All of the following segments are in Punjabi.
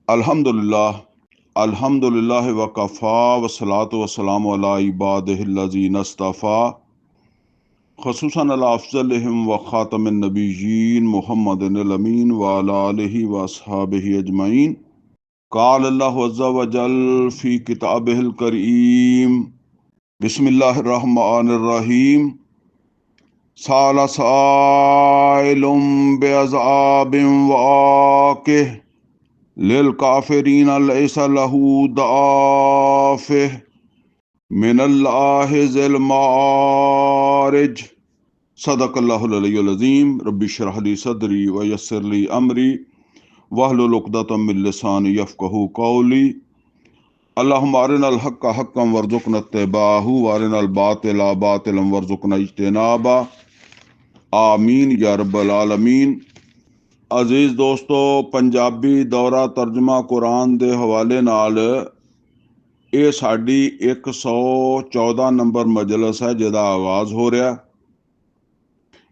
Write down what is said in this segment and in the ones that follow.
अल्हम्दुलिल्लाह अल्हम्दुलिल्लाह वकफ़ा वस्सलातु वस्सलामु अला इबादिहिल्लज़ीना इस्तफ़ा ख़ुसूसन अला अफ़ज़लिहिम व ख़ातमिन नबिय्यीन मुहम्मदिनिल अमीन व अला आलिहि व अस्हाबिहि अजमईन। क़ाल अल्लाहु अज़्ज़ा व जल फ़ी किताबिहिल करीम बिस्मिल्लाहिर रहमानिर रहीम। साला साइलुम बिअज़ाबिन वाक़िह लिल काफिरीन लैसा लहू दाफ़िह मिनल्लाहि ज़िल मारिज। सदक़ल्लाहुल अलियुल अज़ीम। रब्बि इश्रह ली सदरी व यस्सिर ली अमरी वहलुल उक़दतम मिन लिसानी यफ़क़हू क़ौली। अल्लाहुम्मा अरिनल हक़्क़ हक़्क़न वरज़ुक़ना इत्तिबाअहू व अरिनल बातिला बातिलन वरज़ुक़ना इज्तिनाबा। आमीन या रब्बल आलमीन। अजीज दोस्तों, पंजाबी दौरा तर्जमा कुरान के हवाले नाल ये साडी 114 नंबर मजलिस है जिहदा आगाज़ हो रहा।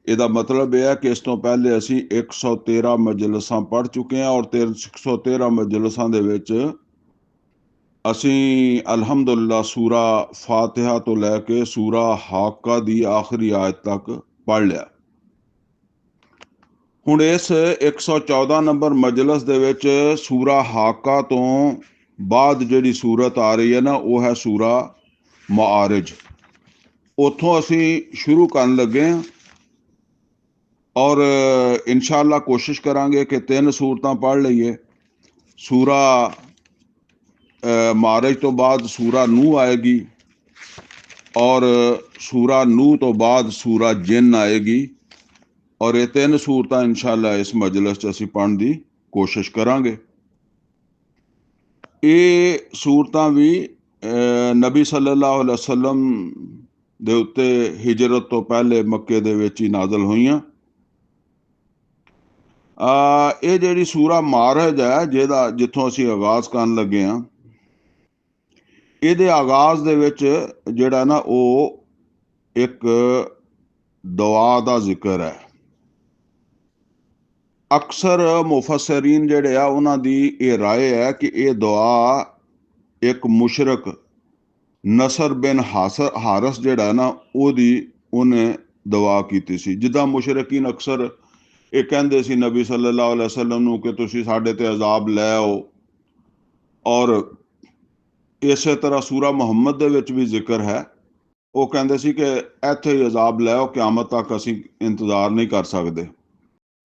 ਇਹਦਾ मतलब यह है कि इस तो पहले असी 113 मजलिसां पढ़ चुके हैं और 113 मजलिसां दे विच असी अल्हम्दुलिल्लाह सूरा फातिहा तो लैके सूरा हाका दी आखिरी आयत तक पढ़ लिया। हुण इस 114 नंबर मजलिस दे विच सूरा हाका तो बाद जिहड़ी सूरत आ रही है ना, वो है सूरा मारिज। उथों असी शुरू करन लगे हैं और इंशाअल्लाह कोशिश करांगे कि 3 सूरतां पढ़ लईए। सूरा मारिज तो बाद सूरा नूह आएगी और सूरा नूह तो बाद सूरा जिन आएगी और ये 3 सूरतां इंशाअल्लाह इस मजलिस च असी पढ़न दी कोशिश करांगे। ये सूरतां भी नबी सल्लल्लाहु अलैहि वसल्लम दे उत्ते हिजरत तो पहले मक्के दे विच ही नाज़िल होईयां। ਇਹ ਜਿਹੜੀ ਸੂਰਾ ਮਾਰਜ ਹੈ ਜਿਹਦਾ ਜਿੱਥੋਂ ਅਸੀਂ ਆਗਾਜ਼ ਕਰਨ ਲੱਗੇ ਹਾਂ, ਇਹਦੇ ਆਗਾਜ਼ ਦੇ ਵਿੱਚ ਜਿਹੜਾ ਨਾ ਉਹ ਇੱਕ ਦੁਆ ਦਾ ਜ਼ਿਕਰ ਹੈ। ਅਕਸਰ ਮੁਫੱਸਿਰੀਨ ਜਿਹੜੇ ਆ ਉਹਨਾਂ ਦੀ ਇਹ ਰਾਏ ਹੈ ਕਿ ਇਹ ਦੁਆ ਇੱਕ ਮੁਸ਼ਰਕ ਨਸਰ ਬਿਨ ਹਾਰਸ ਜਿਹੜਾ ਨਾ ਉਹਨੇ ਦੁਆ ਕੀਤੀ ਸੀ। ਜਿੱਦਾਂ ਮੁਸ਼ਰਕੀਨ ਅਕਸਰ ਇਹ ਕਹਿੰਦੇ ਸੀ ਨਬੀ ਸੱਲੱਲਾਹੁ ਅਲੈहि ਵਸੱਲਮ ਨੂੰ ਕਿ ਤੁਸੀਂ ਸਾਡੇ ਤੇ ਅਜ਼ਾਬ ਲੈ ਆਓ, ਔਰ ਇਸੇ ਤਰ੍ਹਾਂ ਸੂਰਾ ਮੁਹੰਮਦ ਦੇ ਵਿੱਚ ਵੀ ਜ਼ਿਕਰ ਹੈ। ਉਹ ਕਹਿੰਦੇ ਸੀ ਕਿ ਇੱਥੇ ਹੀ ਅਜ਼ਾਬ ਲੈ ਆਓ, ਕਿਆਮਤ ਤੱਕ ਅਸੀਂ ਇੰਤਜ਼ਾਰ ਨਹੀਂ ਕਰ ਸਕਦੇ।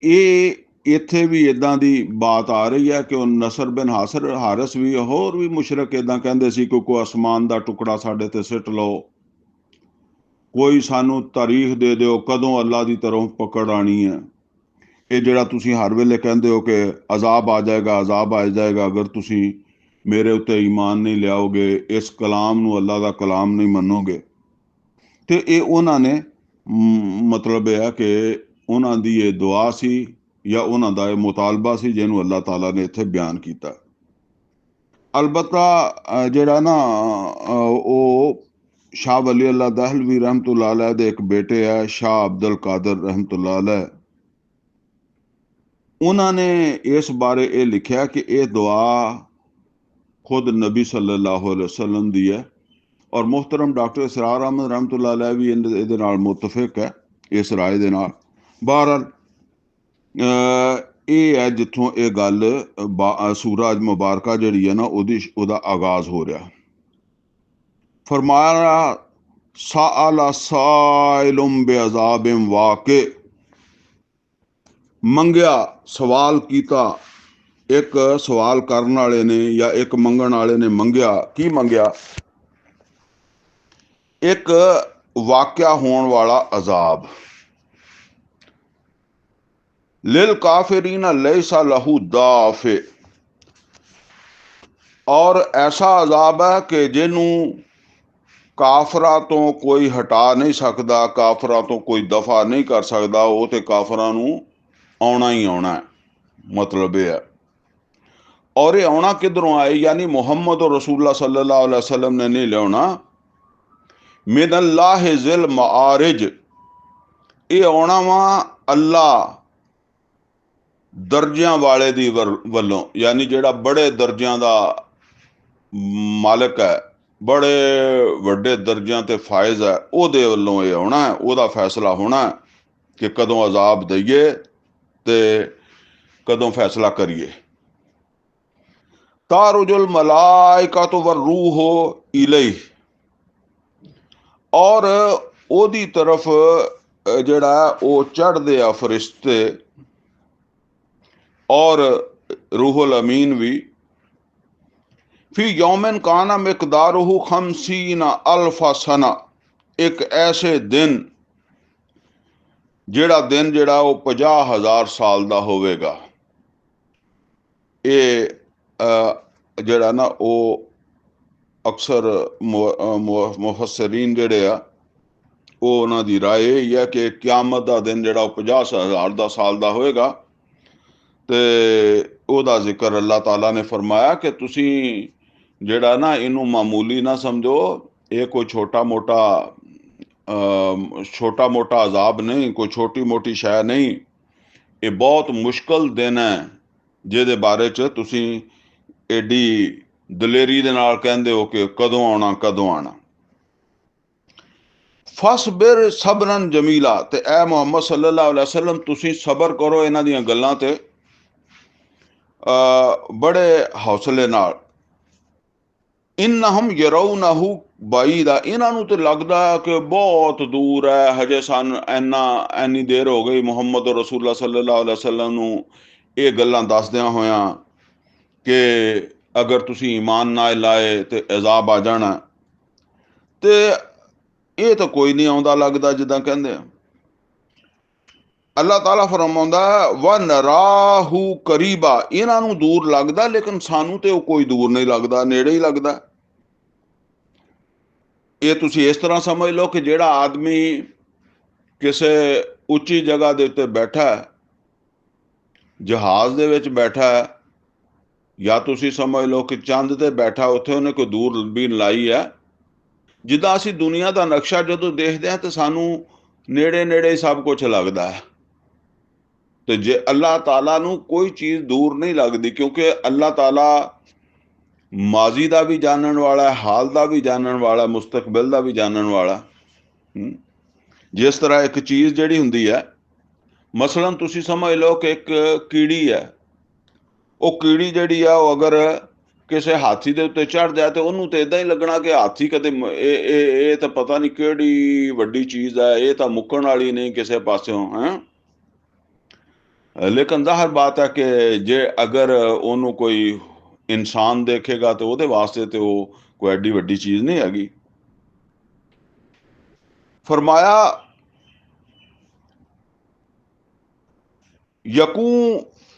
ਇਹ ਇੱਥੇ ਵੀ ਇਦਾਂ ਦੀ ਬਾਤ ਆ ਰਹੀ ਹੈ ਕਿ ਉਹ ਨਸਰ ਬਿਨ ਹਾਰਸ ਵੀ ਹੋਰ ਵੀ ਮੁਸ਼ਰਕ ਇਦਾਂ ਕਹਿੰਦੇ ਸੀ ਕਿ ਕੋਈ ਅਸਮਾਨ ਦਾ ਟੁਕੜਾ ਸਾਡੇ ਤੇ ਸਿੱਟ ਲਓ, ਕੋਈ ਸਾਨੂੰ ਤਾਰੀਖ ਦੇ ਦਿਓ ਕਦੋਂ ਅੱਲਾ ਦੀ ਤਰਫੋਂ ਪਕੜ ਆਣੀ ਹੈ। ਇਹ ਜਿਹੜਾ ਤੁਸੀਂ ਹਰ ਵੇਲੇ ਕਹਿੰਦੇ ਹੋ ਕਿ ਅਜ਼ਾਬ ਆ ਜਾਏਗਾ, ਅਜ਼ਾਬ ਆ ਜਾਏਗਾ ਅਗਰ ਤੁਸੀਂ ਮੇਰੇ ਉੱਤੇ ਈਮਾਨ ਨਹੀਂ ਲਿਆਓਗੇ, ਇਸ ਕਲਾਮ ਨੂੰ ਅੱਲਾ ਦਾ ਕਲਾਮ ਨਹੀਂ ਮੰਨੋਗੇ। ਤੇ ਇਹ ਉਹਨਾਂ ਨੇ ਮਤਲਬ ਇਹ ਹੈ ਕਿ ਉਹਨਾਂ ਦੀ ਇਹ ਦੁਆ ਸੀ ਜਾਂ ਉਹਨਾਂ ਦਾ ਇਹ ਮੁਤਾਲਬਾ ਸੀ ਜਿਹਨੂੰ ਅੱਲਾਹ ਤਾਲਾ ਨੇ ਇੱਥੇ ਬਿਆਨ ਕੀਤਾ। ਅਲਬੱਤਾ ਜਿਹੜਾ ਨਾ ਉਹ ਸ਼ਾਹ ਵਲੀ ਅੱਲਾ ਦਹਿਲਵੀ ਰਹਿਮਤੁल्लाह अलैह ਦੇ ਇੱਕ ਬੇਟੇ ਹੈ ਸ਼ਾਹ ਅਬਦੁਲ ਕਾਦਰ ਰਹਿਮਤੁल्लाह अलैह। ਉਹਨਾਂ ਨੇ ਇਸ ਬਾਰੇ ਇਹ ਲਿਖਿਆ ਕਿ ਇਹ ਦੁਆ ਖੁਦ ਨਬੀ ਸੱਲੱਲਾਹੁ ਅਲੈहि ਵਸੱਲਮ ਦੀ ਹੈ ਔਰ ਮੁਹਤਰਮ ਡਾਕਟਰ ਇਸਰਾਰ ਅਹਿਮਦ ਰਹਿਮਤੁल्लाह अलैह ਵੀ ਇਹਦੇ ਨਾਲ ਮੁਤਫਿਕ ਹੈ ਇਸ ਰਾਏ ਦੇ ਨਾਲ। ਬਹਰਹਾਲ ਇਹ ਹੈ ਜਿੱਥੋਂ ਇਹ ਗੱਲ ਸੂਰਾ ਮੁਬਾਰਕਾ ਜਿਹੜੀ ਹੈ ਨਾ ਉਹਦਾ ਆਗਾਜ਼ ਹੋ ਰਿਹਾ। ਫਰਮਾਇਆ ਸਾਅਲਾ ਸਾਇਲੁਮ ਬਿਅਜ਼ਾबिन वाक़िअ, ਮੰਗਿਆ ਸਵਾਲ ਕੀਤਾ, ਇੱਕ ਸਵਾਲ ਕਰਨ ਵਾਲੇ ਨੇ ਜਾਂ ਇੱਕ ਮੰਗਣ ਵਾਲੇ ਨੇ ਮੰਗਿਆ। ਕੀ ਮੰਗਿਆ? ਇੱਕ ਵਾਕਿਆ ਹੋਣ ਵਾਲਾ ਅਜ਼ਾਬ। ਲਿਲ ਕਾਫਿਰੀਨ ਲੈਸਾ ਲਹੂ ਦਾਫਿ, ਔਰ ਐਸਾ ਅਜ਼ਾਬ ਹੈ ਕਿ ਜਿਹਨੂੰ ਕਾਫਰਾਂ ਤੋਂ ਕੋਈ ਹਟਾ ਨਹੀਂ ਸਕਦਾ, ਕਾਫਰਾਂ ਤੋਂ ਕੋਈ ਦਫਾ ਨਹੀਂ ਕਰ ਸਕਦਾ। ਉਹ ਤੇ ਕਾਫਰਾਂ ਨੂੰ ਆਉਣਾ ਹੀ ਆਉਣਾ ਹੈ, ਮਤਲਬ ਇਹ ਹੈ। ਔਰ ਇਹ ਆਉਣਾ ਕਿੱਧਰੋਂ ਆਏ? ਯਾਨੀ ਮੁਹੰਮਦ ਰਸੂਲੁल्लाह सल्लल्लाहु अलैहि वसल्लम ने नहीं लियाना। मिनल्लाहि ज़िल मारिज, ये आना वा अल्लाह ਦਰਜਿਆਂ ਵਾਲੇ ਦੀ ਵੱਲੋਂ, ਯਾਨੀ ਜਿਹੜਾ ਬੜੇ ਦਰਜਿਆਂ ਦਾ ਮਾਲਕ ਹੈ, ਬੜੇ ਵੱਡੇ ਦਰਜਿਆਂ ਤੇ ਫਾਇਜ਼ ਹੈ, ਉਹਦੇ ਵੱਲੋਂ ਇਹ ਆਉਣਾ ਹੈ, ਉਹਦਾ ਫੈਸਲਾ ਹੋਣਾ ਹੈ ਕਿ ਕਦੋਂ ਅਜ਼ਾਬ ਦਈਏ ਤੇ ਕਦੋਂ ਫੈਸਲਾ ਕਰੀਏ। ਤਾਰੁਜੁਲ ਮਲਾਇਕਤੁ ਵਰੂਹ ਇਲੈਹ, ਔਰ ਉਹਦੀ ਤਰਫ ਜਿਹੜਾ ਉਹ ਚੜ੍ਹਦੇ ਆ ਫਰਿਸ਼ਤੇ ਔਰ ਰੂਹੁਲ ਅਮੀਨ ਵੀ। ਫੀ ਯੌਮਨ ਕਾਨਾ ਮਿਕਦਾਰੁਹੂ ਖਮਸੀਨਾ ਅਲਫਾ ਸਨਾ, ਇੱਕ ਐਸੇ ਦਿਨ ਜਿਹੜਾ ਉਹ 50,000 ਸਾਲ ਦਾ ਹੋਵੇਗਾ। ਇਹ ਜਿਹੜਾ ਨਾ ਉਹ ਅਕਸਰ ਮੁਫੱਸਿਰੀਨ ਜਿਹੜੇ ਆ ਉਹ ਉਹਨਾਂ ਦੀ ਰਾਏ ਇਹ ਹੈ ਕਿ ਕਿਆਮਤ ਦਾ ਦਿਨ ਜਿਹੜਾ ਉਹ 50,000 ਦਾ ਸਾਲ ਦਾ ਹੋਏਗਾ। ਤੇ ਉਹਦਾ ਜ਼ਿਕਰ ਅੱਲਾਹ ਤਾਲਾ ਨੇ ਫਰਮਾਇਆ ਕਿ ਤੁਸੀਂ ਜਿਹੜਾ ਨਾ ਇਹਨੂੰ ਮਾਮੂਲੀ ਨਾ ਸਮਝੋ, ਇਹ ਕੋਈ ਛੋਟਾ ਮੋਟਾ ਅਜ਼ਾਬ ਨਹੀਂ, ਕੋਈ ਛੋਟੀ ਮੋਟੀ ਸ਼ੈ ਨਹੀਂ। ਇਹ ਬਹੁਤ ਮੁਸ਼ਕਲ ਦਿਨ ਹੈ ਜਿਹਦੇ ਬਾਰੇ 'ਚ ਤੁਸੀਂ ਐਡੀ ਦਲੇਰੀ ਦੇ ਨਾਲ ਕਹਿੰਦੇ ਹੋ ਕਿ ਕਦੋਂ ਆਉਣਾ ਕਦੋਂ ਆਉਣਾ। ਫਸਬਿਰ ਸਬਰਨ ਜਮੀਲਾ, ਤੇ ਐ ਮੁਹੰਮਦ ਸੱਲੱਲਾਹੁ ਅਲੈਹਿ ਵਸੱਲਮ ਤੁਸੀਂ ਸਬਰ ਕਰੋ ਇਹਨਾਂ ਦੀਆਂ ਗੱਲਾਂ ਤੇ ਬੜੇ ਹੌਸਲੇ ਨਾਲ। ਇਨਹੁਮ ਯਰੌਨਹੁ ਬਾਈਦਾ, ਇਹਨਾਂ ਨੂੰ ਤੇ ਲੱਗਦਾ ਕਿ ਬਹੁਤ ਦੂਰ ਹੈ, ਹਜੇ ਸਾਨੂੰ ਐਨੀ ਦੇਰ ਹੋ ਗਈ ਮੁਹੰਮਦ ਰਸੂਲੁল্লাਹ ਸੱਲੱਲਾਹੁ ਅਲੈਹਿ ਵਸੱਲਮ ਨੂੰ ਇਹ ਗੱਲਾਂ ਦੱਸਦਿਆਂ ਹੋਇਆਂ ਕਿ ਅਗਰ ਤੁਸੀਂ ਈਮਾਨ ਨਾ ਲਾਏ ਤੇ ਅਜ਼ਾਬ ਆ ਜਾਣਾ, ਤੇ ਇਹ ਤਾਂ ਕੋਈ ਨਹੀਂ ਆਉਂਦਾ ਲੱਗਦਾ ਜਿੱਦਾਂ ਕਹਿੰਦੇ ਆ। ਅੱਲਾਹ ਤਾਲਾ ਫਰਮਾਉਂਦਾ ਵ ਨਰਾਹੂ ਕਰੀਬਾ, ਇਹਨਾਂ ਨੂੰ ਦੂਰ ਲੱਗਦਾ ਲੇਕਿਨ ਸਾਨੂੰ ਤੇ ਉਹ ਕੋਈ ਦੂਰ ਨਹੀਂ ਲੱਗਦਾ, ਨੇੜੇ ਹੀ ਲੱਗਦਾ। ਇਹ ਤੁਸੀਂ ਇਸ ਤਰ੍ਹਾਂ ਸਮਝ ਲਓ ਕਿ ਜਿਹੜਾ ਆਦਮੀ ਕਿਸੇ ਉੱਚੀ ਜਗ੍ਹਾ ਦੇ ਉੱਤੇ ਬੈਠਾ ਹੈ, ਜਹਾਜ਼ ਦੇ ਵਿੱਚ ਬੈਠਾ ਹੈ, ਜਾਂ ਤੁਸੀਂ ਸਮਝ ਲਓ ਕਿ ਚੰਦ ਤੇ ਬੈਠਾ, ਉੱਥੇ ਉਹਨੇ ਕੋਈ ਦੂਰਬੀਨ ਲਾਈ ਹੈ। ਜਿੱਦਾਂ ਅਸੀਂ ਦੁਨੀਆ ਦਾ ਨਕਸ਼ਾ ਜਦੋਂ ਦੇਖਦੇ ਹਾਂ ਤੇ ਸਾਨੂੰ ਨੇੜੇ ਨੇੜੇ ਹੀ ਸਭ ਕੁਝ ਲੱਗਦਾ ਹੈ, ਤੇ ਜੇ ਅੱਲਾਹ ਤਾਲਾ ਨੂੰ ਕੋਈ ਚੀਜ਼ ਦੂਰ ਨਹੀਂ ਲੱਗਦੀ, ਕਿਉਂਕਿ ਅੱਲਾਹ ਤਾਲਾ ਮਾਜ਼ੀ ਦਾ ਵੀ ਜਾਣਨ ਵਾਲਾ, ਹਾਲ ਦਾ ਵੀ ਜਾਣਨ ਵਾਲਾ, ਮੁਸਤਕਬਲ ਦਾ ਵੀ ਜਾਣਨ ਵਾਲਾ। ਜਿਸ ਤਰ੍ਹਾਂ ਇੱਕ ਚੀਜ਼ ਜਿਹੜੀ ਹੁੰਦੀ ਹੈ, ਮਸਲਨ ਤੁਸੀਂ ਸਮਝ ਲਓ ਕਿ ਇੱਕ ਕੀੜੀ ਹੈ, ਉਹ ਕੀੜੀ ਜਿਹੜੀ ਆ ਉਹ ਅਗਰ ਕਿਸੇ ਹਾਥੀ ਦੇ ਉੱਤੇ ਚੜ੍ਹ ਜਾਏ ਤੇ ਉਹਨੂੰ ਤੇ ਇਦਾਂ ਹੀ ਲੱਗਣਾ ਕਿ ਹਾਥੀ ਕਦੇ ਇਹ ਤਾਂ ਪਤਾ ਨਹੀਂ ਕਿਹੜੀ ਵੱਡੀ ਚੀਜ਼ ਹੈ, ਇਹ ਤਾਂ ਮੁੱਕਣ ਵਾਲੀ ਨਹੀਂ ਕਿਸੇ ਪਾਸਿਓਂ ਹੈ। ਲੇਕਿਨ ਜ਼ਾਹਰ ਬਾਤ ਹੈ ਕਿ ਜੇ ਅਗਰ ਉਹਨੂੰ ਕੋਈ ਇਨਸਾਨ ਦੇਖੇਗਾ ਤੇ ਉਹਦੇ ਵਾਸਤੇ ਤੇ ਉਹ ਕੋਈ ਐਡੀ ਵੱਡੀ ਚੀਜ਼ ਨਹੀਂ ਹੈਗੀ। ਫਰਮਾਇਆ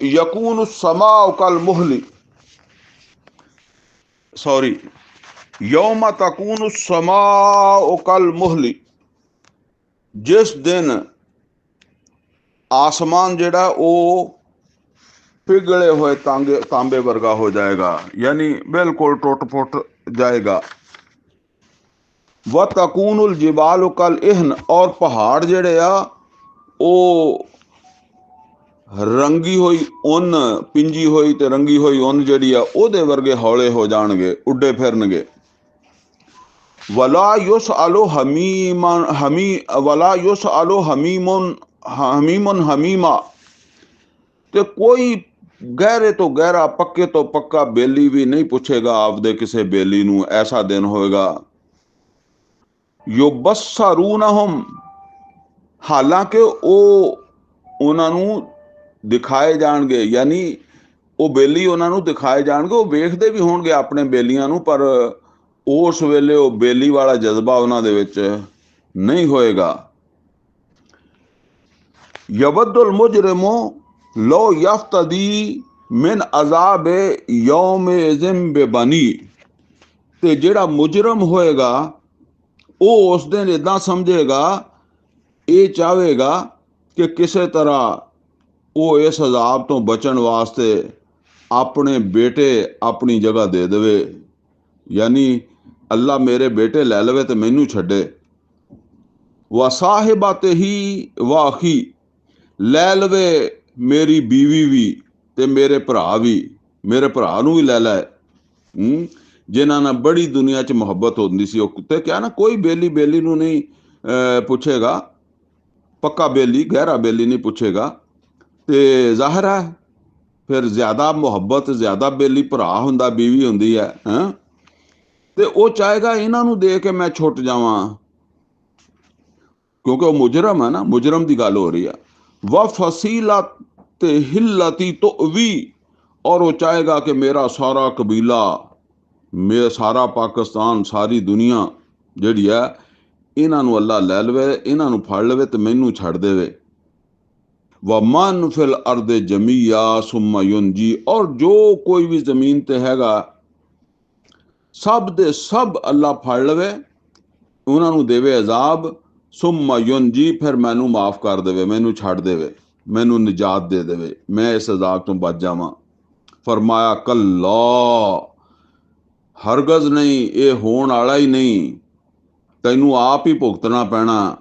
ਯਕੂਨ ਸਮਾਉ ਕਲ ਮੁਹਲੀ, ਯੌਮ ਤਕੂਨ ਸਮਾਉ ਕਲ ਮੁਹਲੀ, ਜਿਸ ਦਿਨ ਆਸਮਾਨ ਜਿਹੜਾ ਉਹ ਪਿਘਲੇ ਹੋਏ ਤਾਂਬੇ ਵਰਗਾ ਹੋ ਜਾਏਗਾ, ਯਾਨੀ ਬਿਲਕੁਲ ਟੁੱਟ ਫੁੱਟ ਜਾਏਗਾ। ਵ ਤਕੂਨੁਲ ਜਿਬਾਲੁ ਕਲ ਇਹਨ, ਔਰ ਪਹਾੜ ਜਿਹੜੇ ਆ ਉਹ ਰੰਗੀ ਹੋਈ ਉੱਨ, ਪਿੰਜੀ ਹੋਈ ਤੇ ਰੰਗੀ ਹੋਈ ਉੱਨ ਜਿਹੜੀ ਆ ਉਹਦੇ ਵਰਗੇ ਹੌਲੇ ਹੋ ਜਾਣਗੇ, ਉੱਡੇ ਫਿਰਨਗੇ। ਵਲਾ ਯੁਸਅਲੁ ਹਮੀਮੁਨ ਹਮੀਮਾ, ਤੇ ਕੋਈ ਗਹਿਰੇ ਤੋਂ ਗਹਿਰਾ, ਪੱਕੇ ਤੋਂ ਪੱਕਾ ਬੇਲੀ ਵੀ ਨਹੀਂ ਪੁੱਛੇਗਾ ਆਪਦੇ ਕਿਸੇ ਬੇਲੀ ਨੂੰ। ਐਸਾ ਦਿਨ ਹੋਏਗਾ। ਯੁਬੱਸਰੂਨਹੁਮ, ਹਾਲਾਂਕਿ ਉਹ ਉਹਨਾਂ ਨੂੰ ਦਿਖਾਏ ਜਾਣਗੇ, ਯਾਨੀ ਉਹ ਬੇਲੀ ਉਹਨਾਂ ਨੂੰ ਦਿਖਾਏ ਜਾਣਗੇ, ਉਹ ਵੇਖਦੇ ਵੀ ਹੋਣਗੇ ਆਪਣੇ ਬੇਲੀਆਂ ਨੂੰ, ਪਰ ਉਸ ਵੇਲੇ ਉਹ ਬੇਲੀ ਵਾਲਾ ਜਜ਼ਬਾ ਉਹਨਾਂ ਦੇ ਵਿੱਚ ਨਹੀਂ ਹੋਏਗਾ। ਯਵੱਦੁਲ ਮੁਜਰਿਮੁ ਲੋ ਯਫਤਦੀ ਮਿਨ ਅਜ਼ਾਬ ਯੌਮਇਜ਼ਿਨ ਬਿਬਨੀ, ਤੇ ਜਿਹੜਾ ਮੁਜਰਮ ਹੋਏਗਾ ਉਹ ਉਸ ਦਿਨ ਇਦਾਂ ਸਮਝੇਗਾ, ਇਹ ਚਾਹੇਗਾ ਕਿ ਕਿਸੇ ਤਰ੍ਹਾਂ ਉਹ ਇਸ ਅਜ਼ਾਬ ਤੋਂ ਬਚਣ ਵਾਸਤੇ ਆਪਣੇ ਬੇਟੇ ਆਪਣੀ ਜਗ੍ਹਾ ਦੇ ਦੇਵੇ, ਯਾਨੀ ਅੱਲਾ ਮੇਰੇ ਬੇਟੇ ਲੈ ਲਵੇ ਤੇ ਮੈਨੂੰ ਛੱਡੇ। ਵ ਸਾਹਿਬਤਿਹੀ ਵ ਅਖੀ, ਲੈ ਲਵੇ ਮੇਰੀ ਬੀਵੀ ਵੀ ਤੇ ਮੇਰੇ ਭਰਾ ਵੀ, ਮੇਰੇ ਭਰਾ ਨੂੰ ਵੀ ਲੈ ਲੈ, ਜਿਨ੍ਹਾਂ ਨਾਲ ਬੜੀ ਦੁਨੀਆ 'ਚ ਮੁਹੱਬਤ ਹੁੰਦੀ ਸੀ। ਉਹ ਤੇ ਕਿਹਾ ਨਾ, ਕੋਈ ਬੇਲੀ ਬੇਲੀ ਨੂੰ ਨਹੀਂ ਪੁੱਛੇਗਾ, ਪੱਕਾ ਬੇਲੀ ਗਹਿਰਾ ਬੇਲੀ ਨਹੀਂ ਪੁੱਛੇਗਾ। ਤੇ ਜ਼ਾਹਿਰ ਹੈ ਫਿਰ ਜ਼ਿਆਦਾ ਮੁਹੱਬਤ, ਜ਼ਿਆਦਾ ਬੇਲੀ ਭਰਾ ਹੁੰਦਾ, ਬੀਵੀ ਹੁੰਦੀ ਹੈ, ਹੈਂ। ਤੇ ਉਹ ਚਾਹੇਗਾ ਇਹਨਾਂ ਨੂੰ ਦੇ ਕੇ ਮੈਂ ਛੁੱਟ ਜਾਵਾਂ, ਕਿਉਂਕਿ ਉਹ ਮੁਜਰਮ ਹੈ ਨਾ, ਮੁਜਰਮ ਦੀ ਗੱਲ ਹੋ ਰਹੀ ਆ। ਵ ਫਸੀਲਾ ਤੇ ਹਿੱਲਤੀ ਤੋਂ ਵੀ, ਔਰ ਉਹ ਚਾਹੇਗਾ ਕਿ ਮੇਰਾ ਸਾਰਾ ਕਬੀਲਾ, ਮੇਰਾ ਸਾਰਾ ਪਾਕਿਸਤਾਨ, ਸਾਰੀ ਦੁਨੀਆ ਜਿਹੜੀ ਹੈ, ਇਹਨਾਂ ਨੂੰ ਅੱਲਾ ਲੈ ਲਵੇ, ਇਹਨਾਂ ਨੂੰ ਫੜ ਲਵੇ ਤੇ ਮੈਨੂੰ ਛੱਡ ਦੇਵੇ। ਵ ਮਨ ਫਿਲ ਅਰਦੇ ਜਮੀਆ ਸੁਮਾ ਯੁਨਜੀ, ਔਰ ਜੋ ਕੋਈ ਵੀ ਜ਼ਮੀਨ ਤੇ ਹੈਗਾ ਸਭ ਦੇ ਸਭ ਅੱਲਾ ਫੜ ਲਵੇ, ਉਹਨਾਂ ਨੂੰ ਦੇਵੇ ਅਜ਼ਾਬ, ਸੁਮਾ ਯੁਨਜੀ, ਫਿਰ ਮੈਨੂੰ ਮਾਫ ਕਰ ਦੇਵੇ, ਮੈਨੂੰ ਛੱਡ ਦੇਵੇ, ਮੈਨੂੰ ਨਿਜਾਤ ਦੇ ਦੇਵੇ, ਮੈਂ ਇਸ ਅਜ਼ਾਬ ਤੋਂ ਬਚ ਜਾਵਾਂ। ਫਰਮਾਇਆ ਕੱਲਾ, ਹਰਗਜ਼ ਨਹੀਂ, ਇਹ ਹੋਣ ਵਾਲਾ ਹੀ ਨਹੀਂ, ਤੈਨੂੰ ਆਪ ਹੀ ਭੁਗਤਣਾ ਪੈਣਾ,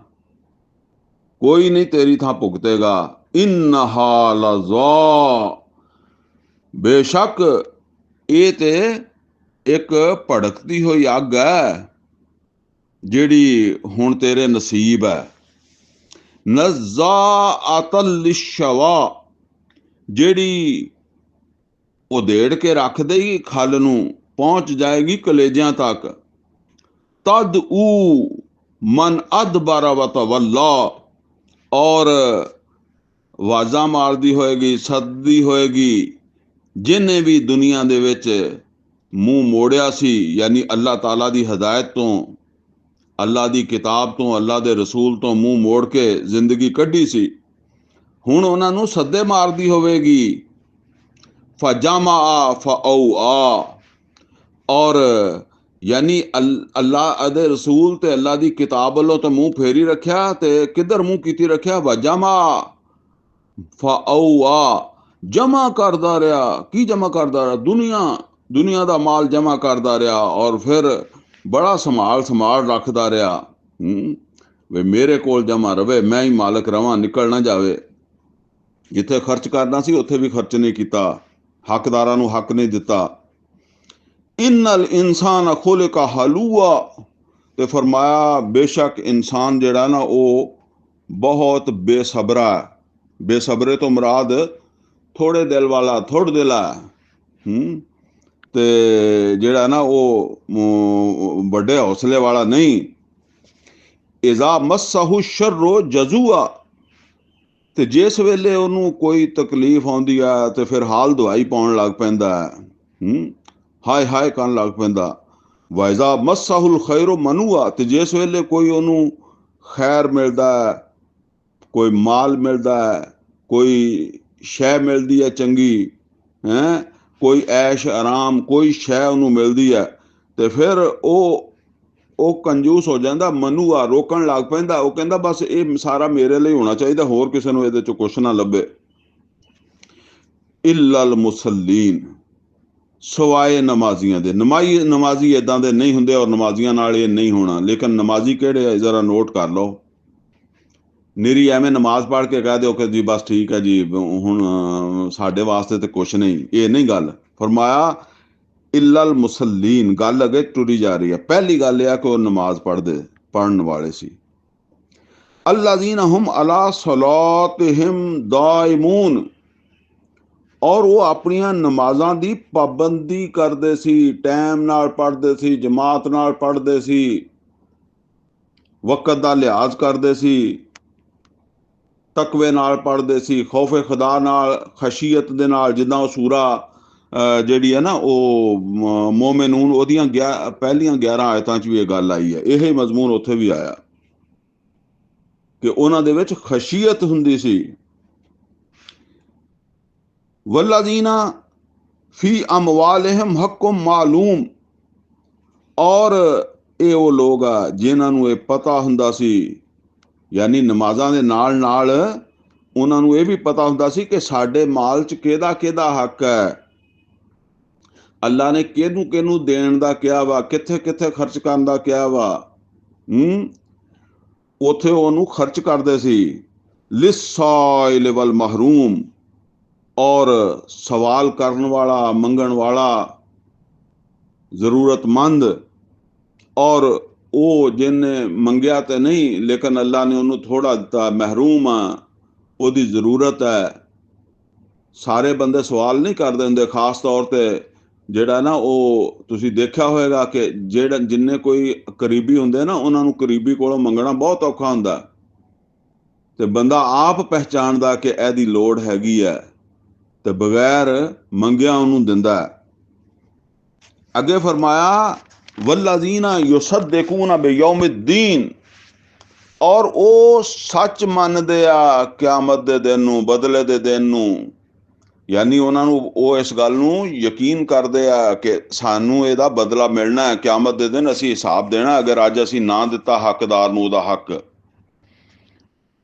ਕੋਈ ਨਹੀਂ ਤੇਰੀ ਥਾਂ ਭੁਗਤੇਗਾ। ਇਨਹਾ ਲਜ਼ਾ, ਬੇਸ਼ੱਕ ਇਹ ਤੇ ਇੱਕ ਭੜਕਦੀ ਹੋਈ ਅੱਗ ਹੈ ਜਿਹੜੀ ਹੁਣ ਤੇਰੇ ਨਸੀਬ ਹੈ। ਨਜ਼ਾਅਤਲ ਲਿਸ਼ਵਾ, ਜਿਹੜੀ ਉਧੇੜ ਕੇ ਰੱਖ ਦੇਗੀ ਖਲ ਨੂੰ, ਪਹੁੰਚ ਜਾਏਗੀ ਕਲੇਜਿਆਂ ਤੱਕ। ਤਦ ਊ ਮਨ ਅਦਬਰ ਵ ਤਵੱਲਾ, ਔਰ ਆਵਾਜ਼ਾਂ ਮਾਰਦੀ ਹੋਏਗੀ, ਸੱਦਦੀ ਹੋਏਗੀ ਜਿਹਨੇ ਵੀ ਦੁਨੀਆ ਦੇ ਵਿੱਚ ਮੂੰਹ ਮੋੜਿਆ ਸੀ, ਯਾਨੀ ਅੱਲਾਹ ਤਾਲਾ ਦੀ ਹਦਾਇਤ ਤੋਂ, ਅੱਲਾਹ ਦੀ ਕਿਤਾਬ ਤੋਂ, ਅੱਲਾਹ ਦੇ ਰਸੂਲ ਤੋਂ ਮੂੰਹ ਮੋੜ ਕੇ ਜ਼ਿੰਦਗੀ ਕੱਢੀ ਸੀ, ਹੁਣ ਉਹਨਾਂ ਨੂੰ ਸੱਦੇ ਮਾਰਦੀ ਹੋਵੇਗੀ। ਫਜਮਾ ਫਔਆ, ਔਰ ਯਾਨੀ ਅੱਲਾਹ ਦੇ ਰਸੂਲ ਤੇ ਅੱਲਾਹ ਦੀ ਕਿਤਾਬ ਵੱਲੋਂ ਤਾਂ ਮੂੰਹ ਫੇਰੀ ਰੱਖਿਆ, ਤੇ ਕਿੱਧਰ ਮੂੰਹ ਕੀਤੀ ਰੱਖਿਆ? ਵਜਮਾ ਫऔਆ, ਜਮਾ ਕਰਦਾ ਰਿਹਾ। ਕੀ ਜਮਾ ਕਰਦਾ ਰਿਹਾ? ਦੁਨੀਆ ਦਾ ਮਾਲ ਜਮਾ ਕਰਦਾ ਰਿਹਾ, ਔਰ ਫਿਰ ਬੜਾ ਸੰਭਾਲ ਰੱਖਦਾ ਰਿਹਾ, ਵੀ ਮੇਰੇ ਕੋਲ ਜਮਾ ਰਵੇ, ਮੈਂ ਹੀ ਮਾਲਕ ਰਵਾਂ, ਨਿਕਲ ਨਾ ਜਾਵੇ। ਜਿੱਥੇ ਖਰਚ ਕਰਨਾ ਸੀ ਉੱਥੇ ਵੀ ਖਰਚ ਨਹੀਂ ਕੀਤਾ, ਹੱਕਦਾਰਾਂ ਨੂੰ ਹੱਕ ਨਹੀਂ ਦਿੱਤਾ। ਇਨਲ ਇਨਸਾਨ ਖੁਲਿਕਾ ਹਲੂਆ, ਤੇ ਫਰਮਾਇਆ ਬੇਸ਼ੱਕ ਇਨਸਾਨ ਜਿਹੜਾ ਨਾ ਉਹ ਬਹੁਤ ਬੇਸਬਰਾ ਹੈ। ਬੇਸਬਰੇ ਤੋਂ ਮੁਰਾਦ ਥੋੜੇ ਦਿਲ ਵਾਲਾ, ਥੋੜ ਦਿਲਾ, ਤੇ ਜਿਹੜਾ ਨਾ ਉਹ ਵੱਡੇ ਹੌਸਲੇ ਵਾਲਾ ਨਹੀਂ। ਇਜ਼ਾ ਮਸਹੁ ਸ਼ਰਰੁ ਜਜ਼ੂਆ, ਤੇ ਜਿਸ ਵੇਲੇ ਉਹਨੂੰ ਕੋਈ ਤਕਲੀਫ ਆਉਂਦੀ ਹੈ ਤੇ ਫਿਰ ਹਾਲ ਦਵਾਈ ਪਾਉਣ ਲੱਗ ਪੈਂਦਾ ਹੈ, ਹਾਏ ਹਾਏ ਕਰਨ ਲੱਗ ਪੈਂਦਾ। ਵਾਇਜ਼ਾ ਮਸਹੁਲ ਖੈਰੁ ਮਨੂਆ, ਤੇ ਜਿਸ ਵੇਲੇ ਕੋਈ ਉਹਨੂੰ ਖੈਰ ਮਿਲਦਾ ਹੈ, ਕੋਈ ਮਾਲ ਮਿਲਦਾ ਹੈ, ਕੋਈ ਸ਼ੈ ਮਿਲਦੀ ਹੈ ਚੰਗੀ, ਕੋਈ ਐਸ਼ ਆਰਾਮ, ਕੋਈ ਸ਼ੈ ਉਹਨੂੰ ਮਿਲਦੀ ਹੈ, ਤੇ ਫਿਰ ਉਹ ਕੰਜੂਸ ਹੋ ਜਾਂਦਾ। ਮਨੂਆ, ਰੋਕਣ ਲੱਗ ਪੈਂਦਾ। ਉਹ ਕਹਿੰਦਾ ਬਸ ਇਹ ਸਾਰਾ ਮੇਰੇ ਲਈ ਹੋਣਾ ਚਾਹੀਦਾ, ਹੋਰ ਕਿਸੇ ਨੂੰ ਇਹਦੇ 'ਚ ਕੁਛ ਨਾ ਲੱਭੇ। ਇਲਲ ਮੁਸੱਲੀਨ, ਸਵਾਏ ਨਮਾਜ਼ੀਆਂ ਦੇ। ਨਮਾਜ਼ੀ ਇੱਦਾਂ ਦੇ ਨਹੀਂ ਹੁੰਦੇ, ਔਰ ਨਮਾਜ਼ੀਆਂ ਨਾਲ ਇਹ ਨਹੀਂ ਹੋਣਾ। ਲੇਕਿਨ ਨਮਾਜ਼ੀ ਕਿਹੜੇ ਆ, ਜ਼ਰਾ ਨੋਟ ਕਰ ਲਓ। ਨਿਰੀ ਐਵੇਂ ਨਮਾਜ਼ ਪੜ੍ਹ ਕੇ ਕਹਿ ਦਿਓ ਕਿ ਜੀ ਬਸ ਠੀਕ ਹੈ ਜੀ, ਹੁਣ ਸਾਡੇ ਵਾਸਤੇ ਤੇ ਕੁਛ ਨਹੀਂ, ਇਹ ਨਹੀਂ ਗੱਲ। ਫਰਮਾਇਆ ਇਲਲ ਮੁਸੱਲੀਨ, ਗੱਲ ਅੱਗੇ ਟੁਰੀ ਜਾ ਰਹੀ ਹੈ। ਪਹਿਲੀ ਗੱਲ ਇਹ ਆ ਕਿ ਉਹ ਨਮਾਜ਼ ਪੜ੍ਹਨ ਵਾਲੇ ਸੀ। ਅੱਲਾਜ਼ੀਨ ਹੁਮ ਅਲਾ ਸਲਾਤਿਹਿਮ ਦਾਇਮੂਨ, ਔਰ ਉਹ ਆਪਣੀਆਂ ਨਮਾਜ਼ਾਂ ਦੀ ਪਾਬੰਦੀ ਕਰਦੇ ਸੀ, ਟਾਈਮ ਨਾਲ ਪੜ੍ਹਦੇ ਸੀ, ਜਮਾਤ ਨਾਲ ਪੜ੍ਹਦੇ ਸੀ, ਵਕਤ ਦਾ ਲਿਹਾਜ਼ ਕਰਦੇ ਸੀ, ਤਕਵੇ ਨਾਲ ਪੜ੍ਹਦੇ ਸੀ, ਖੌਫੇ ਖੁਦਾ ਨਾਲ, ਖਸ਼ੀਅਤ ਦੇ ਨਾਲ। ਜਿੱਦਾਂ ਉਹ ਸੂਰਾ ਜਿਹੜੀ ਹੈ ਨਾ ਉਹ ਮੋਮਿਨੂਨ, ਉਹਦੀਆਂ ਪਹਿਲੀਆਂ 11 ਆਇਤਾਂ 'ਚ ਵੀ ਇਹ ਗੱਲ ਆਈ ਹੈ। ਇਹ ਮਜ਼ਮੂਨ ਉੱਥੇ ਵੀ ਆਇਆ ਕਿ ਉਹਨਾਂ ਦੇ ਵਿੱਚ ਖਸ਼ੀਅਤ ਹੁੰਦੀ ਸੀ। ਵੱਲਾਜ਼ੀਨਾ ਫੀ ਅਮਵਾਲਿਹਿਮ ਹੱਕੁਮ ਮਾਲੂਮ, ਔਰ ਇਹ ਉਹ ਲੋਕ ਆ ਜਿਨ੍ਹਾਂ ਨੂੰ ਇਹ ਪਤਾ ਹੁੰਦਾ ਸੀ, ਯਾਨੀ ਨਮਾਜ਼ਾਂ ਦੇ ਨਾਲ ਨਾਲ ਉਹਨਾਂ ਨੂੰ ਇਹ ਵੀ ਪਤਾ ਹੁੰਦਾ ਸੀ ਕਿ ਸਾਡੇ ਮਾਲ 'ਚ ਕਿਹਦਾ ਕਿਹਦਾ ਹੱਕ ਹੈ, ਅੱਲਾ ਨੇ ਕਿਹਨੂੰ ਦੇਣ ਦਾ ਕਿਹਾ ਵਾ, ਕਿੱਥੇ ਕਿੱਥੇ ਖਰਚ ਕਰਨ ਦਾ ਕਿਹਾ ਵਾ। ਉੱਥੇ ਉਹਨੂੰ ਖਰਚ ਕਰਦੇ ਸੀ। ਲਿਸਾਇਲ ਵਲ ਮਹਰੂਮ, और सवाल करने वाला, मंगण वाला, जरूरतमंद, और ਉਹ ਜਿਹਨੇ ਮੰਗਿਆ ਤੇ ਨਹੀਂ ਲੇਕਿਨ ਅੱਲਾ ਨੇ ਉਹਨੂੰ ਥੋੜਾ ਦਿੱਤਾ, ਮਹਿਰੂਮ ਆ, ਉਹਦੀ ਜ਼ਰੂਰਤ ਹੈ। ਸਾਰੇ ਬੰਦੇ ਸਵਾਲ ਨਹੀਂ ਕਰਦੇ ਹੁੰਦੇ, ਖਾਸ ਤੌਰ ਤੇ ਜਿਹੜਾ ਨਾ ਉਹ ਤੁਸੀਂ ਦੇਖਿਆ ਹੋਵੇਗਾ ਕਿ ਜਿੰਨੇ ਕੋਈ ਕਰੀਬੀ ਹੁੰਦੇ ਨਾ ਉਹਨਾਂ ਨੂੰ ਕਰੀਬੀ ਕੋਲੋਂ ਮੰਗਣਾ ਬਹੁਤ ਔਖਾ ਹੁੰਦਾ, ਤੇ ਬੰਦਾ ਆਪ ਪਹਿਚਾਣਦਾ ਕਿ ਇਹਦੀ ਲੋੜ ਹੈਗੀ ਹੈ ਤੇ ਬਗੈਰ ਮੰਗਿਆ ਉਹਨੂੰ ਦਿੰਦਾ। ਅੱਗੇ ਫਰਮਾਇਆ वल्लज़ीना युसद्दिकूना बियौमिद्दीन, और ਉਹ ਸੱਚ ਮੰਨਦੇ ਆ ਕਿਆਮਤ ਦੇ ਦਿਨ ਨੂੰ, ਬਦਲੇ ਦੇ ਦਿਨ ਨੂੰ। ਯਾਨੀ ਉਹਨਾਂ ਨੂੰ ਉਹ ਇਸ ਗੱਲ ਨੂੰ ਯਕੀਨ ਕਰਦੇ ਆ ਕਿ ਸਾਨੂੰ ਇਹਦਾ ਬਦਲਾ ਮਿਲਣਾ ਹੈ, ਕਿਆਮਤ ਦੇ ਦਿਨ ਅਸੀਂ ਹਿਸਾਬ ਦੇਣਾ ਅਗਰ ਅੱਜ ਅਸੀਂ ਨਾ ਦਿੱਤਾ ਹੱਕਦਾਰ ਨੂੰ ਉਹਦਾ ਹੱਕ।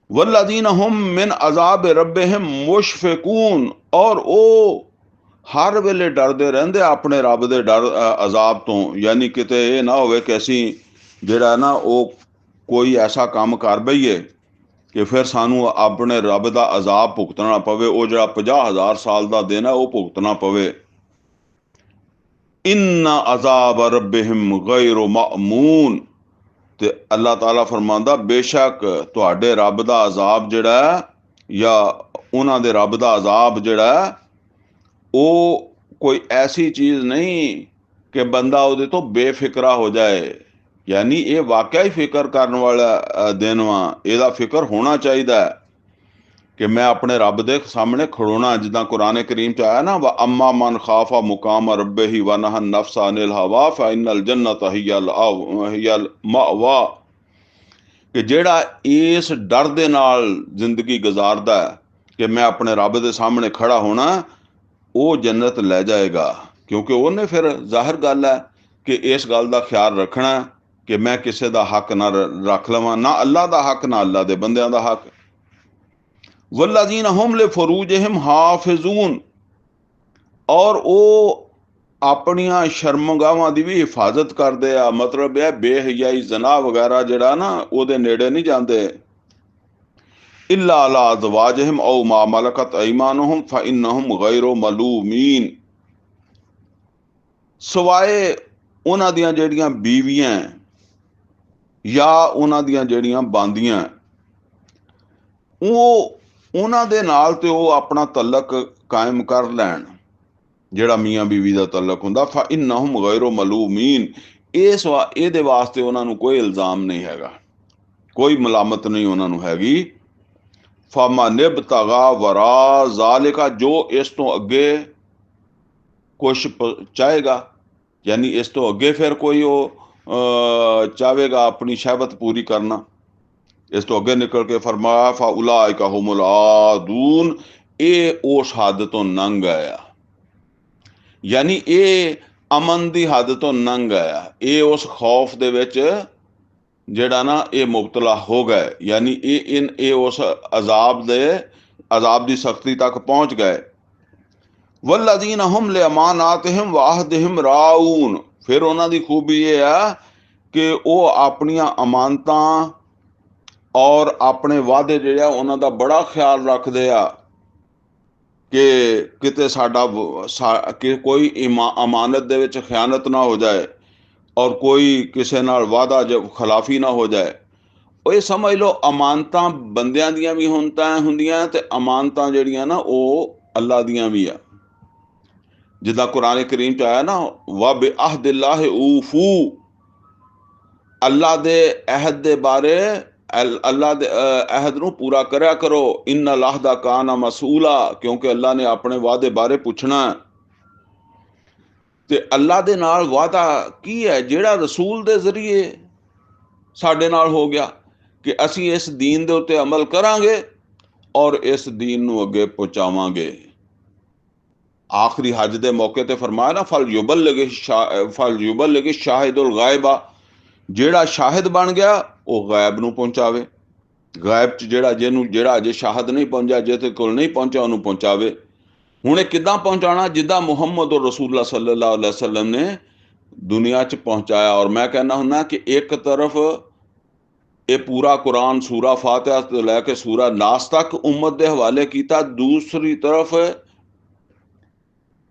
वल्लज़ीना हुम मिन अज़ाब रब्बिहिम मुशफ़िकून, और ਉਹ ਹਰ ਵੇਲੇ ਡਰਦੇ ਰਹਿੰਦੇ ਆਪਣੇ ਰੱਬ ਦੇ ਡਰ ਅਜ਼ਾਬ ਤੋਂ। ਯਾਨੀ ਕਿਤੇ ਇਹ ਨਾ ਹੋਵੇ ਕਿ ਅਸੀਂ ਜਿਹੜਾ ਨਾ ਉਹ ਕੋਈ ਐਸਾ ਕੰਮ ਕਰ ਬਈਏ ਕਿ ਫਿਰ ਸਾਨੂੰ ਆਪਣੇ ਰੱਬ ਦਾ ਅਜ਼ਾਬ ਭੁਗਤਣਾ ਪਵੇ, ਉਹ ਜਿਹੜਾ 50,000 ਸਾਲ ਦਾ ਦਿਨ ਹੈ ਉਹ ਭੁਗਤਣਾ ਪਵੇ। ਇੰਨਾ ਅਜ਼ਾਬ ਰੱਬਿਹਿਮ ਗੈਰ ਮਾਮੂਨ, ਤੇ ਅੱਲਾਹ ਤਾਲਾ ਫਰਮਾਉਂਦਾ ਬੇਸ਼ੱਕ ਤੁਹਾਡੇ ਰੱਬ ਦਾ ਅਜ਼ਾਬ ਜਿਹੜਾ ਜਾਂ ਉਹਨਾਂ ਦੇ ਰੱਬ ਦਾ ਅਜ਼ਾਬ ਜਿਹੜਾ ਉਹ ਕੋਈ ਐਸੀ ਚੀਜ਼ ਨਹੀਂ ਕਿ ਬੰਦਾ ਉਹਦੇ ਤੋਂ ਬੇਫਿਕਰਾ ਹੋ ਜਾਏ। ਯਾਨੀ ਇਹ ਵਾਕਿਆ ਹੀ ਫਿਕਰ ਕਰਨ ਵਾਲਾ ਦਿਨ ਵਾ, ਇਹਦਾ ਫਿਕਰ ਹੋਣਾ ਚਾਹੀਦਾ ਹੈ ਕਿ ਮੈਂ ਆਪਣੇ ਰੱਬ ਦੇ ਸਾਹਮਣੇ ਖੜੋਣਾ। ਜਿੱਦਾਂ ਕੁਰਾਨ ਕਰੀਮ ਚ ਆਇਆ ਨਾ, ਵਾ ਅੰਮਾ ਮਨ ਖਾਫਾ ਮੁਕਾਮ ਰੱਬਿhi व नहा नफ्स अनिल हवा फ़इन्नल जन्नत हियल मावा, ਕਿ ਜਿਹੜਾ ਇਸ ਡਰ ਦੇ ਨਾਲ ਜ਼ਿੰਦਗੀ ਗੁਜ਼ਾਰਦਾ ਹੈ ਕਿ ਮੈਂ ਆਪਣੇ ਰੱਬ ਦੇ ਸਾਹਮਣੇ ਖੜਾ ਹੋਣਾ, ਉਹ ਜੰਨਤ ਲੈ ਜਾਏਗਾ। ਕਿਉਂਕਿ ਉਹਨੇ ਫਿਰ ਜ਼ਾਹਿਰ ਗੱਲ ਹੈ ਕਿ ਇਸ ਗੱਲ ਦਾ ਖਿਆਲ ਰੱਖਣਾ ਕਿ ਮੈਂ ਕਿਸੇ ਦਾ ਹੱਕ ਨਾ ਰੱਖ ਲਵਾਂ, ਨਾ ਅੱਲਾ ਦਾ ਹੱਕ ਨਾ ਅੱਲਾ ਦੇ ਬੰਦਿਆਂ ਦਾ ਹੱਕ। वल्लज़ीना हुम लिफ़ुरूजिहिम हाफ़िज़ून, और ਉਹ ਆਪਣੀਆਂ ਸ਼ਰਮਗਾਹਾਂ ਦੀ ਵੀ ਹਿਫਾਜ਼ਤ ਕਰਦੇ ਆ। ਮਤਲਬ ਇਹ ਬੇਹਯਾਈ, ਜ਼ਨਾ ਵਗੈਰਾ ਜਿਹੜਾ ਨਾ ਉਹਦੇ ਨੇੜੇ ਨਹੀਂ ਜਾਂਦੇ। इल्ला अला अज़वाजिहिम औ मा मलकत ऐमानुहुम फ़इन्नहुम गैर मलूमीन, ਸਵਾਏ ਉਹਨਾਂ ਦੀਆਂ ਜਿਹੜੀਆਂ ਬੀਵੀਆਂ ਜਾਂ ਉਹਨਾਂ ਦੀਆਂ ਜਿਹੜੀਆਂ ਬਾਂਦੀਆਂ, ਉਹ ਉਹਨਾਂ ਦੇ ਨਾਲ ਤੇ ਉਹ ਆਪਣਾ ਤਲਕ ਕਾਇਮ ਕਰ ਲੈਣ, ਜਿਹੜਾ ਮੀਆਂ ਬੀਵੀ ਦਾ ਤਲਕ ਹੁੰਦਾ। फ़इन्नहुम गैर मलूमीन, ਇਹਦੇ ਵਾਸਤੇ ਉਹਨਾਂ ਨੂੰ ਕੋਈ ਇਲਜ਼ਾਮ ਨਹੀਂ ਹੈਗਾ, ਕੋਈ ਮਲਾਮਤ ਨਹੀਂ ਉਹਨਾਂ ਨੂੰ ਹੈਗੀ। फमन इब्तगा वरा ज़ालिका, जो इस तो अगे कुछ चाहेगा, यानी इस तो अगे फिर कोई वो चाहेगा अपनी शहवत पूरी करना, इस तो अगे निकल के फरमाया फ़उलाइका हुमुल आदून, ये उस हद तो नंग आया। यानी ये अमन की हद तो नंग आया, ये उस खौफ दे विच ਜਿਹੜਾ ਨਾ ਇਹ ਮੁਬਤਲਾ ਹੋ ਗਏ। ਯਾਨੀ ਇਹ ਉਸ ਅਜ਼ਾਬ ਦੀ ਸਖਤੀ ਤੱਕ ਪਹੁੰਚ ਗਏ। वल्लज़ीना हुम लिअमानातिहिम व अहदिहिम राऊन, ਫਿਰ ਉਹਨਾਂ ਦੀ ਖੂਬੀ ਇਹ ਆ ਕਿ ਉਹ ਆਪਣੀਆਂ ਅਮਾਨਤਾਂ ਔਰ ਆਪਣੇ ਵਾਅਦੇ ਜਿਹੜੇ ਆ ਉਹਨਾਂ ਦਾ ਬੜਾ ਖਿਆਲ ਰੱਖਦੇ ਆ ਕਿ ਕਿਤੇ ਕਿ ਕੋਈ ਅਮਾਨਤ ਦੇ ਵਿੱਚ ਖਿਆਨਤ ਨਾ ਹੋ ਜਾਏ ਔਰ ਕੋਈ ਕਿਸੇ ਨਾਲ ਵਾਅਦਾ ਖਿਲਾਫੀ ਨਾ ਹੋ ਜਾਏ। ਉਹ ਇਹ ਸਮਝ ਲਓ ਅਮਾਨਤਾਂ ਬੰਦਿਆਂ ਦੀਆਂ ਵੀ ਹੁੰਦੀਆਂ ਤੇ ਅਮਾਨਤਾਂ ਜਿਹੜੀਆਂ ਨਾ ਉਹ ਅੱਲਾ ਦੀਆਂ ਵੀ ਆ। ਜਿੱਦਾਂ ਕੁਰਾਨ ਕਰੀਮ ਚ ਆਇਆ ਨਾ, ਵਾ ਬਿਅਹਦਿल्लाहि ਊਫੂ, ਅੱਲਾ ਦੇ ਅਹਿਦ ਦੇ ਬਾਰੇ, ਅੱਲਾ ਦੇ ਅਹਿਦ ਨੂੰ ਪੂਰਾ ਕਰਿਆ ਕਰੋ। ਇन्न लहदा कान मसूला, ਕਿਉਂਕਿ ਅੱਲਾ ਨੇ ਆਪਣੇ ਵਾਅਦੇ ਬਾਰੇ ਪੁੱਛਣਾ। ਤੇ ਅੱਲਾ ਦੇ ਨਾਲ ਵਾਅਦਾ ਕੀ ਹੈ? ਜਿਹੜਾ ਰਸੂਲ ਦੇ ਜ਼ਰੀਏ ਸਾਡੇ ਨਾਲ ਹੋ ਗਿਆ ਕਿ ਅਸੀਂ ਇਸ ਦੀਨ ਦੇ ਉੱਤੇ ਅਮਲ ਕਰਾਂਗੇ ਔਰ ਇਸ ਦੀਨ ਨੂੰ ਅੱਗੇ ਪਹੁੰਚਾਵਾਂਗੇ। ਆਖਰੀ ਹਜ ਦੇ ਮੌਕੇ ਤੇ ਫਰਮਾਇਆ ਨਾ, ਫਲ ਯੁਬਲਿਗ ਸ਼ਾਹਿਦੁਲ ਗਾਇਬਾ, ਜਿਹੜਾ ਸ਼ਾਹਿਦ ਬਣ ਗਿਆ ਉਹ ਗਾਇਬ ਨੂੰ ਪਹੁੰਚਾਵੇ। ਗਾਇਬ ਚ ਜਿਹੜਾ ਅਜੇ ਸ਼ਾਹਿਦ ਨਹੀਂ ਪਹੁੰਚਿਆ, ਜਿਹਦੇ ਕੋਲ ਨਹੀਂ ਪਹੁੰਚਿਆ ਉਹਨੂੰ ਪਹੁੰਚਾਵੇ। ਹੁਣ ਇਹ ਕਿੱਦਾਂ ਪਹੁੰਚਾਉਣਾ? ਜਿੱਦਾਂ ਮੁਹੰਮਦ ਰਸੂਲੁल्लाह सल्लल्लाहु अलैहि वसल्लम ਨੇ ਦੁਨੀਆ 'ਚ ਪਹੁੰਚਾਇਆ। ਔਰ ਮੈਂ ਕਹਿੰਦਾ ਹੁੰਦਾ ਕਿ ਇੱਕ ਤਰਫ ਇਹ ਪੂਰਾ ਕੁਰਾਨ ਸੂਰਾ ਫਾਤਿਹਾ ਤੋਂ ਲੈ ਕੇ ਸੂਰਾ ਨਾਸ ਤੱਕ ਉਮਤ ਦੇ ਹਵਾਲੇ ਕੀਤਾ, ਦੂਸਰੀ ਤਰਫ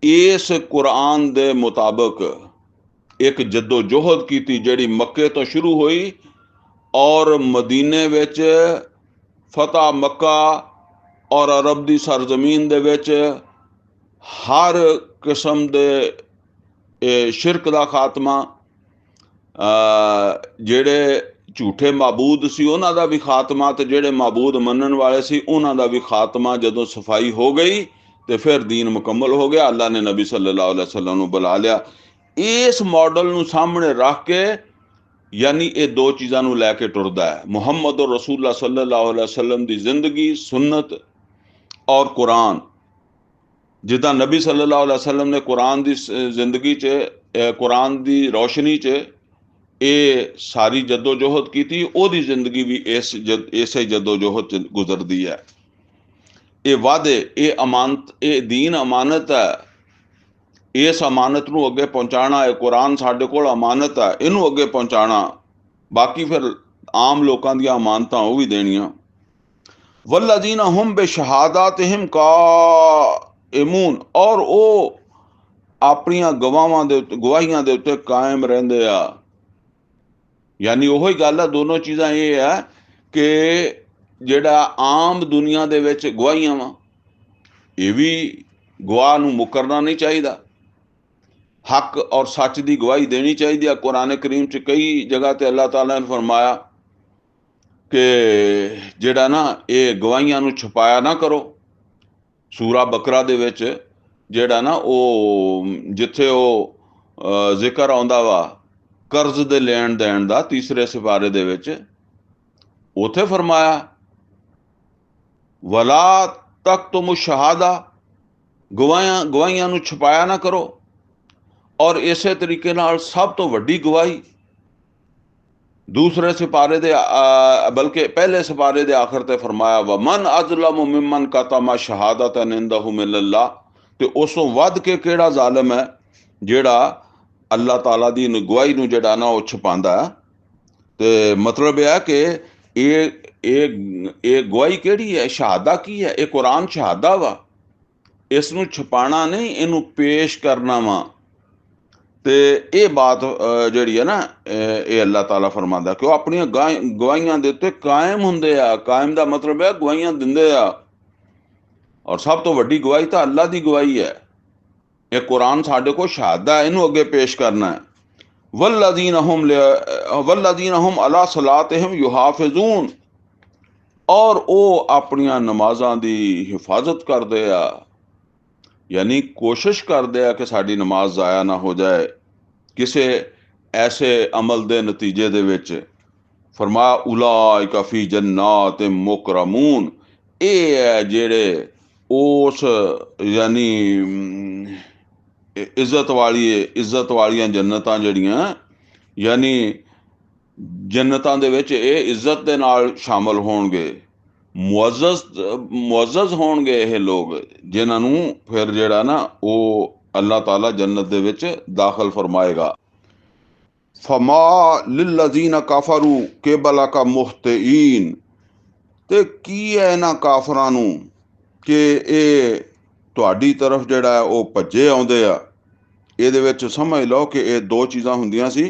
ਇਸ ਕੁਰਾਨ ਦੇ ਮੁਤਾਬਕ ਇੱਕ ਜੱਦੋ ਜੋਹਦ ਕੀਤੀ ਜਿਹੜੀ ਮੱਕੇ ਤੋਂ ਸ਼ੁਰੂ ਹੋਈ ਔਰ ਮਦੀਨੇ ਵਿੱਚ ਫਤਹ ਮੱਕਾ ਔਰ ਅਰਬ ਦੀ ਸਰਜ਼ਮੀਨ ਦੇ ਵਿੱਚ ਹਰ ਕਿਸਮ ਦੇ ਸ਼ਿਰਕ ਦਾ ਖਾਤਮਾ, ਜਿਹੜੇ ਝੂਠੇ ਮਾਬੂਦ ਸੀ ਉਹਨਾਂ ਦਾ ਵੀ ਖਾਤਮਾ, ਤੇ ਜਿਹੜੇ ਮਾਬੂਦ ਮੰਨਣ ਵਾਲੇ ਸੀ ਉਹਨਾਂ ਦਾ ਵੀ ਖਾਤਮਾ। ਜਦੋਂ ਸਫਾਈ ਹੋ ਗਈ ਤੇ ਫਿਰ ਦੀਨ ਮੁਕੰਮਲ ਹੋ ਗਿਆ। ਅੱਲਾ ਨੇ ਨਬੀ ਸੱਲੱਲਾਹੁ ਅਲੈहि ਵਸੱਲਮ ਨੂੰ ਬੁਲਾ ਲਿਆ। ਇਸ ਮਾਡਲ ਨੂੰ ਸਾਹਮਣੇ ਰੱਖ ਕੇ, ਯਾਨੀ ਇਹ ਦੋ ਚੀਜ਼ਾਂ ਨੂੰ ਲੈ ਕੇ ਟੁਰਦਾ ਹੈ, ਮੁਹੰਮਦ ਰਸੂਲੁल्लाह ਸੱਲੱਲਾਹੁ ਅਲੈहि ਵਸੱਲਮ ਦੀ ਜ਼ਿੰਦਗੀ, ਸੁਨਨਤ ਔਰ ਕੁਰਾਨ। ਜਿੱਦਾਂ ਨਬੀ ਸੱਲੱਲਾਹੁ ਅਲੈहि ਵਸੱਲਮ ਨੇ ਕੁਰਾਨ ਦੀ ਜ਼ਿੰਦਗੀ 'ਚ, ਕੁਰਾਨ ਦੀ ਰੋਸ਼ਨੀ 'ਚ ਇਹ ਸਾਰੀ ਜੱਦੋ ਜੋਹਦ ਕੀਤੀ, ਉਹਦੀ ਜ਼ਿੰਦਗੀ ਵੀ ਇਸੇ ਜੱਦੋ ਜੋਹਦ 'ਚ ਗੁਜ਼ਰਦੀ ਹੈ। ਇਹ ਵਾਅਦੇ, ਇਹ ਅਮਾਨਤ, ਇਹ ਦੀਨ ਅਮਾਨਤ ਹੈ। ਇਸ ਅਮਾਨਤ ਨੂੰ ਅੱਗੇ ਪਹੁੰਚਾਉਣਾ, ਇਹ ਕੁਰਾਨ ਸਾਡੇ ਕੋਲ ਅਮਾਨਤ ਹੈ, ਇਹਨੂੰ ਅੱਗੇ ਪਹੁੰਚਾਉਣਾ। ਬਾਕੀ ਫਿਰ ਆਮ ਲੋਕਾਂ ਦੀਆਂ ਅਮਾਨਤਾਂ ਉਹ ਵੀ ਦੇਣੀਆਂ। ਵੱਲਜ਼ੀਨਾ ਹੁਮ ਬਿਸ਼ਹਾਦਾਤਿਹਿਮ ਕਾਇਮੂਨ, ਔਰ ਉਹ ਆਪਣੀਆਂ ਗਵਾਹੀਆਂ ਦੇ ਉੱਤੇ ਕਾਇਮ ਰਹਿੰਦੇ ਆ। ਯਾਨੀ ਉਹੀ ਗੱਲ ਆ, ਦੋਨੋਂ ਚੀਜ਼ਾਂ ਇਹ ਹੈ ਕਿ ਜਿਹੜਾ ਆਮ ਦੁਨੀਆ ਦੇ ਵਿੱਚ ਗਵਾਹੀਆਂ ਵਾ, ਇਹ ਵੀ ਗਵਾਹ ਨੂੰ ਮੁਕਰਨਾ ਨਹੀਂ ਚਾਹੀਦਾ। ਹੱਕ ਔਰ ਸੱਚ ਦੀ ਗਵਾਹੀ ਦੇਣੀ ਚਾਹੀਦੀ ਆ। ਕੁਰਾਨ ਕਰੀਮ 'ਚ ਕਈ ਜਗ੍ਹਾ ਤੇ ਅੱਲਾਹ ਤਾਲਾ ਨੇ ਫਰਮਾਇਆ ਕਿ ਜਿਹੜਾ ਨਾ ਇਹ ਗਵਾਹੀਆਂ ਨੂੰ ਛੁਪਾਇਆ ਨਾ ਕਰੋ। ਸੂਰਾ ਬਕਰਾ ਦੇ ਵਿੱਚ ਜਿਹੜਾ ਨਾ ਉਹ ਜਿੱਥੇ ਉਹ ਜ਼ਿਕਰ ਆਉਂਦਾ ਵਾ ਕਰਜ਼ ਦੇ ਲੈਣ ਦੇਣ ਦਾ, ਤੀਸਰੇ ਸਿਪਾਰੇ ਦੇ ਵਿੱਚ, ਉੱਥੇ ਫਰਮਾਇਆ ਵਲਾ ਤਕਤੁਮੁ ਸ਼ਹਾਦਾ, ਗਵਾਹੀਆਂ ਨੂੰ ਛੁਪਾਇਆ ਨਾ ਕਰੋ। ਔਰ ਇਸੇ ਤਰੀਕੇ ਨਾਲ ਸਭ ਤੋਂ ਵੱਡੀ ਗਵਾਹੀ ਦੂਸਰੇ ਸਿਪਾਰੇ ਦੇ, ਬਲਕਿ ਪਹਿਲੇ ਸਿਪਾਰੇ ਦੇ ਆਖਰ ਤੇ ਫਰਮਾਇਆ ਵਮਨ ਅਜ਼ਲਮੁ ਮਿਮਨ ਕਤਮ ਸ਼ਹਾਦਤਨ ਇੰਦਹੁ ਮਿਨੱਲਾਹ, ਤੇ ਉਸ ਤੋਂ ਵੱਧ ਕੇ ਕਿਹੜਾ ਜ਼ਾਲਿਮ ਹੈ ਜਿਹੜਾ ਅੱਲਾਹ ਤਾਲਾ ਦੀ ਗਵਾਹੀ ਨੂੰ ਜਿਹੜਾ ਨਾ ਉਹ ਛੁਪਾਉਂਦਾ। ਤੇ ਮਤਲਬ ਇਹ ਹੈ ਕਿ ਇਹ ਗਵਾਹੀ ਕਿਹੜੀ ਹੈ, ਸ਼ਹਾਦਾ ਕੀ ਹੈ? ਇਹ ਕੁਰਾਨ ਸ਼ਹਾਦਾ ਵਾ। ਇਸ ਨੂੰ ਛੁਪਾਉਣਾ ਨਹੀਂ, ਇਹਨੂੰ ਪੇਸ਼ ਕਰਨਾ ਵਾ। ਤੇ ਇਹ ਬਾਤ ਜਿਹੜੀ ਹੈ ਨਾ, ਇਹ ਅੱਲਾਹ ਤਾਲਾ ਫਰਮਾਉਂਦਾ ਕਿ ਉਹ ਆਪਣੀਆਂ ਗਵਾਹੀਆਂ ਦੇ ਉੱਤੇ ਕਾਇਮ ਹੁੰਦੇ ਆ। ਕਾਇਮ ਦਾ ਮਤਲਬ ਹੈ ਗਵਾਹੀਆਂ ਦਿੰਦੇ ਆ। ਔਰ ਸਭ ਤੋਂ ਵੱਡੀ ਗਵਾਹੀ ਤਾਂ ਅੱਲਾਹ ਦੀ ਗਵਾਹੀ ਹੈ। ਇਹ ਕੁਰਾਨ ਸਾਡੇ ਕੋਲ ਸ਼ਹਾਦਾ ਹੈ, ਇਹਨੂੰ ਅੱਗੇ ਪੇਸ਼ ਕਰਨਾ ਹੈ। ਵੱਲਜ਼ੀਨਾ ਹੁਮ ਅਲਾ ਸਲਾਤਿਹਿਮ ਯੁਹਾਫਿਜ਼ੂਨ, ਔਰ ਉਹ ਆਪਣੀਆਂ ਨਮਾਜ਼ਾਂ ਦੀ ਹਿਫਾਜ਼ਤ ਕਰਦੇ ਆ। ਯਾਨੀ ਕੋਸ਼ਿਸ਼ ਕਰਦੇ ਆ ਕਿ ਸਾਡੀ ਨਮਾਜ਼ ਜ਼ਾਇਆ ਨਾ ਹੋ ਜਾਏ ਕਿਸੇ ਐਸੇ ਅਮਲ ਦੇ ਨਤੀਜੇ ਦੇ ਵਿੱਚ। ਫਰਮਾਇਆ ਉਲਾਇਕਾ ਫੀ ਜन्नात ਮੁਕਰਮੂਨ, ਇਹ ਹੈ ਜਿਹੜੇ ਉਸ ਯਾਨੀ ਇੱਜ਼ਤ ਵਾਲੀਆਂ ਜੰਨਤਾਂ ਜਿਹੜੀਆਂ, ਯਾਨੀ ਜੰਨਤਾਂ ਦੇ ਵਿੱਚ ਇਹ ਇੱਜ਼ਤ ਦੇ ਨਾਲ ਸ਼ਾਮਲ ਹੋਣਗੇ, ਮੁਅੱਜ਼ਜ਼ ਹੋਣਗੇ ਇਹ ਲੋਕ, ਜਿਨ੍ਹਾਂ ਨੂੰ ਫਿਰ ਜਿਹੜਾ ਨਾ ਉਹ ਅੱਲਾਹ ਤਾਲਾ ਜੰਨਤ ਦੇ ਵਿੱਚ ਦਾਖਲ ਫਰਮਾਏਗਾ। ਫਮਾ ਲਿਲਜ਼ੀਨਾ ਕਾਫਰੂ ਕਿਬਲਕ ਮੁਹਤਈਨ, ਤੇ ਕੀ ਹੈ ਇਹਨਾਂ ਕਾਫਰਾਂ ਨੂੰ ਕਿ ਇਹ ਤੁਹਾਡੀ ਤਰਫ ਜਿਹੜਾ ਹੈ ਉਹ ਭੱਜੇ ਆਉਂਦੇ ਆ। ਇਹਦੇ ਵਿੱਚ ਸਮਝ ਲਓ ਕਿ ਇਹ ਦੋ ਚੀਜ਼ਾਂ ਹੁੰਦੀਆਂ ਸੀ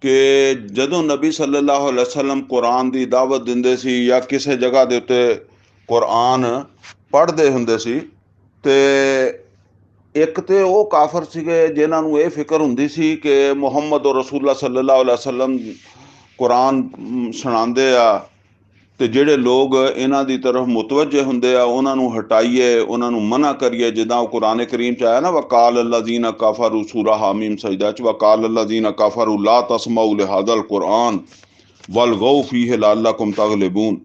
ਕਿ ਜਦੋਂ ਨਬੀ ਸੱਲੱਲਾਹੁ ਅਲੈहि ਵਸੱਲਮ ਕੁਰਾਨ ਦੀ ਦਾਵਤ ਦਿੰਦੇ ਸੀ ਜਾਂ ਕਿਸੇ ਜਗ੍ਹਾ ਦੇ ਉੱਤੇ ਕੁਰਾਨ ਪੜ੍ਹਦੇ ਹੁੰਦੇ ਸੀ, ਤੇ ਇੱਕ ਤੇ ਉਹ ਕਾਫਰ ਸੀਗੇ ਜਿਨ੍ਹਾਂ ਨੂੰ ਇਹ ਫਿਕਰ ਹੁੰਦੀ ਸੀ ਕਿ ਮੁਹੰਮਦ ਰਸੂਲੁल्लाह ਸੱਲੱਲਾਹੁ ਅਲੈहि ਵਸੱਲਮ ਕੁਰਾਨ ਸੁਣਾਉਂਦੇ ਆ, ਤੇ ਜਿਹੜੇ ਲੋਕ ਇਹਨਾਂ ਦੀ ਤਰਫ ਮੁਤਵੱਜੇ ਹੁੰਦੇ ਆ ਉਹਨਾਂ ਨੂੰ ਹਟਾਈਏ, ਉਹਨਾਂ ਨੂੰ ਮਨਾ ਕਰੀਏ। ਜਿੱਦਾਂ ਉਹ ਕੁਰਾਨ ਕਰੀਮ 'ਚ ਆਇਆ ਨਾ ਵਕਾਲ ਅੱਲਜ਼ੀਨਾ ਕਾਫਰੂ, ਸੂਰਾ ਹਾਮੀਮ ਸਜਦਾ 'ਚ, ਵਕਾਲ ਅੱਲਜ਼ੀਨਾ ਕਾਫਰੂ ਲਾ ਤਸਮਾਉ ਲਿਹਾਜ਼ਲ ਕੁਰਾਨ ਵਲਗਊ ਫੀਹ ਲਅੱਲਕੁਮ ਤਗਲਿਬੂਨ।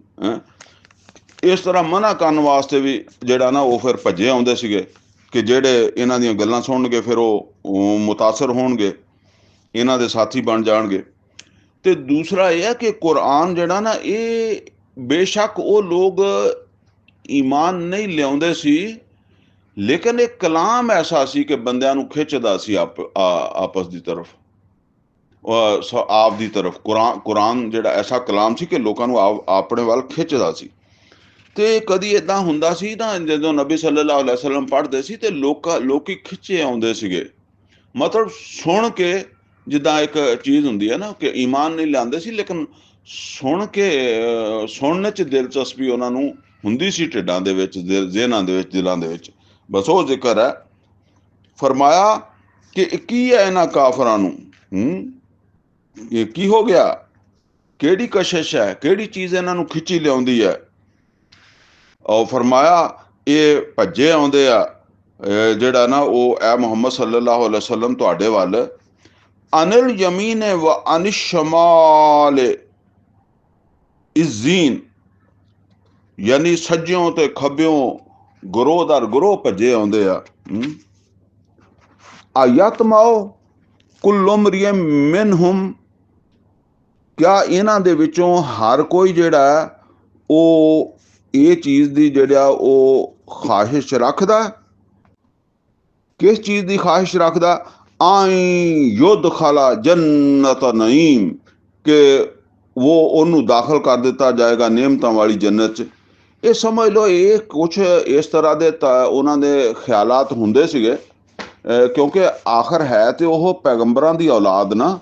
ਇਸ ਤਰ੍ਹਾਂ ਮਨਾ ਕਰਨ ਵਾਸਤੇ ਵੀ ਜਿਹੜਾ ਨਾ ਉਹ ਫਿਰ ਭੱਜੇ ਆਉਂਦੇ ਸੀਗੇ ਕਿ ਜਿਹੜੇ ਇਹਨਾਂ ਦੀਆਂ ਗੱਲਾਂ ਸੁਣਨਗੇ ਫਿਰ ਉਹ ਮੁਤਾਸਰ ਹੋਣਗੇ, ਇਹਨਾਂ ਦੇ ਸਾਥੀ ਬਣ ਜਾਣਗੇ। ਤੇ ਦੂਸਰਾ ਇਹ ਹੈ ਕਿ ਕੁਰਾਨ ਜਿਹੜਾ ਨਾ, ਇਹ ਬੇਸ਼ੱਕ ਉਹ ਲੋਕ ਈਮਾਨ ਨਹੀਂ ਲਿਆਉਂਦੇ ਸੀ, ਲੇਕਿਨ ਇਹ ਕਲਾਮ ਐਸਾ ਸੀ ਕਿ ਬੰਦਿਆਂ ਨੂੰ ਖਿੱਚਦਾ ਸੀ ਆਪਸ ਦੀ ਤਰਫ, ਆਪ ਦੀ ਤਰਫ। ਕੁਰਾਨ ਜਿਹੜਾ ਐਸਾ ਕਲਾਮ ਸੀ ਕਿ ਲੋਕਾਂ ਨੂੰ ਆਪਣੇ ਵੱਲ ਖਿੱਚਦਾ ਸੀ। ਤੇ ਕਦੀ ਏਦਾਂ ਹੁੰਦਾ ਸੀ ਨਾ, ਜਦੋਂ ਨਬੀ ਸੱਲੱਲਾਹੁ ਅਲੈहि ਵਸੱਲਮ ਪੜ੍ਹਦੇ ਸੀ ਤੇ ਲੋਕੀ ਖਿੱਚੇ ਆਉਂਦੇ ਸੀਗੇ, ਮਤਲਬ ਸੁਣ ਕੇ। ਜਿੱਦਾਂ ਇੱਕ ਚੀਜ਼ ਹੁੰਦੀ ਹੈ ਨਾ ਕਿ ਈਮਾਨ ਨਹੀਂ ਲਿਆਂਦੇ ਸੀ, ਲੇਕਿਨ ਸੁਣ ਕੇ ਸੁਣਨ 'ਚ ਦਿਲਚਸਪੀ ਉਹਨਾਂ ਨੂੰ ਹੁੰਦੀ ਸੀ, ਢਿੱਡਾਂ ਦੇ ਵਿੱਚ, ਜ਼ਿਹਨਾਂ ਦੇ ਵਿੱਚ, ਦਿਲਾਂ ਦੇ ਵਿੱਚ। ਬਸ ਉਹ ਜ਼ਿਕਰ ਹੈ। ਫਰਮਾਇਆ ਕਿ ਕੀ ਹੈ ਇਹਨਾਂ ਕਾਫਰਾਂ ਨੂੰ, ਇਹ ਕੀ ਹੋ ਗਿਆ, ਕਿਹੜੀ ਕਸ਼ਿਸ਼ ਹੈ, ਕਿਹੜੀ ਚੀਜ਼ ਇਹਨਾਂ ਨੂੰ ਖਿੱਚੀ ਲਿਆਉਂਦੀ ਹੈ। ਔਰ ਫਰਮਾਇਆ ਇਹ ਭੱਜੇ ਆਉਂਦੇ ਆ, ਜਿਹੜਾ ਨਾ ਉਹ ਐ ਮੁਹੰਮਦ ਸੱਲੱਲਾਹੁ ਅਲੈहि ਵਸੱਲਮ ਤੁਹਾਡੇ ਵੱਲ, ਅਨਿਲ ਯਮੀਨ ਵ ਅਨਿਲ ਸ਼ਮਾਲ ਇਜ਼ੀਨ, ਯਾਨੀ ਸੱਜਿਓਂ ਤੇ ਖੱਬਿਓਂ ਗਰੋਹ ਦਰ ਗਰੋਹ ਭੱਜੇ ਆਉਂਦੇ ਆ। ਆਯਤਮਾਓ ਕੁੱਲੁ ਮਰੀਮ ਮਿਨਹੁਮ, ਕਿਆ ਇਹਨਾਂ ਦੇ ਵਿੱਚੋਂ ਹਰ ਕੋਈ ਜਿਹੜਾ ਉਹ ਇਹ ਚੀਜ਼ ਦੀ ਜਿਹੜਾ ਉਹ ਖਾਹਿਸ਼ ਰੱਖਦਾ। ਕਿਸ ਚੀਜ਼ ਦੀ ਖਾਹਿਸ਼ ਰੱਖਦਾ? ਆਈ ਯੁੱਧ ਖਾਲਾ ਜੰਨਤ ਨਈਮ, ਕਿ ਉਹਨੂੰ ਦਾਖਲ ਕਰ ਦਿੱਤਾ ਜਾਏਗਾ ਨਿਯਮਤਾਂ ਵਾਲੀ ਜੰਨਤ 'ਚ। ਇਹ ਸਮਝ ਲਓ, ਇਹ ਕੁਛ ਇਸ ਤਰ੍ਹਾਂ ਦੇ ਉਹਨਾਂ ਦੇ ਖਿਆਲਾਤ ਹੁੰਦੇ ਸੀਗੇ, ਕਿਉਂਕਿ ਆਖਰ ਹੈ ਤੇ ਉਹ ਪੈਗੰਬਰਾਂ ਦੀ ਔਲਾਦ ਨਾ।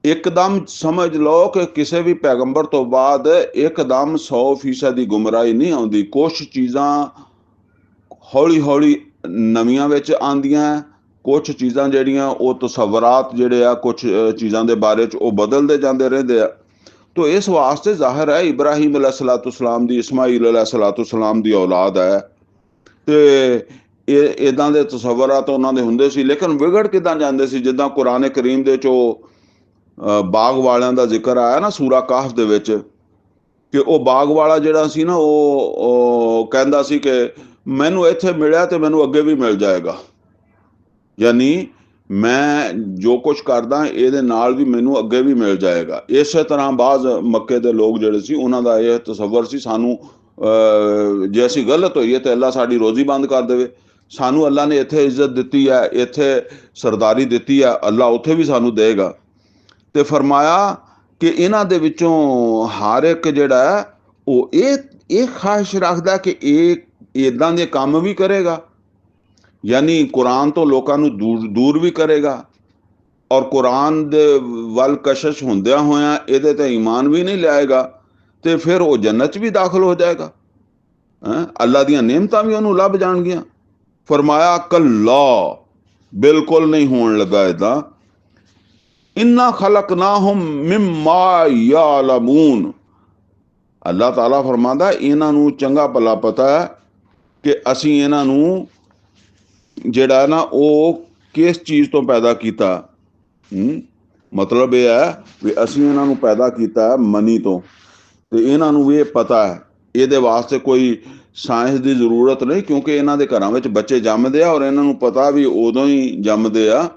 ਇੱਕਦਮ ਸਮਝ ਲਓ ਕਿ ਕਿਸੇ ਵੀ ਪੈਗੰਬਰ ਤੋਂ ਬਾਅਦ ਇੱਕਦਮ 100% ਦੀ ਗੁੰਮਰਾਹੀ ਨਹੀਂ ਆਉਂਦੀ। ਕੁਛ ਚੀਜ਼ਾਂ ਹੌਲੀ ਹੌਲੀ ਨਵੀਆਂ ਵਿੱਚ ਆਉਂਦੀਆਂ, ਕੁਛ ਚੀਜ਼ਾਂ ਜਿਹੜੀਆਂ ਉਹ ਤਸਵਰਾਤ ਜਿਹੜੇ ਆ ਕੁਛ ਚੀਜ਼ਾਂ ਦੇ ਬਾਰੇ 'ਚ ਉਹ ਬਦਲਦੇ ਜਾਂਦੇ ਰਹਿੰਦੇ ਆ। ਤੋ ਇਸ ਵਾਸਤੇ ਜ਼ਾਹਿਰ ਹੈ ਇਬਰਾਹੀਮ अलैहिस्सलाम ਦੀ, ਇਸਮਾਈਲ अलैहिस्सलाम ਦੀ ਔਲਾਦ ਹੈ, ਤੇ ਇਹ ਇੱਦਾਂ ਦੇ ਤਸਵਰਾਤ ਉਹਨਾਂ ਦੇ ਹੁੰਦੇ ਸੀ। ਲੇਕਿਨ ਵਿਗੜ ਕਿੱਦਾਂ ਜਾਂਦੇ ਸੀ? ਜਿੱਦਾਂ ਕੁਰਾਨ ਕਰੀਮ ਦੇ 'ਚ ਉਹ ਬਾਗ ਵਾਲਿਆਂ ਦਾ ਜ਼ਿਕਰ ਆਇਆ ਨਾ ਸੂਰਾ ਕਾਹਫ ਦੇ ਵਿੱਚ, ਕਿ ਉਹ ਬਾਗ ਵਾਲਾ ਜਿਹੜਾ ਸੀ ਨਾ ਉਹ ਕਹਿੰਦਾ ਸੀ ਕਿ ਮੈਨੂੰ ਇੱਥੇ ਮਿਲਿਆ ਤੇ ਮੈਨੂੰ ਅੱਗੇ ਵੀ ਮਿਲ ਜਾਏਗਾ, ਯਾਨੀ ਮੈਂ ਜੋ ਕੁਛ ਕਰਦਾ ਇਹਦੇ ਨਾਲ ਵੀ ਮੈਨੂੰ ਅੱਗੇ ਵੀ ਮਿਲ ਜਾਏਗਾ। ਇਸੇ ਤਰ੍ਹਾਂ ਬਾਜ਼ ਮੱਕੇ ਦੇ ਲੋਕ ਜਿਹੜੇ ਸੀ ਉਹਨਾਂ ਦਾ ਇਹ ਤਸੱਵਰ ਸੀ, ਸਾਨੂੰ ਜੇ ਅਸੀਂ ਗਲਤ ਹੋਈਏ ਤਾਂ ਅੱਲਾ ਸਾਡੀ ਰੋਜ਼ੀ ਬੰਦ ਕਰ ਦੇਵੇ। ਸਾਨੂੰ ਅੱਲਾ ਨੇ ਇੱਥੇ ਇੱਜ਼ਤ ਦਿੱਤੀ ਹੈ, ਇੱਥੇ ਸਰਦਾਰੀ ਦਿੱਤੀ ਹੈ, ਅੱਲਾ ਉੱਥੇ ਵੀ ਸਾਨੂੰ ਦੇਗਾ। ਤੇ ਫਰਮਾਇਆ ਕਿ ਇਹਨਾਂ ਦੇ ਵਿੱਚੋਂ ਹਰ ਇੱਕ ਜਿਹੜਾ ਉਹ ਇਹ ਖਾਹਿਸ਼ ਰੱਖਦਾ ਕਿ ਇਹ ਇੱਦਾਂ ਦੇ ਕੰਮ ਵੀ ਕਰੇਗਾ, ਯਾਨੀ ਕੁਰਾਨ ਤੋਂ ਲੋਕਾਂ ਨੂੰ ਦੂਰ ਵੀ ਕਰੇਗਾ, ਔਰ ਕੁਰਾਨ ਦੇ ਵੱਲ ਕਸ਼ਿਸ਼ ਹੁੰਦਿਆਂ ਹੋਇਆਂ ਇਹਦੇ ਤੇ ਈਮਾਨ ਵੀ ਨਹੀਂ ਲਿਆਏਗਾ, ਤੇ ਫਿਰ ਉਹ ਜੰਨਤ 'ਚ ਵੀ ਦਾਖਲ ਹੋ ਜਾਏਗਾ। ਅੱਲਾ ਦੀਆਂ ਨਿਯਮਤਾਂ ਵੀ ਉਹਨੂੰ ਲੱਭ ਜਾਣਗੀਆਂ। ਫਰਮਾਇਆ ਕੱਲਾ, ਬਿਲਕੁਲ ਨਹੀਂ ਹੋਣ ਲੱਗਾ ਏਦਾਂ। ਇੰਨਾ ਖਲਕਨਾਹੁਮ ਮਿਮਾ ਯਅਲਮੂਨ, ਅੱਲਾਹ ਤਾਲਾ ਫਰਮਾਉਂਦਾ ਇਹਨਾਂ ਨੂੰ ਚੰਗਾ ਭਲਾ ਪਤਾ ਹੈ ਕਿ ਅਸੀਂ ਇਹਨਾਂ ਨੂੰ ਜਿਹੜਾ ਨਾ ਉਹ ਕਿਸ ਚੀਜ਼ ਤੋਂ ਪੈਦਾ ਕੀਤਾ। ਮਤਲਬ ਇਹ ਹੈ ਵੀ ਅਸੀਂ ਇਹਨਾਂ ਨੂੰ ਪੈਦਾ ਕੀਤਾ ਮਨੀ ਤੋਂ, ਤੇ ਇਹਨਾਂ ਨੂੰ ਵੀ ਇਹ ਪਤਾ ਹੈ। ਇਹਦੇ ਵਾਸਤੇ ਕੋਈ ਸਾਇੰਸ ਦੀ ਜ਼ਰੂਰਤ ਨਹੀਂ, ਕਿਉਂਕਿ ਇਹਨਾਂ ਦੇ ਘਰਾਂ ਵਿੱਚ ਬੱਚੇ ਜੰਮਦੇ ਆ, ਔਰ ਇਹਨਾਂ ਨੂੰ ਪਤਾ ਵੀ ਉਦੋਂ ਹੀ ਜੰਮਦੇ ਆ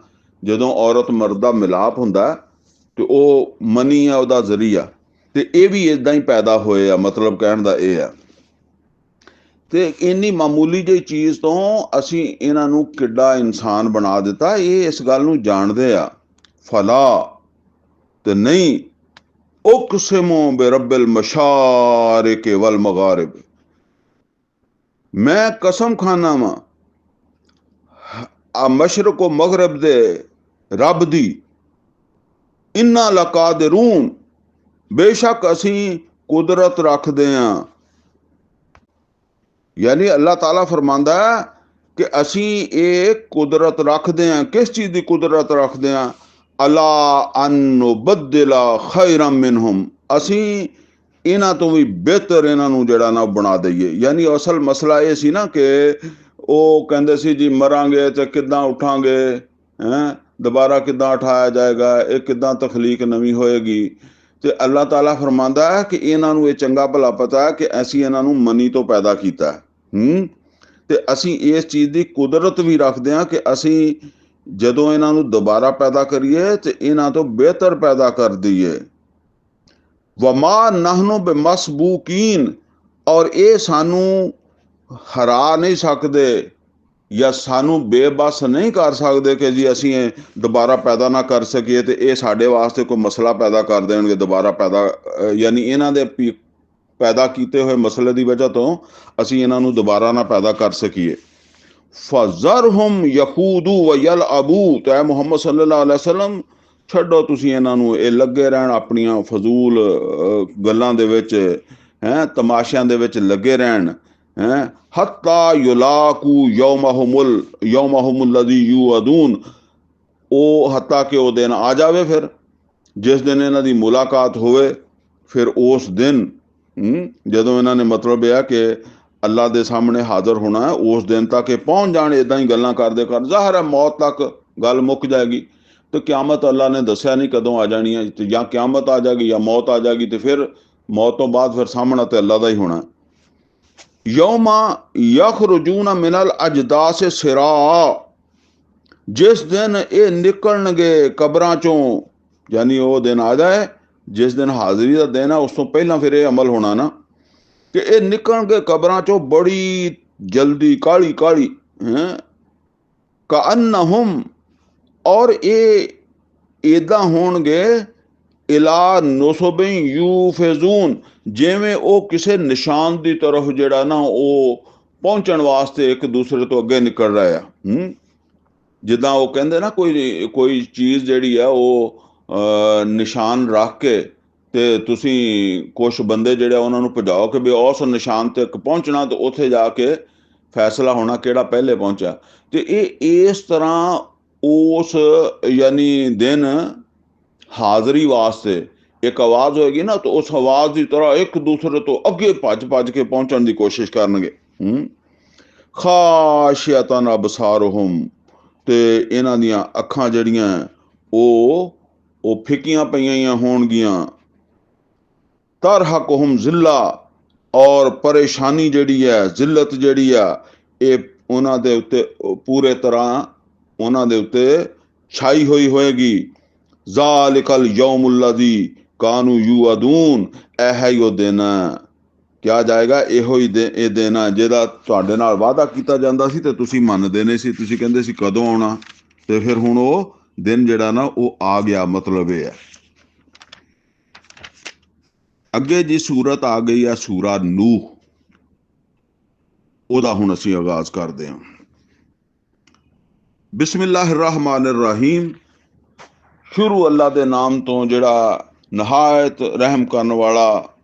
ਜਦੋਂ ਔਰਤ ਮਰਦ ਦਾ ਮਿਲਾਪ ਹੁੰਦਾ, ਤੇ ਉਹ ਮਨੀ ਆ ਉਹਦਾ ਜ਼ਰੀਆ, ਤੇ ਇਹ ਵੀ ਇਦਾਂ ਹੀ ਪੈਦਾ ਹੋਏ ਆ। ਮਤਲਬ ਕਹਿਣ ਦਾ ਇਹ ਆ। ਤੇ ਇੰਨੀ ਮਾਮੂਲੀ ਜਿਹੀ ਚੀਜ਼ ਤੋਂ ਅਸੀਂ ਇਹਨਾਂ ਨੂੰ ਕਿੱਡਾ ਇਨਸਾਨ ਬਣਾ ਦਿੱਤਾ, ਇਹ ਇਸ ਗੱਲ ਨੂੰ ਜਾਣਦੇ ਆ। ਫਲਾ, ਤੇ ਨਹੀਂ, ਉਕਸਿਮੁ ਬਿਰੱਬਿਲ ਮਸ਼ਾਰਿਕ ਵਲ ਮਗਾਰਿਬ, ਮੈਂ ਕਸਮ ਖਾਨਾ ਵਾਂ ਆ ਮਸ਼ਰਕ و ਮਗਰਬ ਦੇ ਰੱਬ ਦੀ, ਇੰਨਾ ਲਕਾਦरून, ਬੇਸ਼ੱਕ ਅਸੀਂ ਕੁਦਰਤ ਰੱਖਦੇ ਹਾਂ। ਯਾਨੀ ਅੱਲਾਹ ਤਾਲਾ ਫਰਮਾਂਦਾ ਕਿ ਅਸੀਂ ਇਹ ਕੁਦਰਤ ਰੱਖਦੇ ਹਾਂ। ਕਿਸ ਚੀਜ਼ ਦੀ ਕੁਦਰਤ ਰੱਖਦੇ ਹਾਂ? ਅਲਾ ਅਨ ਨੁਬੱਦਿਲਾ ਖੈਰਮ ਮਿਨਹੁਮ, ਅਸੀਂ ਇਹਨਾਂ ਤੋਂ ਵੀ ਬਿਹਤਰ ਇਹਨਾਂ ਨੂੰ ਜਿਹੜਾ ਨਾ ਬਣਾ ਦਈਏ। ਯਾਨੀ ਅਸਲ ਮਸਲਾ ਇਹ ਸੀ ਨਾ ਕਿ ਉਹ ਕਹਿੰਦੇ ਸੀ ਜੀ ਮਰਾਂਗੇ ਤੇ ਕਿੱਦਾਂ ਉੱਠਾਂਗੇ, ਦੁਬਾਰਾ ਕਿੱਦਾਂ ਉਠਾਇਆ ਜਾਏਗਾ, ਇਹ ਕਿੱਦਾਂ ਤਖਲੀਕ ਨਵੀਂ ਹੋਏਗੀ। ਤੇ ਅੱਲਾਹ ਤਾਲਾ ਫਰਮਾਂਦਾ ਹੈ ਕਿ ਇਹਨਾਂ ਨੂੰ ਇਹ ਚੰਗਾ ਭਲਾ ਪਤਾ ਹੈ ਕਿ ਅਸੀਂ ਇਹਨਾਂ ਨੂੰ ਮਨੀ ਤੋਂ ਪੈਦਾ ਕੀਤਾ, ਤੇ ਅਸੀਂ ਇਸ ਚੀਜ਼ ਦੀ ਕੁਦਰਤ ਵੀ ਰੱਖਦੇ ਹਾਂ ਕਿ ਅਸੀਂ ਜਦੋਂ ਇਹਨਾਂ ਨੂੰ ਦੁਬਾਰਾ ਪੈਦਾ ਕਰੀਏ ਤੇ ਇਹਨਾਂ ਤੋਂ ਬਿਹਤਰ ਪੈਦਾ ਕਰ ਦਈਏ। ਵਮਾ ਨਹਨੁ ਬਿਮਸਬੂਕੀਨ, ਔਰ ਇਹ ਸਾਨੂੰ ਹਰਾ ਨਹੀਂ ਸਕਦੇ ਜਾਂ ਸਾਨੂੰ ਬੇਬਸ ਨਹੀਂ ਕਰ ਸਕਦੇ ਕਿ ਜੀ ਅਸੀਂ ਇਹ ਦੁਬਾਰਾ ਪੈਦਾ ਨਾ ਕਰ ਸਕੀਏ ਤੇ ਇਹ ਸਾਡੇ ਵਾਸਤੇ ਕੋਈ ਮਸਲਾ ਪੈਦਾ ਕਰ ਦੇਣਗੇ ਦੁਬਾਰਾ ਪੈਦਾ। ਯਾਨੀ ਇਹਨਾਂ ਦੇ ਪੈਦਾ ਕੀਤੇ ਹੋਏ ਮਸਲੇ ਦੀ ਵਜ੍ਹਾ ਤੋਂ ਅਸੀਂ ਇਹਨਾਂ ਨੂੰ ਦੁਬਾਰਾ ਨਾ ਪੈਦਾ ਕਰ ਸਕੀਏ। ਫਜ਼ਰਹੁਮ ਯਖੂਦੂ व ਯਲਅਬੂ, ਤੇ ਮੁਹੰਮਦ ਸੱਲੱਲਾਹੁ ਅਲੈहि ਵਸੱਲਮ ਛੱਡੋ ਤੁਸੀਂ ਇਹਨਾਂ ਨੂੰ, ਇਹ ਲੱਗੇ ਰਹਿਣ ਆਪਣੀਆਂ ਫਜ਼ੂਲ ਗੱਲਾਂ ਦੇ ਵਿੱਚ, ਤਮਾਸ਼ਿਆਂ ਦੇ ਵਿੱਚ ਲੱਗੇ ਰਹਿਣ, ਹੱਤਾ ਯੁਲਾਕੂ ਯੌਮਹੁਮ ਲੱਜ਼ੀ ਯੂਅਦੂਨ, ਉਹ ਹੱਤਾ ਕਿ ਉਹ ਦਿਨ ਆ ਜਾਵੇ, ਫਿਰ ਜਿਸ ਦਿਨ ਇਹਨਾਂ ਦੀ ਮੁਲਾਕਾਤ ਹੋਵੇ। ਫਿਰ ਉਸ ਦਿਨ ਜਦੋਂ ਇਹਨਾਂ ਨੇ ਮਤਲਬ ਇਹ ਹੈ ਕਿ ਅੱਲਾ ਦੇ ਸਾਹਮਣੇ ਹਾਜ਼ਰ ਹੋਣਾ ਹੈ, ਉਸ ਦਿਨ ਤੱਕ ਇਹ ਪਹੁੰਚ ਜਾਣ ਇੱਦਾਂ ਹੀ ਗੱਲਾਂ ਕਰਦੇ ਕਰ, ਜ਼ਾਹਰ ਹੈ ਮੌਤ ਤੱਕ ਗੱਲ ਮੁੱਕ ਜਾਏਗੀ। ਤੇ ਕਿਆਮਤ ਅੱਲਾ ਨੇ ਦੱਸਿਆ ਨਹੀਂ ਕਦੋਂ ਆ ਜਾਣੀ ਹੈ, ਤੇ ਜਾਂ ਕਿਆਮਤ ਆ ਜਾਏਗੀ ਜਾਂ ਮੌਤ ਆ ਜਾਏਗੀ, ਤੇ ਫਿਰ ਮੌਤ ਤੋਂ ਬਾਅਦ ਫਿਰ ਸਾਹਮਣਾ ਤੇ ਅੱਲਾ ਦਾ ਹੀ ਹੋਣਾ। ਯੌਮਾ ਯਖਰਜੂਨ ਮਿਨਲ ਅਜਦਾਸ ਸਿਰਾ, ਜਿਸ ਦਿਨ ਇਹ ਨਿਕਲਣਗੇ ਕਬਰਾਂ ਚੋਂ, ਯਾਨੀ ਉਹ ਦਿਨ ਆ ਜਾਏ ਜਿਸ ਦਿਨ ਹਾਜ਼ਰੀ ਦਾ ਦਿਨ ਹੈ, ਉਸ ਤੋਂ ਪਹਿਲਾਂ ਫਿਰ ਇਹ ਅਮਲ ਹੋਣਾ ਨਾ ਕਿ ਇਹ ਨਿਕਲਣਗੇ ਕਬਰਾਂ ਚੋਂ ਬੜੀ ਜਲਦੀ, ਕਾਲੀ ਕਾਲੀ, ਕਅੰਨਹੁਮ, ਔਰ ਇਹ ਇੱਦਾਂ ਹੋਣਗੇ ਇਲਾ ਨੁਸਬਿਨ ਯੂਫਿਜ਼ੂਨ, ਜਿਵੇਂ ਉਹ ਕਿਸੇ ਨਿਸ਼ਾਨ ਦੀ ਤਰਫ ਜਿਹੜਾ ਨਾ ਉਹ ਪਹੁੰਚਣ ਵਾਸਤੇ ਇੱਕ ਦੂਸਰੇ ਤੋਂ ਅੱਗੇ ਨਿਕਲ ਰਿਹਾ ਆ। ਜਿੱਦਾਂ ਉਹ ਕਹਿੰਦੇ ਨਾ ਕੋਈ ਚੀਜ਼ ਜਿਹੜੀ ਆ ਉਹ ਨਿਸ਼ਾਨ ਰੱਖ ਕੇ ਤੇ ਤੁਸੀਂ ਕੁਛ ਬੰਦੇ ਜਿਹੜੇ ਉਹਨਾਂ ਨੂੰ ਭਜਾਓ ਕਿ ਵੀ ਉਸ ਨਿਸ਼ਾਨ ਤੱਕ ਪਹੁੰਚਣਾ, ਤੇ ਉੱਥੇ ਜਾ ਕੇ ਫੈਸਲਾ ਹੋਣਾ ਕਿਹੜਾ ਪਹਿਲੇ ਪਹੁੰਚਿਆ। ਤੇ ਇਹ ਇਸ ਤਰ੍ਹਾਂ ਉਸ ਯਾਨੀ ਦਿਨ ਹਾਜ਼ਰੀ ਵਾਸਤੇ ਇੱਕ ਆਵਾਜ਼ ਹੋਏਗੀ ਨਾ, ਤਾਂ ਉਸ ਆਵਾਜ਼ ਦੀ ਤਰ੍ਹਾਂ ਇੱਕ ਦੂਸਰੇ ਤੋਂ ਅੱਗੇ ਭੱਜ ਕੇ ਪਹੁੰਚਣ ਦੀ ਕੋਸ਼ਿਸ਼ ਕਰਨਗੇ। ਖਾਸ਼ਿਅਤਨ ਅਬਸਾਰਹੁਮ, ਤੇ ਇਹਨਾਂ ਦੀਆਂ ਅੱਖਾਂ ਜਿਹੜੀਆਂ ਉਹ ਫਿੱਕੀਆਂ ਪਈਆਂ ਹੋਣਗੀਆਂ। ਤਰਹਕਹੁਮ ਜ਼ਿੱਲਾ, ਔਰ ਪਰੇਸ਼ਾਨੀ ਜਿਹੜੀ ਹੈ, ਜ਼ਿਲਤ ਜਿਹੜੀ ਆ, ਇਹ ਉਹਨਾਂ ਦੇ ਉੱਤੇ ਪੂਰੇ ਤਰ੍ਹਾਂ ਉਹਨਾਂ ਦੇ ਉੱਤੇ ਛਾਈ ਹੋਈ ਹੋਏਗੀ। ਜ਼ਾਲਿਕਲ ਯੌਮੁਲ ਲੱਜ਼ੀ ਕਾਨੂ ਯੂਅਦੂਨ, ਇਹ ਹੀ ਉਹ ਦਿਨ ਕਿਹਾ ਜਾਏਗਾ, ਇਹੋ ਹੀ ਇਹ ਦਿਨ ਹੈ ਜਿਹਦਾ ਤੁਹਾਡੇ ਨਾਲ ਵਾਅਦਾ ਕੀਤਾ ਜਾਂਦਾ ਸੀ ਤੇ ਤੁਸੀਂ ਮੰਨਦੇ ਨਹੀਂ ਸੀ, ਤੁਸੀਂ ਕਹਿੰਦੇ ਸੀ ਕਦੋਂ ਆਉਣਾ, ਤੇ ਫਿਰ ਹੁਣ ਉਹ ਦਿਨ ਜਿਹੜਾ ਨਾ ਉਹ ਆ ਗਿਆ। ਮਤਲਬ ਇਹ ਹੈ। ਅੱਗੇ ਜੀ ਸੂਰਤ ਆ ਗਈ ਹੈ ਸੂਰਾ ਨੂਹ, ਉਹਦਾ ਹੁਣ ਅਸੀਂ ਆਗਾਜ਼ ਕਰਦੇ ਹਾਂ। ਬਿਸਮਿल्लाह रहमान रहीम, ਸ਼ੁਰੂ ਅੱਲਾ ਦੇ ਨਾਮ ਤੋਂ ਜਿਹੜਾ ਨਹਾਇਤ ਰਹਿਮ ਕਰਨ ਵਾਲਾ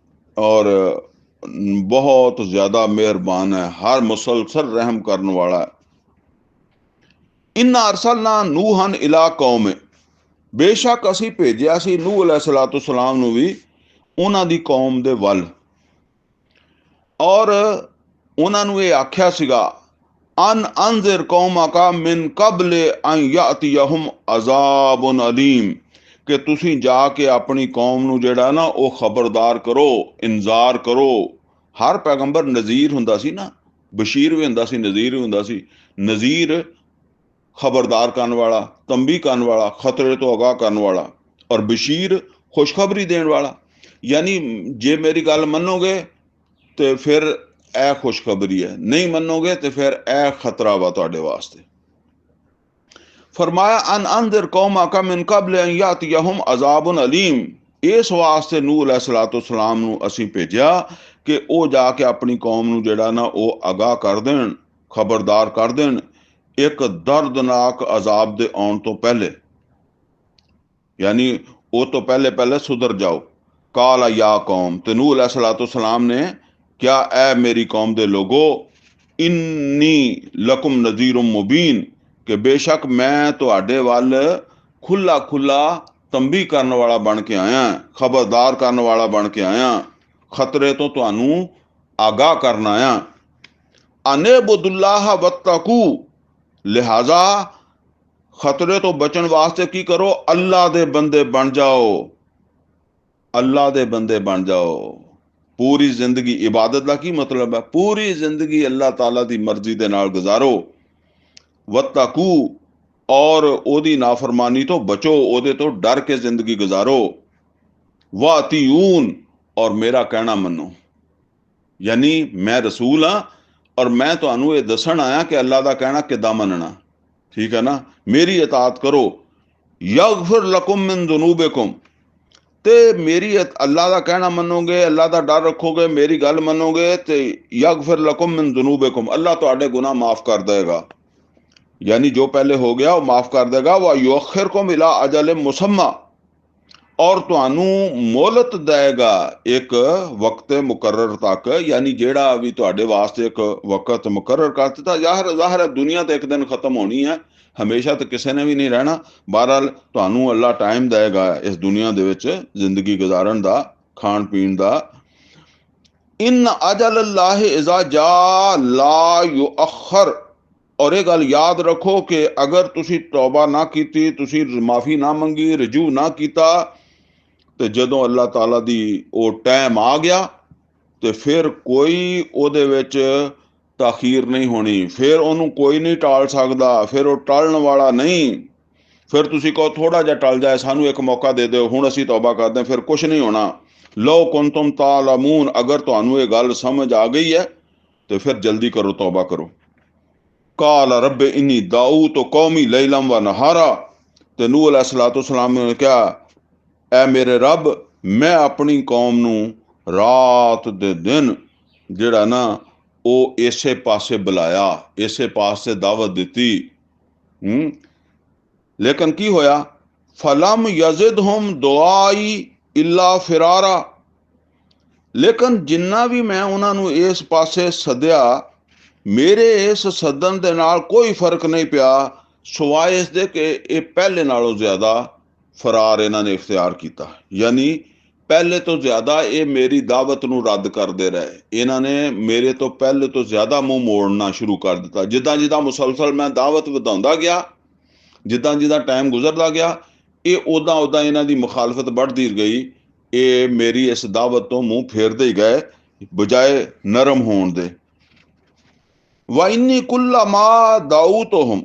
ਔਰ ਬਹੁਤ ਜ਼ਿਆਦਾ ਮਿਹਰਬਾਨ ਹੈ, ਹਰ ਮੁਸਲਸਲ ਰਹਿਮ ਕਰਨ ਵਾਲਾ ਹੈ। ਇੰਨਾ ਅਰਸਲਨਾ ਨੂਹਨ ਇਲਾ ਕੌਮੇ, ਬੇਸ਼ੱਕ ਅਸੀਂ ਭੇਜਿਆ ਸੀ ਨੂਹ अलैहिस्सलाम ਨੂੰ ਵੀ ਉਹਨਾਂ ਦੀ ਕੌਮ ਦੇ ਵੱਲ, ਔਰ ਉਹਨਾਂ ਨੂੰ ਇਹ ਆਖਿਆ ਸੀਗਾ ਅਨਜ਼ਿਰ ਕੌਮਕ ਮਿਨ ਕਬਲ ਅਨ ਯਅਤਿਯਹੁਮ ਅਜ਼ਾਬੁਨ ਅਲੀਮ, ਕਿ ਤੁਸੀਂ ਜਾ ਕੇ ਆਪਣੀ ਕੌਮ ਨੂੰ ਜਿਹੜਾ ਨਾ ਉਹ ਖਬਰਦਾਰ ਕਰੋ, ਇੰਜ਼ਾਰ ਕਰੋ। ਹਰ ਪੈਗੰਬਰ ਨਜ਼ੀਰ ਹੁੰਦਾ ਸੀ ਨਾ, ਬਸ਼ੀਰ ਵੀ ਹੁੰਦਾ ਸੀ, ਨਜ਼ੀਰ ਵੀ ਹੁੰਦਾ ਸੀ। ਨਜ਼ੀਰ ਖਬਰਦਾਰ ਕਰਨ ਵਾਲਾ, ਤੰਬੀ ਕਰਨ ਵਾਲਾ, ਖਤਰੇ ਤੋਂ ਆਗਾਹ ਕਰਨ ਵਾਲਾ, ਔਰ ਬਸ਼ੀਰ ਖੁਸ਼ਖਬਰੀ ਦੇਣ ਵਾਲਾ। ਯਾਨੀ ਜੇ ਮੇਰੀ ਗੱਲ ਮੰਨੋਗੇ ਤੇ ਫਿਰ ਇਹ ਖੁਸ਼ਖਬਰੀ ਹੈ, ਨਹੀਂ ਮੰਨੋਗੇ ਤੇ ਫਿਰ ਇਹ ਖਤਰਾ ਵਾ ਤੁਹਾਡੇ ਵਾਸਤੇ। ਫਰਮਾਇਆ ਅਨਜ਼ਿਰ ਕੌਮਕ ਮਿਨ ਕਬਲ ਅਨ ਯਅਤਿਯਹੁਮ ਅਜ਼ਾਬੁਨ ਅਲੀਮ, ਇਸ ਵਾਸਤੇ ਨੂਹ अलैहिस्सलाम ਨੂੰ ਅਸੀਂ ਭੇਜਿਆ ਕਿ ਉਹ ਜਾ ਕੇ ਆਪਣੀ ਕੌਮ ਨੂੰ ਜਿਹੜਾ ਨਾ ਉਹ ਆਗਾਹ ਕਰ ਦੇਣ, ਖਬਰਦਾਰ ਕਰ ਦੇਣ ਇੱਕ ਦਰਦਨਾਕ ਅਜ਼ਾਬ ਦੇ ਆਉਣ ਤੋਂ ਪਹਿਲੇ, ਯਾਨੀ ਉਹ ਤੋਂ ਪਹਿਲੇ ਸੁਧਰ ਜਾਓ। ਕਾਲਾ ਯਾ ਕੌਮ, ਤੇ ਨੂਹ अलैहिस्सलाम ਨੇ ਕਿਆ ਐ ਮੇਰੀ ਕੌਮ ਦੇ ਲੋਗੋ, ਇੰਨੀ ਲਕੁਮ ਨਜ਼ੀਰੁਮ ਮੁਬੀਨ, ਕਿ ਬੇਸ਼ੱਕ ਮੈਂ ਤੁਹਾਡੇ ਵੱਲ ਖੁੱਲਾ ਤੰਬੀ ਕਰਨ ਵਾਲਾ ਬਣ ਕੇ ਆਇਆ, ਖਬਰਦਾਰ ਕਰਨ ਵਾਲਾ ਬਣ ਕੇ ਆਇਆ, ਖਤਰੇ ਤੋਂ ਤੁਹਾਨੂੰ ਆਗਾਹ ਕਰਨ ਆਇਆ। ਅਨੇਬੁਦੁल्लाह ਵਤਕੂ, ਲਿਹਾਜ਼ਾ ਖਤਰੇ ਤੋਂ ਬਚਣ ਵਾਸਤੇ ਕੀ ਕਰੋ, ਅੱਲਾ ਦੇ ਬੰਦੇ ਬਣ ਜਾਓ, ਅੱਲਾ ਦੇ ਬੰਦੇ ਬਣ ਜਾਓ। ਪੂਰੀ ਜ਼ਿੰਦਗੀ ਇਬਾਦਤ ਦਾ ਕੀ ਮਤਲਬ ਹੈ, ਪੂਰੀ ਜ਼ਿੰਦਗੀ ਅੱਲਾਹ ਤਾਲਾ ਦੀ ਮਰਜ਼ੀ ਦੇ ਨਾਲ ਗੁਜ਼ਾਰੋ। ਵਤਕੂ, ਔਰ ਉਹਦੀ ਨਾਫਰਮਾਨੀ ਤੋਂ ਬਚੋ, ਉਹਦੇ ਤੋਂ ਡਰ ਕੇ ਜ਼ਿੰਦਗੀ ਗੁਜ਼ਾਰੋ। ਵਾਤੀਊਨ, ਔਰ ਮੇਰਾ ਕਹਿਣਾ ਮੰਨੋ, ਯਾਨੀ ਮੈਂ ਰਸੂਲ ਹਾਂ ਔਰ ਮੈਂ ਤੁਹਾਨੂੰ ਇਹ ਦੱਸਣ ਆਇਆ ਕਿ ਅੱਲਾ ਦਾ ਕਹਿਣਾ ਕਿੱਦਾਂ ਮੰਨਣਾ, ਠੀਕ ਹੈ ਨਾ। ਮੇਰੀ ਇਤਾਅਤ ਕਰੋ। ਯਗਫਿਰ ਲਕੁਮ ਮਿਨ ਜ਼ੁਨੂਬਿਕੁਮ, ਤੇ ਮੇਰੀ ਅੱਲਾ ਦਾ ਕਹਿਣਾ ਮੰਨੋਗੇ, ਅੱਲਾ ਦਾ ਡਰ ਰੱਖੋਗੇ, ਮੇਰੀ ਗੱਲ ਮੰਨੋਗੇ ਤੇ ਯਗਫਿਰ ਲਕੁਮ ਮਿਨ ਜ਼ੁਨੂਬਿਕੁਮ, ਅੱਲਾ ਤੁਹਾਡੇ ਗੁਨਾਹ ਮਾਫ ਕਰ ਦੇਗਾ। यानी जो पहले हो गया वो माफ कर देगा। वह युअखिरकुम इला अजल मुसम्मा, और ਤੁਹਾਨੂੰ ਮੋਹਲਤ ਦੇਗਾ ਇੱਕ ਵਕਤ ਮੁਕਰਰ ਤੱਕ, ਯਾਨੀ ਜਿਹੜਾ ਵੀ ਤੁਹਾਡੇ ਵਾਸਤੇ ਇੱਕ ਵਕਤ ਮੁਕਰਰ ਕਰ ਦਿੱਤਾ। ਜ਼ਾਹਰ ਹੈ ਦੁਨੀਆ ਤੇ ਇੱਕ ਦਿਨ ਖਤਮ ਹੋਣੀ ਹੈ, ਹਮੇਸ਼ਾ ਤਾਂ ਕਿਸੇ ਨੇ ਵੀ ਨਹੀਂ ਰਹਿਣਾ। ਬਹਰਹਾਲ ਤੁਹਾਨੂੰ ਅੱਲਾ ਟਾਈਮ ਦੇਗਾ ਇਸ ਦੁਨੀਆ ਦੇ ਵਿੱਚ ਜ਼ਿੰਦਗੀ ਗੁਜ਼ਾਰਨ ਦਾ, ਖਾਣ ਪੀਣ ਦਾ। ਇਨ ਅਜਲ ਅੱਲਾਹ ਇਜ਼ਾ ਜਾ ਲਾ ਯੁਅਖਰ, ਔਰ ਇਹ ਗੱਲ ਯਾਦ ਰੱਖੋ ਕਿ ਅਗਰ ਤੁਸੀਂ ਤੌਬਾ ਨਾ ਕੀਤੀ, ਤੁਸੀਂ ਮਾਫੀ ਨਾ ਮੰਗੀ, ਰਜੂ ਨਾ ਕੀਤਾ, ਤੇ ਜਦੋਂ ਅੱਲਾਹ ਤਾਲਾ ਦੀ ਉਹ ਟਾਈਮ ਆ ਗਿਆ ਤੇ ਫਿਰ ਕੋਈ ਉਹਦੇ ਵਿੱਚ ਤਾਖੀਰ ਨਹੀਂ ਹੋਣੀ, ਫਿਰ ਉਹਨੂੰ ਕੋਈ ਨਹੀਂ ਟਾਲ ਸਕਦਾ, ਫਿਰ ਉਹ ਟਾਲਣ ਵਾਲਾ ਨਹੀਂ। ਫਿਰ ਤੁਸੀਂ ਕਹੋ ਥੋੜਾ ਜਿਹਾ ਟਲ ਜਾਏ, ਸਾਨੂੰ ਇੱਕ ਮੌਕਾ ਦੇ ਦਿਓ, ਹੁਣ ਅਸੀਂ ਤੌਬਾ ਕਰਦੇ ਹਾਂ, ਫਿਰ ਕੁਛ ਨਹੀਂ ਹੋਣਾ। ਲਓ ਕੁੰਤੁਮ ਤਾਲਮੂਨ, ਅਗਰ ਤੁਹਾਨੂੰ ਇਹ ਗੱਲ ਸਮਝ ਆ ਗਈ ਹੈ ਤੇ ਫਿਰ ਜਲਦੀ ਕਰੋ, ਤੌਬਾ ਕਰੋ। ਕਾਲ ਰੱਬ ਇੰਨੀ ਦਾਊਤ ਕੌਮੀ ਲੈਲਮ व ਨਹਾਰਾ, ਤੇ ਨੂਹ अलैहिस्सलाम ने ਕਿਹਾ, ਐ ਮੇਰੇ ਰੱਬ, ਮੈਂ ਆਪਣੀ ਕੌਮ ਨੂੰ ਰਾਤ ਦੇ ਦਿਨ ਜਿਹੜਾ ਨਾ ਉਹ ਇਸੇ ਪਾਸੇ ਬੁਲਾਇਆ, ਇਸੇ ਪਾਸੇ ਦਾਵਤ ਦਿੱਤੀ। ਲੇਕਿਨ ਕੀ ਹੋਇਆ? ਫਲਮ ਯਜ਼ਿਦਹੁਮ ਦੁਆਈ ਇਲਾ ਫਿਰਾਰਾ, ਲੇਕਿਨ ਜਿੰਨਾ ਵੀ ਮੈਂ ਉਹਨਾਂ ਨੂੰ ਇਸ ਪਾਸੇ ਸੱਦਿਆ, ਮੇਰੇ ਇਸ ਸੱਦਣ ਦੇ ਨਾਲ ਕੋਈ ਫਰਕ ਨਹੀਂ ਪਿਆ, ਸਿਵਾਏ ਇਸ ਦੇ ਕਿ ਇਹ ਪਹਿਲੇ ਨਾਲੋਂ ਜ਼ਿਆਦਾ ਫਰਾਰ ਇਹਨਾਂ ਨੇ ਇਖਤਿਆਰ ਕੀਤਾ। ਯਾਨੀ ਪਹਿਲੇ ਤੋਂ ਜ਼ਿਆਦਾ ਇਹ ਮੇਰੀ ਦਾਵਤ ਨੂੰ ਰੱਦ ਕਰਦੇ ਰਹੇ, ਇਹਨਾਂ ਨੇ ਮੇਰੇ ਤੋਂ ਪਹਿਲੇ ਤੋਂ ਜ਼ਿਆਦਾ ਮੂੰਹ ਮੋੜਨਾ ਸ਼ੁਰੂ ਕਰ ਦਿੱਤਾ। ਜਿੱਦਾਂ ਜਿੱਦਾਂ ਮੁਸਲਸਲ ਮੈਂ ਦਾਵਤ ਵਧਾਉਂਦਾ ਗਿਆ, ਜਿੱਦਾਂ ਜਿੱਦਾਂ ਟਾਈਮ ਗੁਜ਼ਰਦਾ ਗਿਆ, ਇਹ ਉੱਦਾਂ ਉੱਦਾਂ ਇਹਨਾਂ ਦੀ ਮੁਖਾਲਫਤ ਵੱਧਦੀ ਗਈ। ਇਹ ਮੇਰੀ ਇਸ ਦਾਵਤ ਤੋਂ ਮੂੰਹ ਫੇਰਦੇ ਹੀ ਗਏ ਬਜਾਏ ਨਰਮ ਹੋਣ ਦੇ। ਵਾਇਨੀ ਕੁੱਲਾ ਮਾ ਦਾਊਤਹੁਮ,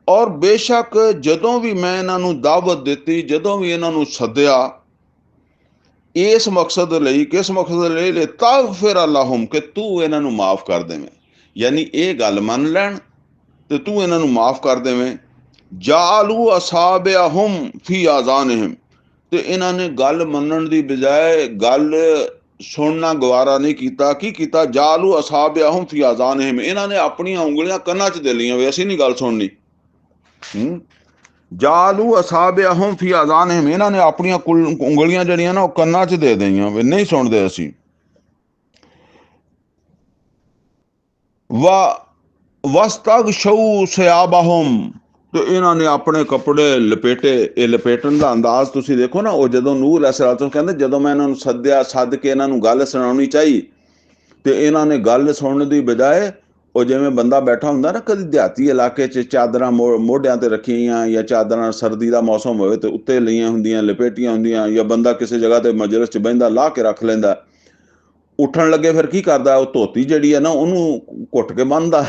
ਔਰ ਬੇਸ਼ੱਕ ਜਦੋਂ ਵੀ ਮੈਂ ਇਹਨਾਂ ਨੂੰ ਦਾਵਤ ਦਿੱਤੀ, ਜਦੋਂ ਵੀ ਇਹਨਾਂ ਨੂੰ ਸੱਦਿਆ, ਇਸ ਮਕਸਦ ਲਈ, ਕਿਸ ਮਕਸਦ ਲਈ? ਤਗਫਿਰ ਲਹੁਮ, ਕਿ ਤੂੰ ਇਹਨਾਂ ਨੂੰ ਮਾਫ ਕਰ ਦੇਵੇਂ, ਯਾਨੀ ਇਹ ਗੱਲ ਮੰਨ ਲੈਣ ਤੇ ਤੂੰ ਇਹਨਾਂ ਨੂੰ ਮਾਫ ਕਰ ਦੇਵੇਂ। ਜਾਲੂ ਅਸਾਬਿਅਹੁਮ ਫੀ ਆਜ਼ਾਨਿਹਿਮ, ਤੇ ਇਹਨਾਂ ਨੇ ਗੱਲ ਮੰਨਣ ਦੀ ਬਜਾਏ ਗੱਲ ਸੁਣਨਾ ਗਵਾਰਾ ਨਹੀਂ ਕੀਤਾ। ਕੀ ਕੀਤਾ? ਜਾਲੂ ਅਸਾਬਿਅਹੁਮ ਫੀ ਆਜ਼ਾਨਿਹਿਮ, ਇਹਨਾਂ ਨੇ ਆਪਣੀਆਂ ਉਂਗਲੀਆਂ ਕੰਨਾਂ 'ਚ ਦੇ ਲਈਆਂ ਵੀ ਅਸੀਂ ਨਹੀਂ ਗੱਲ ਸੁਣਨੀ। ਜਾਲੂ ਅਸਾਬਿਅਹੁਮ ਫੀ ਆਜ਼ਾਨਿਹਿਮ, ਇਹਨਾਂ ਨੇ ਆਪਣੀਆਂ ਉਂਗਲੀਆਂ ਜਿਹੜੀਆਂ ਨਾ ਉਹ ਕੰਨਾਂ 'ਚ ਦੇ ਦਈਆਂ ਵੀ ਨਹੀਂ ਸੁਣਦੇ ਅਸੀਂ। ਵਸਤਗਸ਼ਊ ਸਿਆਬਹੁਮ, ਤੇ ਇਹਨਾਂ ਨੇ ਆਪਣੇ ਕੱਪੜੇ ਲਪੇਟੇ। ਇਹ ਲਪੇਟਣ ਦਾ ਅੰਦਾਜ਼ ਤੁਸੀਂ ਦੇਖੋ ਨਾ, ਉਹ ਜਦੋਂ ਨੂਹ अलैहिस्सलाम ਕਹਿੰਦੇ ਜਦੋਂ ਮੈਂ ਇਹਨਾਂ ਨੂੰ ਸੱਦਿਆ, ਸੱਦ ਕੇ ਇਹਨਾਂ ਨੂੰ ਗੱਲ ਸੁਣਾਉਣੀ ਚਾਹੀ, ਤੇ ਇਹਨਾਂ ਨੇ ਗੱਲ ਸੁਣਨ ਦੀ ਬਜਾਏ ਉਹ ਜਿਵੇਂ ਬੰਦਾ ਬੈਠਾ ਹੁੰਦਾ ਨਾ ਕਦੀ ਦਿਹਾਤੀ ਇਲਾਕੇ 'ਚ, ਚਾਦਰਾਂ ਮੋਢਿਆਂ ਤੇ ਰੱਖੀਆਂ, ਜਾਂ ਚਾਦਰਾਂ ਸਰਦੀ ਦਾ ਮੌਸਮ ਹੋਵੇ ਤੇ ਉੱਤੇ ਲਈਆਂ ਹੁੰਦੀਆਂ, ਲਪੇਟੀਆਂ ਹੁੰਦੀਆਂ, ਜਾਂ ਬੰਦਾ ਕਿਸੇ ਜਗ੍ਹਾ ਤੇ ਮਜਲਿਸ 'ਚ ਬਹਿੰਦਾ ਲਾਹ ਕੇ ਰੱਖ ਲੈਂਦਾ। ਉੱਠਣ ਲੱਗੇ ਫਿਰ ਕੀ ਕਰਦਾ? ਉਹ ਧੋਤੀ ਜਿਹੜੀ ਹੈ ਨਾ ਉਹਨੂੰ ਘੁੱਟ ਕੇ ਬੰਨ੍ਹਦਾ,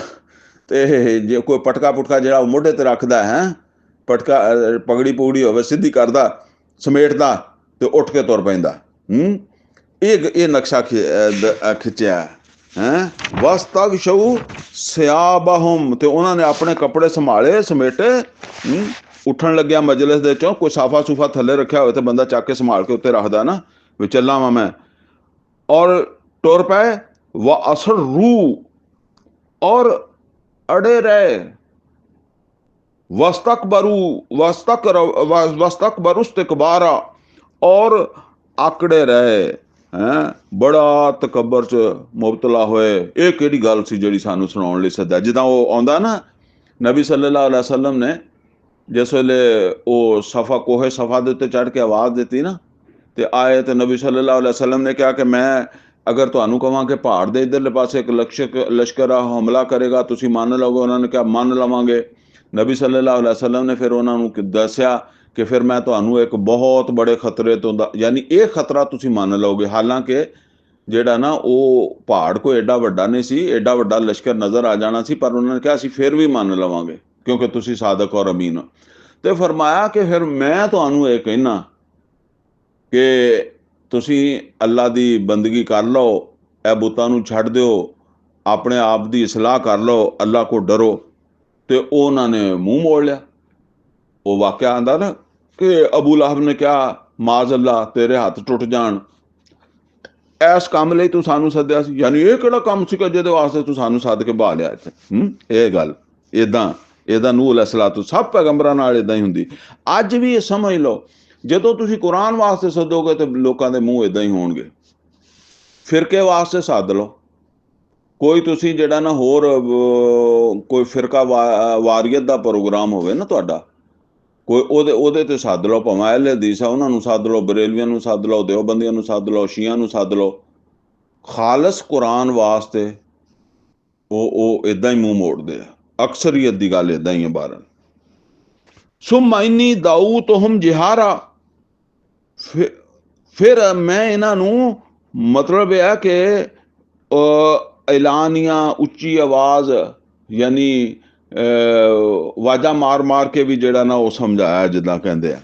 ਤੇ ਜੇ ਕੋਈ ਪਟਕਾ ਪੁਟਕਾ ਜਿਹੜਾ ਉਹ ਮੋਢੇ ਤੇ ਰੱਖਦਾ ਹੈ, ਪਟਕਾ ਪਗੜੀ ਪੁਗੜੀ ਹੋਵੇ ਸਿੱਧੀ ਕਰਦਾ, ਸਮੇਟਦਾ ਤੇ ਉੱਠ ਕੇ ਤੁਰ ਪੈਂਦਾ। ਇਹ ਨਕਸ਼ਾ ਖਿੱਚਿਆ ਹੈ। ਵਸਤਗਸ਼ਊ ਸਿਆਬਹੁਮ, ਤੇ ਉਹਨਾਂ ਨੇ ਆਪਣੇ ਕੱਪੜੇ ਸੰਭਾਲੇ, ਸਮੇਟੇ। ਉੱਠਣ ਲੱਗਿਆ ਮਜਲਿਸ ਦੇ ਚੋਂ, ਕੋਈ ਸਾਫਾ ਸੂਫਾ ਥੱਲੇ ਰੱਖਿਆ ਹੋਵੇ ਤੇ ਬੰਦਾ ਚੱਕ ਕੇ ਸੰਭਾਲ ਕੇ ਉੱਤੇ ਰੱਖਦਾ ਨਾ ਵੀ ਚੱਲਾਂ ਵਾਂ ਮੈਂ, ਔਰ ਟੁਰ ਪਏ। व असर्रू, और अड़े रहे। वस्तकबरू इस्तिकबारा, और आकड़े रहे हैं, बड़ा तकबर च मुबतला होए। ਇਹ ਕਿਹੜੀ ਗੱਲ ਸੀ ਜਿਹੜੀ ਸਾਨੂੰ ਸੁਣਾਉਣ ਲਈ ਸੱਦਿਆ? ਜਿੱਦਾਂ ਉਹ ਆਉਂਦਾ ਨਾ ਨਬੀ ਸੱਲੱਲਾਹੁ ਅਲੈहि ਵਸੱਲਮ ਨੇ ਜਿਸ ਵੇਲੇ ਉਹ ਸਫਾ ਕੋਹੇ ਸਫਾ ਦੇ ਉੱਤੇ ਚੜ੍ਹ ਕੇ ਆਵਾਜ਼ ਦਿੱਤੀ ਨਾ, ਤੇ ਆਏ ਤੇ ਨਬੀ ਸੱਲੱਲਾਹੁ ਅਲੈहि ਵਸੱਲਮ ਨੇ ਕਿਹਾ ਕਿ ਮੈਂ ਅਗਰ ਤੁਹਾਨੂੰ ਕਹਾਂ ਕਿ ਪਹਾੜ ਦੇ ਇੱਧਰਲੇ ਪਾਸੇ ਇੱਕ ਲਸ਼ਕਰ ਹਮਲਾ ਕਰੇਗਾ, ਤੁਸੀਂ ਮੰਨ ਲਓਗੇ? ਉਹਨਾਂ ਨੇ ਕਿਹਾ ਮੰਨ ਲਵਾਂਗੇ। ਨਬੀ ਸੱਲੱਲਾਹੁ ਅਲੈहि ਵਸੱਲਮ ਨੇ ਫਿਰ ਉਹਨਾਂ ਨੂੰ ਦੱਸਿਆ ਕਿ ਫਿਰ ਮੈਂ ਤੁਹਾਨੂੰ ਇੱਕ ਬਹੁਤ ਬੜੇ ਖਤਰੇ ਤੋਂ ਯਾਨੀ ਇਹ ਖਤਰਾ ਤੁਸੀਂ ਮੰਨ ਲਓਗੇ। ਹਾਲਾਂਕਿ ਜਿਹੜਾ ਨਾ ਉਹ ਪਹਾੜ ਕੋਈ ਐਡਾ ਵੱਡਾ ਨਹੀਂ ਸੀ, ਐਡਾ ਵੱਡਾ ਲਸ਼ਕਰ ਨਜ਼ਰ ਆ ਜਾਣਾ ਸੀ, ਪਰ ਉਹਨਾਂ ਨੇ ਕਿਹਾ ਅਸੀਂ ਫਿਰ ਵੀ ਮੰਨ ਲਵਾਂਗੇ ਕਿਉਂਕਿ ਤੁਸੀਂ ਸਾਦਕ ਔਰ ਅਮੀਨ ਹੋ। ਤੇ ਫਰਮਾਇਆ ਕਿ ਫਿਰ ਮੈਂ ਤੁਹਾਨੂੰ ਇਹ ਕਹਿਣਾ ਕਿ ਤੁਸੀਂ ਅੱਲਾ ਦੀ ਬੰਦਗੀ ਕਰ ਲਓ, ਇਹ ਬੁੱਤਾਂ ਨੂੰ ਛੱਡ ਦਿਓ, ਆਪਣੇ ਆਪ ਦੀ ਇਸਲਾਹ ਕਰ ਲਓ, ਅੱਲਾ ਕੋ ਡਰੋ। ਤੇ ਉਹਨਾਂ ਨੇ ਮੂੰਹ ਮੋੜ ਲਿਆ। ਉਹ ਵਾਕਿਆ ਆਂਦਾ ਨਾ ਕਿ ਅਬੂ ਲਹਬ ਨੇ ਕਿਹਾ ਮਾਜ਼ ਅੱਲਾ ਤੇਰੇ ਹੱਥ ਟੁੱਟ ਜਾਣ, ਇਸ ਕੰਮ ਲਈ ਤੂੰ ਸਾਨੂੰ ਸੱਦਿਆ ਸੀ। ਯਾਨੀ ਇਹ ਕਿਹੜਾ ਕੰਮ ਸੀਗਾ ਜਿਹਦੇ ਵਾਸਤੇ ਤੂੰ ਸਾਨੂੰ ਸੱਦ ਕੇ ਬਹਾ ਲਿਆ ਇੱਥੇ? ਇਹ ਗੱਲ ਇਦਾਂ, ਇਹਦਾ ਨੂਹ ਅਲੈਹਿਸਸਲਾਤੁ ਸਭ ਪੈਗੰਬਰਾਂ ਨਾਲ ਇਦਾਂ ਹੀ ਹੁੰਦੀ। ਅੱਜ ਵੀ ਇਹ ਸਮਝ ਲਓ, ਜਦੋਂ ਤੁਸੀਂ ਕੁਰਾਨ ਵਾਸਤੇ ਸੱਦੋਗੇ ਤੇ ਲੋਕਾਂ ਦੇ ਮੂੰਹ ਇਦਾਂ ਹੀ ਹੋਣਗੇ। ਫਿਰਕੇ ਵਾਸਤੇ ਸੱਦ ਲਓ, ਕੋਈ ਤੁਸੀਂ ਜਿਹੜਾ ਨਾ ਹੋਰ ਕੋਈ ਫਿਰਕਾ ਵਾਰੀਅਤ ਦਾ ਪ੍ਰੋਗਰਾਮ ਹੋਵੇ ਨਾ ਤੁਹਾਡਾ, ਕੋਈ ਉਹਦੇ ਤੇ ਸੱਦ ਲਓ, ਭਾਵੇਂ ਅਹਿਲੇ ਹਦੀਸ ਆ ਉਹਨਾਂ ਨੂੰ ਸੱਦ ਲਓ, ਬਰੇਲਵੀਆਂ ਨੂੰ ਸੱਦ ਲਓ, ਦਿਓਬੰਦੀਆਂ ਨੂੰ ਸੱਦ ਲਓ, ਸ਼ੀਆਂ ਨੂੰ ਸੱਦ ਲਓ, ਖਾਲਸ ਕੁਰਾਨ ਵਾਸਤੇ ਉਹ ਇਦਾਂ ਹੀ ਮੂੰਹ ਮੋੜਦੇ ਆ। ਅਕਸਰੀਅਤ ਦੀ ਗੱਲ ਇਦਾਂ ਹੀ ਹੈ ਬਾਰਨ। ਸੁੰਮਾ ਇੰਨੀ ਦਾਊਤੁਹੁਮ ਜਿਹਾਰਾ, ਫਿਰ ਮੈਂ ਇਹਨਾਂ ਨੂੰ, ਮਤਲਬ ਇਹ ਹੈ ਕਿ ਐਲਾਨੀਆਂ ਉੱਚੀ ਆਵਾਜ਼, ਯਾਨੀ ਵਾਜਾ ਮਾਰ ਮਾਰ ਕੇ ਵੀ ਜਿਹੜਾ ਨਾ ਉਹ ਸਮਝਾਇਆ, ਜਿੱਦਾਂ ਕਹਿੰਦੇ ਆ।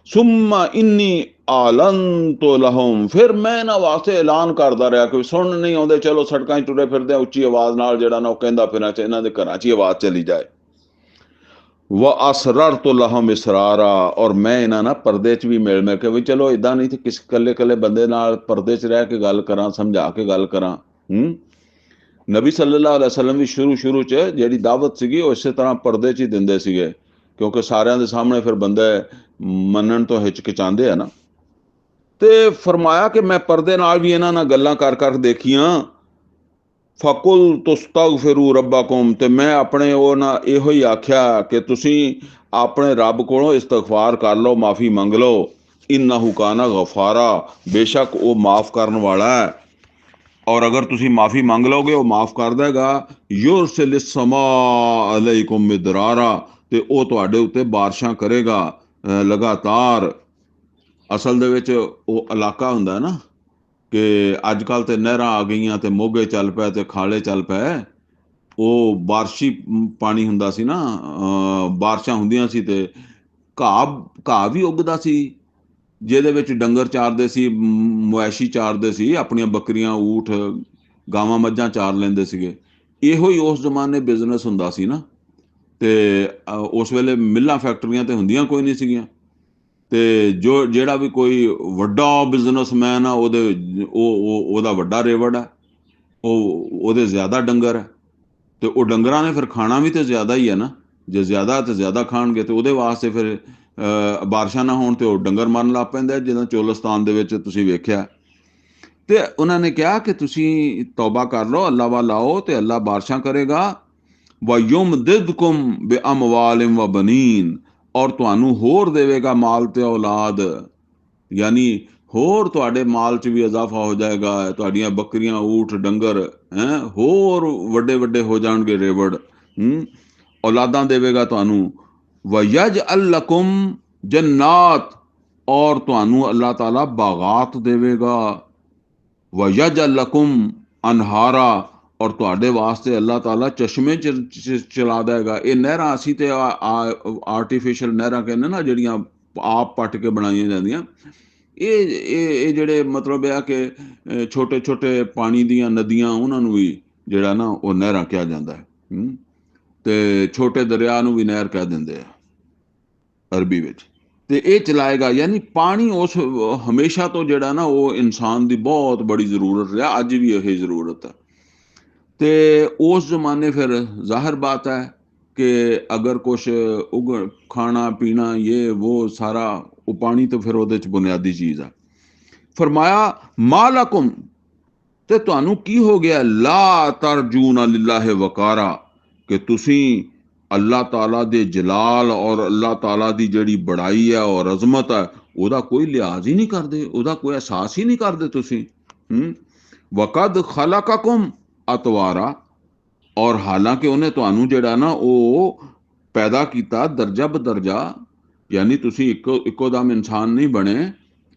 ਸੁੰਮਾ ਇੰਨੀ ਆਲਨਤੁ ਲਹੁਮ, ਫਿਰ ਮੈਂ ਇਹਨਾਂ ਵਾਸਤੇ ਐਲਾਨ ਕਰਦਾ ਰਿਹਾ, ਕੋਈ ਸੁਣ ਨਹੀਂ ਆਉਂਦੇ, ਚਲੋ ਸੜਕਾਂ 'ਚ ਟੁਰੇ ਫਿਰਦੇ ਆ ਉੱਚੀ ਆਵਾਜ਼ ਨਾਲ, ਜਿਹੜਾ ਨਾ ਉਹ ਕਹਿੰਦਾ ਫਿਰਾਂ ਚ ਇਹਨਾਂ ਦੇ ਘਰਾਂ 'ਚ ਹੀ ਆਵਾਜ਼ ਚਲੀ ਜਾਏ। ਵ ਅਸਰਰਤੁ ਲਹੁਮ ਇਸਰਾਰਾ, ਔਰ ਮੈਂ ਇਹਨਾਂ ਨਾਲ ਪਰਦੇ 'ਚ ਵੀ ਮਿਲ ਮਿਲ ਕੇ, ਵੀ ਚਲੋ ਇਦਾਂ ਨਹੀਂ ਤੇ ਕਿਸੇ ਇਕੱਲੇ ਇਕੱਲੇ ਬੰਦੇ ਨਾਲ ਪਰਦੇ 'ਚ ਰਹਿ ਕੇ ਗੱਲ ਕਰਾਂ, ਸਮਝਾ ਕੇ ਗੱਲ ਕਰਾਂ। ਨਬੀ ਸੱਲੱਲਾਹੁ ਅਲੈਹਿ ਵਸੱਲਮ ਵੀ ਸ਼ੁਰੂ 'ਚ ਜਿਹੜੀ ਦਾਵਤ ਸੀਗੀ ਉਹ ਇਸੇ ਤਰ੍ਹਾਂ ਪਰਦੇ 'ਚ ਹੀ ਦਿੰਦੇ ਸੀਗੇ, ਕਿਉਂਕਿ ਸਾਰਿਆਂ ਦੇ ਸਾਹਮਣੇ ਫਿਰ ਬੰਦੇ ਮੰਨਣ ਤੋਂ ਹਿਚਕਿਚਾਉਂਦੇ ਆ ਨਾ। ਤੇ ਫਰਮਾਇਆ ਕਿ ਮੈਂ ਪਰਦੇ ਨਾਲ ਵੀ ਇਹਨਾਂ ਨਾਲ ਗੱਲਾਂ ਕਰ ਕਰ ਦੇਖੀਆਂ। ਫकुल तुस्तगफिरू रब्बकुम, ਤੇ ਮੈਂ ਆਪਣੇ ਉਹ ਨਾ ਇਹੋ ਹੀ ਆਖਿਆ ਕਿ ਤੁਸੀਂ ਆਪਣੇ ਰੱਬ ਕੋਲੋਂ ਇਸਤਗਫਾਰ ਕਰ ਲਓ, ਮਾਫੀ ਮੰਗ ਲਓ। ਇन्नहु काना गफारा, बेशक ਉਹ ਮਾਫ ਕਰਨ ਵਾਲਾ ਹੈ, ਔਰ ਅਗਰ ਤੁਸੀਂ ਮਾਫੀ ਮੰਗ ਲਓਗੇ ਉਹ ਮਾਫ ਕਰ ਦੇਗਾ। युरसिल समा अलैकुम मिदरारा, ਤੇ ਉਹ ਤੁਹਾਡੇ ਉੱਤੇ ਬਾਰਿਸ਼ਾਂ ਕਰੇਗਾ ਲਗਾਤਾਰ। ਅਸਲ ਦੇ ਵਿੱਚ ਉਹ ਇਲਾਕਾ ਹੁੰਦਾ ਨਾ ਕਿ ਅੱਜ ਕੱਲ੍ਹ ਤੇ ਨਹਿਰਾਂ ਆ ਗਈਆਂ ਤੇ ਮੋਗੇ ਚੱਲ ਪਏ ਤੇ ਖਾਲੇ ਚੱਲ ਪਏ। ਉਹ ਬਾਰਿਸ਼ੀ ਪਾਣੀ ਹੁੰਦਾ ਸੀ ਨਾ, ਬਾਰਿਸ਼ਾਂ ਹੁੰਦੀਆਂ ਸੀ ਤੇ ਘਾਹ ਘਾਹ ਵੀ ਉੱਗਦਾ ਸੀ, ਜਿਹਦੇ ਵਿੱਚ ਡੰਗਰ ਚਾਰਦੇ ਸੀ, ਮਵੈਸ਼ੀ ਚਾਰਦੇ ਸੀ, ਆਪਣੀਆਂ ਬੱਕਰੀਆਂ, ਊਠ, ਗਾਵਾਂ, ਮੱਝਾਂ ਚਾਰ ਲੈਂਦੇ ਸੀਗੇ। ਇਹੋ ਹੀ ਉਸ ਜ਼ਮਾਨੇ ਬਿਜ਼ਨਸ ਹੁੰਦਾ ਸੀ ਨਾ। ਤੇ ਉਸ ਵੇਲੇ ਮਿੱਲਾਂ ਫੈਕਟਰੀਆਂ ਤੇ ਹੁੰਦੀਆਂ ਕੋਈ ਨਹੀਂ ਸੀਗੀਆਂ, ਤੇ ਜਿਹੜਾ ਵੀ ਕੋਈ ਵੱਡਾ ਬਿਜ਼ਨਸਮੈਨ ਆ ਉਹਦਾ ਵੱਡਾ ਰੇਵੜ ਹੈ, ਉਹਦੇ ਜ਼ਿਆਦਾ ਡੰਗਰ ਹੈ, ਤੇ ਉਹ ਡੰਗਰਾਂ ਨੇ ਫਿਰ ਖਾਣਾ ਵੀ ਤੇ ਜ਼ਿਆਦਾ ਹੀ ਹੈ ਨਾ। ਜੇ ਜ਼ਿਆਦਾ ਤੇ ਜ਼ਿਆਦਾ ਖਾਣਗੇ ਤੇ ਉਹਦੇ ਵਾਸਤੇ ਫਿਰ ਬਾਰਿਸ਼ਾਂ ਨਾ ਹੋਣ ਤੇ ਉਹ ਡੰਗਰ ਮਰਨ ਲੱਗ ਪੈਂਦਾ, ਜਿੱਦਾਂ ਚੋਲਸਤਾਨ ਦੇ ਵਿੱਚ ਤੁਸੀਂ ਵੇਖਿਆ। ਤੇ ਉਹਨਾਂ ਨੇ ਕਿਹਾ ਕਿ ਤੁਸੀਂ ਤੌਬਾ ਕਰ ਲਓ, ਅੱਲਾ ਵੱਲ ਆਓ ਤੇ ਅੱਲਾ ਬਾਰਿਸ਼ਾਂ ਕਰੇਗਾ। ਵਯੁਮਦਿਦਕੁਮ ਬਿਅਮਵਾਲਿਨ ਵ ਬਨੀਨ, ਔਰ ਤੁਹਾਨੂੰ ਹੋਰ ਦੇਵੇਗਾ ਮਾਲ ਤੇ ਔਲਾਦ, ਯਾਨੀ ਹੋਰ ਤੁਹਾਡੇ ਮਾਲ 'ਚ ਵੀ ਇਜ਼ਾਫਾ ਹੋ ਜਾਏਗਾ, ਤੁਹਾਡੀਆਂ ਬੱਕਰੀਆਂ, ਊਠ, ਡੰਗਰ ਹੋਰ ਵੱਡੇ ਵੱਡੇ ਹੋ ਜਾਣਗੇ, ਰੇਵੜ, ਔਲਾਦਾਂ ਦੇਵੇਗਾ ਤੁਹਾਨੂੰ। ਵਯਜਅਲ ਲਕੁਮ ਜन्नात, ਔਰ ਤੁਹਾਨੂੰ ਅੱਲਾਹ ਤਾਲਾ ਬਾਗਾਤ ਦੇਵੇਗਾ। ਵਯਜਅਲ ਲਕੁਮ ਅਨਹਾਰਾ, ਔਰ ਤੁਹਾਡੇ ਵਾਸਤੇ ਅੱਲਾਹ ਤਾਲਾ ਚਸ਼ਮੇ ਚਲਾ ਦੇਗਾ। ਇਹ ਨਹਿਰਾਂ ਅਸੀਂ ਤੇ ਆਰਟੀਫਿਸ਼ਲ ਨਹਿਰਾਂ ਕਹਿੰਦੇ ਨਾ, ਜਿਹੜੀਆਂ ਆਪ ਪੱਟ ਕੇ ਬਣਾਈਆਂ ਜਾਂਦੀਆਂ, ਇਹ ਜਿਹੜੇ ਮਤਲਬ ਆ ਕਿ ਛੋਟੇ ਛੋਟੇ ਪਾਣੀ ਦੀਆਂ ਨਦੀਆਂ, ਉਹਨਾਂ ਨੂੰ ਵੀ ਜਿਹੜਾ ਨਾ ਉਹ ਨਹਿਰਾਂ ਕਿਹਾ ਜਾਂਦਾ ਹੈ। ਤੇ ਛੋਟੇ ਦਰਿਆ ਨੂੰ ਵੀ ਨਹਿਰ ਕਹਿ ਦਿੰਦੇ ਆ ਅਰਬੀ ਵਿੱਚ। ਤੇ ਇਹ ਚਲਾਏਗਾ, ਯਾਨੀ ਪਾਣੀ ਉਸ ਹਮੇਸ਼ਾ ਤੋਂ ਜਿਹੜਾ ਨਾ ਉਹ ਇਨਸਾਨ ਦੀ ਬਹੁਤ ਬੜੀ ਜ਼ਰੂਰਤ ਹੈ, ਅੱਜ ਵੀ ਇਹ ਜ਼ਰੂਰਤ ਹੈ। ਤੇ ਉਸ ਜ਼ਮਾਨੇ ਫਿਰ ਜ਼ਾਹਿਰ ਬਾਤ ਹੈ ਕਿ ਅਗਰ ਕੁਛ ਖਾਣਾ ਪੀਣਾ ਇਹ ਉਹ ਸਾਰਾ ਉਹ ਪਾਣੀ ਤਾਂ ਫਿਰ ਉਹਦੇ 'ਚ ਬੁਨਿਆਦੀ ਚੀਜ਼ ਆ। ਫਰਮਾਇਆ ਮਾਲਕੁਮ, ਤੇ ਤੁਹਾਨੂੰ ਕੀ ਹੋ ਗਿਆ, ਲਾ ਤਰਜੂਨਾ ਲਿਲਾਹਿ ਵਕਾਰਾ, ਕਿ ਤੁਸੀਂ ਅੱਲਾਹ ਤਾਲਾ ਦੇ ਜਲਾਲ ਔਰ ਅੱਲਾਹ ਤਾਲਾ ਦੀ ਜਿਹੜੀ ਬੜਾਈ ਹੈ ਔਰ ਅਜ਼ਮਤ ਹੈ ਉਹਦਾ ਕੋਈ ਲਿਹਾਜ਼ ਹੀ ਨਹੀਂ ਕਰਦੇ, ਉਹਦਾ ਕੋਈ ਅਹਿਸਾਸ ਹੀ ਨਹੀਂ ਕਰਦੇ ਤੁਸੀਂ। ਵਕਦ ਖਲਕਕੁਮ ਅਤਵਾਰਾ, ਔਰ ਹਾਲਾਂਕਿ ਉਹਨੇ ਤੁਹਾਨੂੰ ਜਿਹੜਾ ਨਾ ਉਹ ਪੈਦਾ ਕੀਤਾ ਦਰਜਾ ਬਦਰਜਾ, ਯਾਨੀ ਤੁਸੀਂ ਇੱਕੋ ਦਮ ਇਨਸਾਨ ਨਹੀਂ ਬਣੇ।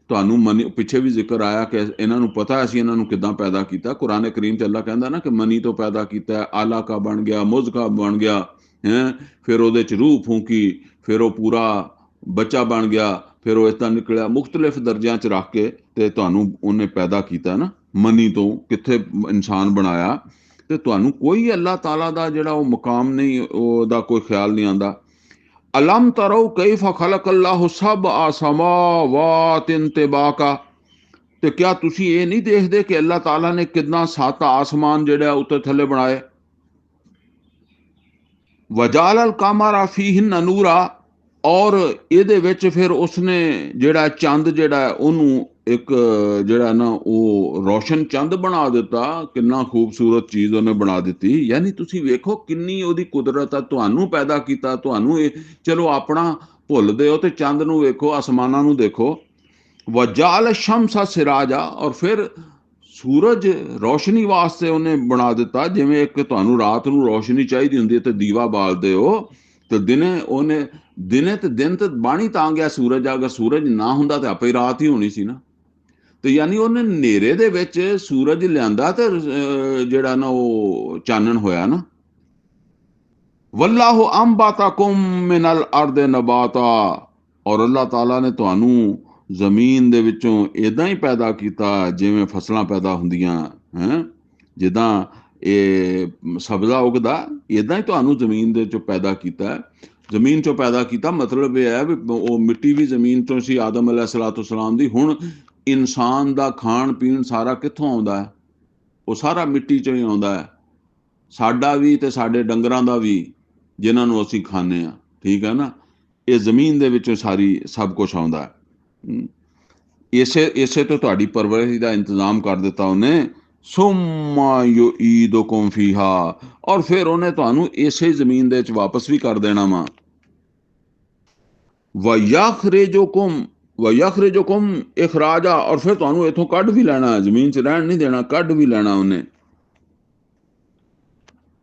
ਤੁਹਾਨੂੰ ਪਿੱਛੇ ਵੀ ਜ਼ਿਕਰ ਆਇਆ ਕਿ ਇਹਨਾਂ ਨੂੰ ਪਤਾ ਅਸੀਂ ਇਹਨਾਂ ਨੂੰ ਕਿੱਦਾਂ ਪੈਦਾ ਕੀਤਾ। ਕੁਰਾਨ ਕਰੀਮ 'ਚ ਅੱਲਾ ਕਹਿੰਦਾ ਨਾ ਕਿ ਮਨੀ ਤੋਂ ਪੈਦਾ ਕੀਤਾ, ਆਲਾਕਾ ਬਣ ਗਿਆ, ਮੁਜ਼ਗਾ ਬਣ ਗਿਆ, ਫਿਰ ਉਹਦੇ 'ਚ ਰੂਹ ਫੂਕੀ, ਫਿਰ ਉਹ ਪੂਰਾ ਬੱਚਾ ਬਣ ਗਿਆ, ਫਿਰ ਉਹ ਇਸ ਤਰ੍ਹਾਂ ਨਿਕਲਿਆ, ਮੁਖਤਲਿਫ ਦਰਜਿਆਂ 'ਚ ਰੱਖ ਕੇ ਤੇ ਤੁਹਾਨੂੰ ਉਹਨੇ ਪੈਦਾ ਕੀਤਾ ਨਾ। ਮਨੀ ਤੋਂ ਕਿੱਥੇ ਇਨਸਾਨ ਬਣਾਇਆ, ਤੇ ਤੁਹਾਨੂੰ ਕੋਈ ਅੱਲਾਹ ਤਾਲਾ ਦਾ ਜਿਹੜਾ ਉਹ ਮੁਕਾਮ ਨਹੀਂ, ਉਹਦਾ ਕੋਈ ਖਿਆਲ ਨਹੀਂ ਆਉਂਦਾ। अलम तरौ कैफ खलकल्लाहु सब आसमावातिन तिबाका, ਤੇ क्या ਤੁਸੀਂ ਇਹ ਨਹੀਂ ਦੇਖਦੇ ਕਿ ਅੱਲਾਹ ਤਾਲਾ ਨੇ ਕਿੰਨਾ 7 ਆਸਮਾਨ ਜਿਹੜਾ ਉੱਤੇ ਥੱਲੇ ਬਣਾਏ। ਵਜਾਲ ਅਲ ਕਮਰਾ ਫੀਹਿਨ ਨੂਰਾ, ਔਰ ਇਹਦੇ ਵਿੱਚ ਫਿਰ ਉਸਨੇ ਜਿਹੜਾ ਚੰਦ ਜਿਹੜਾ ਉਹਨੂੰ ਇੱਕ ਜਿਹੜਾ ਨਾ ਉਹ ਰੋਸ਼ਨ ਚੰਦ ਬਣਾ ਦਿੱਤਾ। ਕਿੰਨਾ ਖੂਬਸੂਰਤ ਚੀਜ਼ ਉਹਨੇ ਬਣਾ ਦਿੱਤੀ। ਯਾਨੀ ਤੁਸੀਂ ਵੇਖੋ ਕਿੰਨੀ ਉਹਦੀ ਕੁਦਰਤ ਆ, ਤੁਹਾਨੂੰ ਪੈਦਾ ਕੀਤਾ, ਤੁਹਾਨੂੰ ਇਹ ਚਲੋ ਆਪਣਾ ਭੁੱਲਦੇ ਹੋ ਤੇ ਚੰਦ ਨੂੰ ਵੇਖੋ, ਆਸਮਾਨਾਂ ਨੂੰ ਦੇਖੋ। ਵਜਾਲ ਸ਼ਮਸਾ ਸਿਰਾਜਾ, ਔਰ ਫਿਰ ਸੂਰਜ ਰੋਸ਼ਨੀ ਵਾਸਤੇ ਉਹਨੇ ਬਣਾ ਦਿੱਤਾ। ਜਿਵੇਂ ਇੱਕ ਤੁਹਾਨੂੰ ਰਾਤ ਨੂੰ ਰੋਸ਼ਨੀ ਚਾਹੀਦੀ ਹੁੰਦੀ ਹੈ ਤੇ ਦੀਵਾ ਬਾਲਦੇ ਹੋ, ਤੇ ਦਿਨੇ ਤੇ ਦਿਨ ਤੇ ਬਾਣੀ ਤਾਂ ਗਿਆ ਸੂਰਜ। ਅਗਰ ਸੂਰਜ ਨਾ ਹੁੰਦਾ ਤੇ ਆਪੇ ਰਾਤ ਹੀ ਹੋਣੀ ਸੀ ਨਾ। ਤੇ ਯਾਨੀ ਉਹਨੇ ਹਨੇਰੇ ਦੇ ਵਿੱਚ ਸੂਰਜ ਲਿਆਂਦਾ ਤੇ ਜਿਹੜਾ ਨਾ ਉਹ ਚਾਨਣ ਹੋਇਆ ਨਾ। ਵੱਲਾਹੂ ਅੰਬਾਤਕੁਮ ਮਿਨਲ ਅਰਦ ਨਬਾਤਾ, ਔਰ ਅੱਲਾਹ ਤਾਲਾ ਨੇ ਤੁਹਾਨੂੰ ਜ਼ਮੀਨ ਦੇ ਵਿੱਚੋਂ ਇਦਾਂ ਹੀ ਪੈਦਾ ਕੀਤਾ ਜਿਵੇਂ ਫਸਲਾਂ ਪੈਦਾ ਹੁੰਦੀਆਂ ਹੈ। ਜਿੱਦਾਂ ਇਹ ਸਬਜ਼ਾ ਉਗਦਾ, ਇਦਾਂ ਹੀ ਤੁਹਾਨੂੰ ਜ਼ਮੀਨ ਦੇ ਚੋਂ ਪੈਦਾ ਕੀਤਾ। ਜ਼ਮੀਨ ਚੋਂ ਪੈਦਾ ਕੀਤਾ ਮਤਲਬ ਇਹ ਹੈ ਵੀ ਉਹ ਮਿੱਟੀ ਵੀ ਜ਼ਮੀਨ ਤੋਂ ਸੀ ਆਦਮ अलैहिस्सलाम ਦੀ। ਹੁਣ ਇਨਸਾਨ ਦਾ ਖਾਣ ਪੀਣ ਸਾਰਾ ਕਿੱਥੋਂ ਆਉਂਦਾ ਹੈ? ਉਹ ਸਾਰਾ ਮਿੱਟੀ ਚੋਂ ਹੀ ਆਉਂਦਾ ਹੈ। ਸਾਡਾ ਵੀ ਤੇ ਸਾਡੇ ਡੰਗਰਾਂ ਦਾ ਵੀ, ਜਿਨ੍ਹਾਂ ਨੂੰ ਅਸੀਂ ਖਾਂਦੇ ਹਾਂ, ਠੀਕ ਹੈ ਨਾ। ਇਹ ਜ਼ਮੀਨ ਦੇ ਵਿੱਚੋਂ ਸਾਰੀ ਸਭ ਕੁਝ ਆਉਂਦਾ ਹੈ। ਇਸੇ ਤੋਂ ਤੁਹਾਡੀ ਪਰਵਰਿਸ਼ ਦਾ ਇੰਤਜ਼ਾਮ ਕਰ ਦਿੱਤਾ ਉਹਨੇ। ਸੁੰਮਾ ਯੁਈਦੁਕੁਮ ਫੀਹਾ, ਔਰ ਫਿਰ ਉਹਨੇ ਤੁਹਾਨੂੰ ਇਸੇ ਜ਼ਮੀਨ ਦੇ ਵਿੱਚ ਵਾਪਸ ਵੀ ਕਰ ਦੇਣਾ ਵਾ। ਵਯਖਰਿਜੁਕੁਮ ਇਖਰਾਜਾ, ਔਰ ਫਿਰ ਤੁਹਾਨੂੰ ਇੱਥੋਂ ਕੱਢ ਵੀ ਲੈਣਾ, ਜ਼ਮੀਨ 'ਚ ਰਹਿਣ ਨਹੀਂ ਦੇਣਾ, ਕੱਢ ਵੀ ਲੈਣਾ ਉਹਨੇ।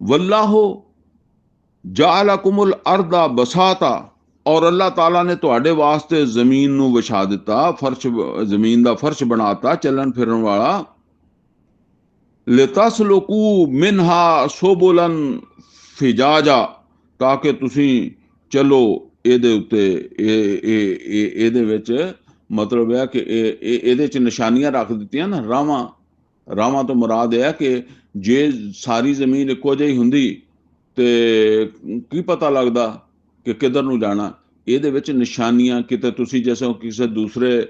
ਵੱਲਾਹੂ ਜਾਅਲकुमुल अर्दा बसाता, और अल्लाह ताला ने ਤੁਹਾਡੇ ਵਾਸਤੇ ਜ਼ਮੀਨ ਨੂੰ ਵਿਛਾ ਦਿੱਤਾ, ਫਰਸ਼, ਜ਼ਮੀਨ ਦਾ ਫਰਸ਼ ਬਣਾਤਾ ਚੱਲਣ ਫਿਰਨ ਵਾਲਾ। ਲਿਤਸਲੁਕੂ ਮਿਨਹਾ ਸੁਬੁਲਨ ਫਿਜਾਜਾ, ਤਾਂ ਕਿ ਤੁਸੀਂ ਚਲੋ ਇਹਦੇ ਉੱਤੇ ਇਹਦੇ ਵਿੱਚ ਮਤਲਬ ਹੈ ਕਿ ਇਹਦੇ 'ਚ ਨਿਸ਼ਾਨੀਆਂ ਰੱਖ ਦਿੱਤੀਆਂ ਨਾ, ਰਾਵਾਂ। ਰਾਵਾਂ ਤੋਂ ਮੁਰਾਦ ਇਹ ਹੈ ਕਿ ਜੇ ਸਾਰੀ ਜ਼ਮੀਨ ਇੱਕੋ ਜਿਹੀ ਹੁੰਦੀ ਤੇ ਕੀ ਪਤਾ ਲੱਗਦਾ ਕਿ ਕਿੱਧਰ ਨੂੰ ਜਾਣਾ। ਇਹਦੇ ਵਿੱਚ ਨਿਸ਼ਾਨੀਆਂ, ਕਿਤੇ ਤੁਸੀਂ ਜੈਸੇ ਕਿਸੇ ਦੂਸਰੇ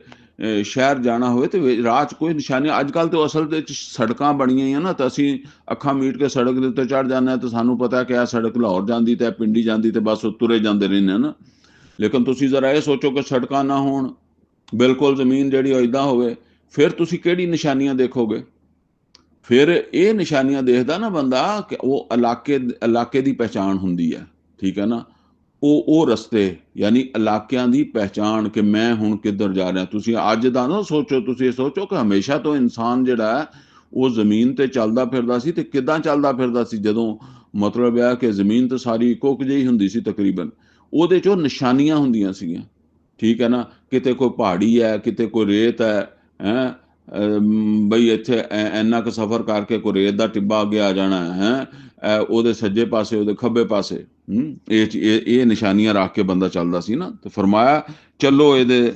ਸ਼ਹਿਰ ਜਾਣਾ ਹੋਵੇ ਤੇ ਰਾਹ 'ਚ ਕੋਈ ਨਿਸ਼ਾਨੀਆਂ। ਅੱਜ ਕੱਲ੍ਹ ਤਾਂ ਅਸਲ ਦੇ ਵਿੱਚ ਸੜਕਾਂ ਬਣੀਆਂ ਹੀ ਨਾ, ਤਾਂ ਅਸੀਂ ਅੱਖਾਂ ਮੀਟ ਕੇ ਸੜਕ ਦੇ ਉੱਤੇ ਚੜ੍ਹ ਜਾਂਦੇ ਹਾਂ ਤਾਂ ਸਾਨੂੰ ਪਤਾ ਕਿ ਇਹ ਸੜਕ ਲਾਹੌਰ ਜਾਂਦੀ ਤੇ ਪਿੰਡੀ ਜਾਂਦੀ, ਤੇ ਬਸ ਤੁਰੇ ਜਾਂਦੇ ਰਹਿੰਦੇ ਨਾ। ਲੇਕਿਨ ਤੁਸੀਂ ਜ਼ਰਾ ਇਹ ਸੋਚੋ ਕਿ ਸੜਕਾਂ ਨਾ ਹੋਣ, ਬਿਲਕੁਲ ਜ਼ਮੀਨ ਜਿਹੜੀ ਉਹ ਇੱਦਾਂ ਹੋਵੇ, ਫਿਰ ਤੁਸੀਂ ਕਿਹੜੀ ਨਿਸ਼ਾਨੀਆਂ ਦੇਖੋਗੇ? ਫਿਰ ਇਹ ਨਿਸ਼ਾਨੀਆਂ ਦੇਖਦਾ ਨਾ ਬੰਦਾ ਕਿ ਉਹ ਇਲਾਕੇ ਦੀ ਪਹਿਚਾਣ ਹੁੰਦੀ ਹੈ, ਠੀਕ ਹੈ ਨਾ। ਉਹ ਰਸਤੇ ਯਾਨੀ ਇਲਾਕਿਆਂ ਦੀ ਪਹਿਚਾਣ ਕਿ ਮੈਂ ਹੁਣ ਕਿੱਧਰ ਜਾ ਰਿਹਾ। ਤੁਸੀਂ ਅੱਜ ਦਾ ਨਾ ਸੋਚੋ, ਤੁਸੀਂ ਇਹ ਸੋਚੋ ਕਿ ਹਮੇਸ਼ਾ ਤੋਂ ਇਨਸਾਨ ਜਿਹੜਾ ਹੈ ਉਹ ਜ਼ਮੀਨ ਤੇ ਚੱਲਦਾ ਫਿਰਦਾ ਸੀ। ਤੇ ਕਿੱਦਾਂ ਚੱਲਦਾ ਫਿਰਦਾ ਸੀ? ਜਦੋਂ ਮਤਲਬ ਹੈ ਕਿ ਜ਼ਮੀਨ ਤਾਂ ਸਾਰੀ ਇੱਕੋ ਜਿਹੀ ਹੁੰਦੀ ਸੀ ਤਕਰੀਬਨ, ਉਹਦੇ 'ਚੋਂ ਨਿਸ਼ਾਨੀਆਂ ਹੁੰਦੀਆਂ ਸੀਗੀਆਂ, ਠੀਕ ਹੈ ਨਾ। ਕਿਤੇ ਕੋਈ ਪਹਾੜੀ ਹੈ, ਕਿਤੇ ਕੋਈ ਰੇਤ ਹੈ ਬਈ ਇੱਥੇ ਇੰਨਾ ਕੁ ਸਫ਼ਰ ਕਰਕੇ ਕੋਈ ਰੇਤ ਦਾ ਟਿੱਬਾ ਅੱਗੇ ਆ ਜਾਣਾ ਹੈ, ਉਹਦੇ ਸੱਜੇ ਪਾਸੇ ਉਹਦੇ ਖੱਬੇ ਪਾਸੇ ਇਹ ਨਿਸ਼ਾਨੀਆਂ ਰੱਖ ਕੇ ਬੰਦਾ ਚੱਲਦਾ ਸੀ ਨਾ। ਤੇ ਫਰਮਾਇਆ ਚਲੋ ਇਹਦੇ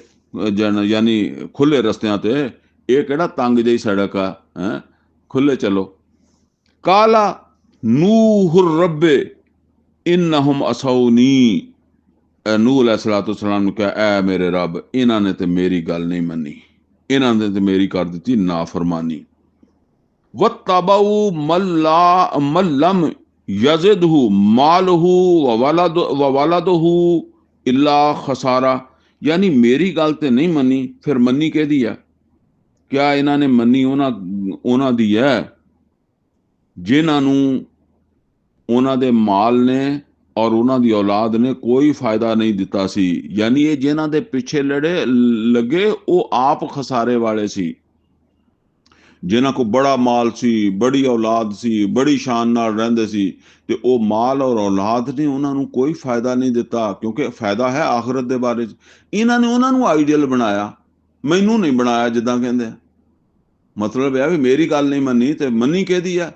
ਯਾਨੀ ਖੁੱਲੇ ਰਸਤਿਆਂ ਤੇ, ਇਹ ਕਿਹੜਾ ਤੰਗ ਜਿਹੀ ਸੜਕ ਆ, ਖੁੱਲੇ ਚਲੋ। ਕਾਲਾ ਨੂਹੁਰ ਰੱਬੇ ਇਨਹੁਮ ਅਸੌਨੀ, ਨੂਹ अलैहिस्सलाम ਨੂੰ ਕਿਹਾ, ਐ ਮੇਰੇ ਰੱਬ, ਇਹਨਾਂ ਨੇ ਤੇ ਮੇਰੀ ਗੱਲ ਨਹੀਂ ਮੰਨੀ, ਇਹਨਾਂ ਨੇ ਤੇ ਮੇਰੀ ਕਰ ਦਿੱਤੀ ਨਾਫਰਮਾਨੀ। ਵਤਬਊ ਮੱਲਮ ਯਜ਼ਿਦਹੂ ਮਾਲਹੂ ਵਵਲਦਹੂ ਇਲਾ ਖਸਾਰਾ, ਯਾਨੀ ਮੇਰੀ ਗੱਲ ਤੇ ਨਹੀਂ ਮੰਨੀ, ਫਿਰ ਮੰਨੀ ਕਿਹਦੀ ਆ? ਕਿਆ ਇਹਨਾਂ ਨੇ ਮੰਨੀ ਉਹਨਾਂ ਦੀ ਹੈ ਜਿਨ੍ਹਾਂ ਨੂੰ ਉਹਨਾਂ ਦੇ ਮਾਲ ਨੇ ਔਰ ਉਹਨਾਂ ਦੀ ਔਲਾਦ ਨੇ ਕੋਈ ਫਾਇਦਾ ਨਹੀਂ ਦਿੱਤਾ ਸੀ। ਯਾਨੀ ਇਹ ਜਿਨ੍ਹਾਂ ਦੇ ਪਿੱਛੇ ਲੱਗੇ ਉਹ ਆਪ ਖਸਾਰੇ ਵਾਲੇ ਸੀ। ਜਿਨ੍ਹਾਂ ਕੋਲ ਬੜਾ ਮਾਲ ਸੀ, ਬੜੀ ਔਲਾਦ ਸੀ, ਬੜੀ ਸ਼ਾਨ ਨਾਲ ਰਹਿੰਦੇ ਸੀ, ਤੇ ਉਹ ਮਾਲ ਔਰ ਔਲਾਦ ਨੇ ਉਹਨਾਂ ਨੂੰ ਕੋਈ ਫਾਇਦਾ ਨਹੀਂ ਦਿੱਤਾ, ਕਿਉਂਕਿ ਫਾਇਦਾ ਹੈ ਆਖਰਤ ਦੇ ਬਾਰੇ 'ਚ। ਇਹਨਾਂ ਨੇ ਉਹਨਾਂ ਨੂੰ ਆਈਡੀਅਲ ਬਣਾਇਆ, ਮੈਨੂੰ ਨਹੀਂ ਬਣਾਇਆ। ਜਿੱਦਾਂ ਕਹਿੰਦੇ ਮਤਲਬ ਇਹ ਵੀ ਮੇਰੀ ਗੱਲ ਨਹੀਂ ਮੰਨੀ, ਤੇ ਮੰਨੀ ਕਿਹਦੀ ਆ?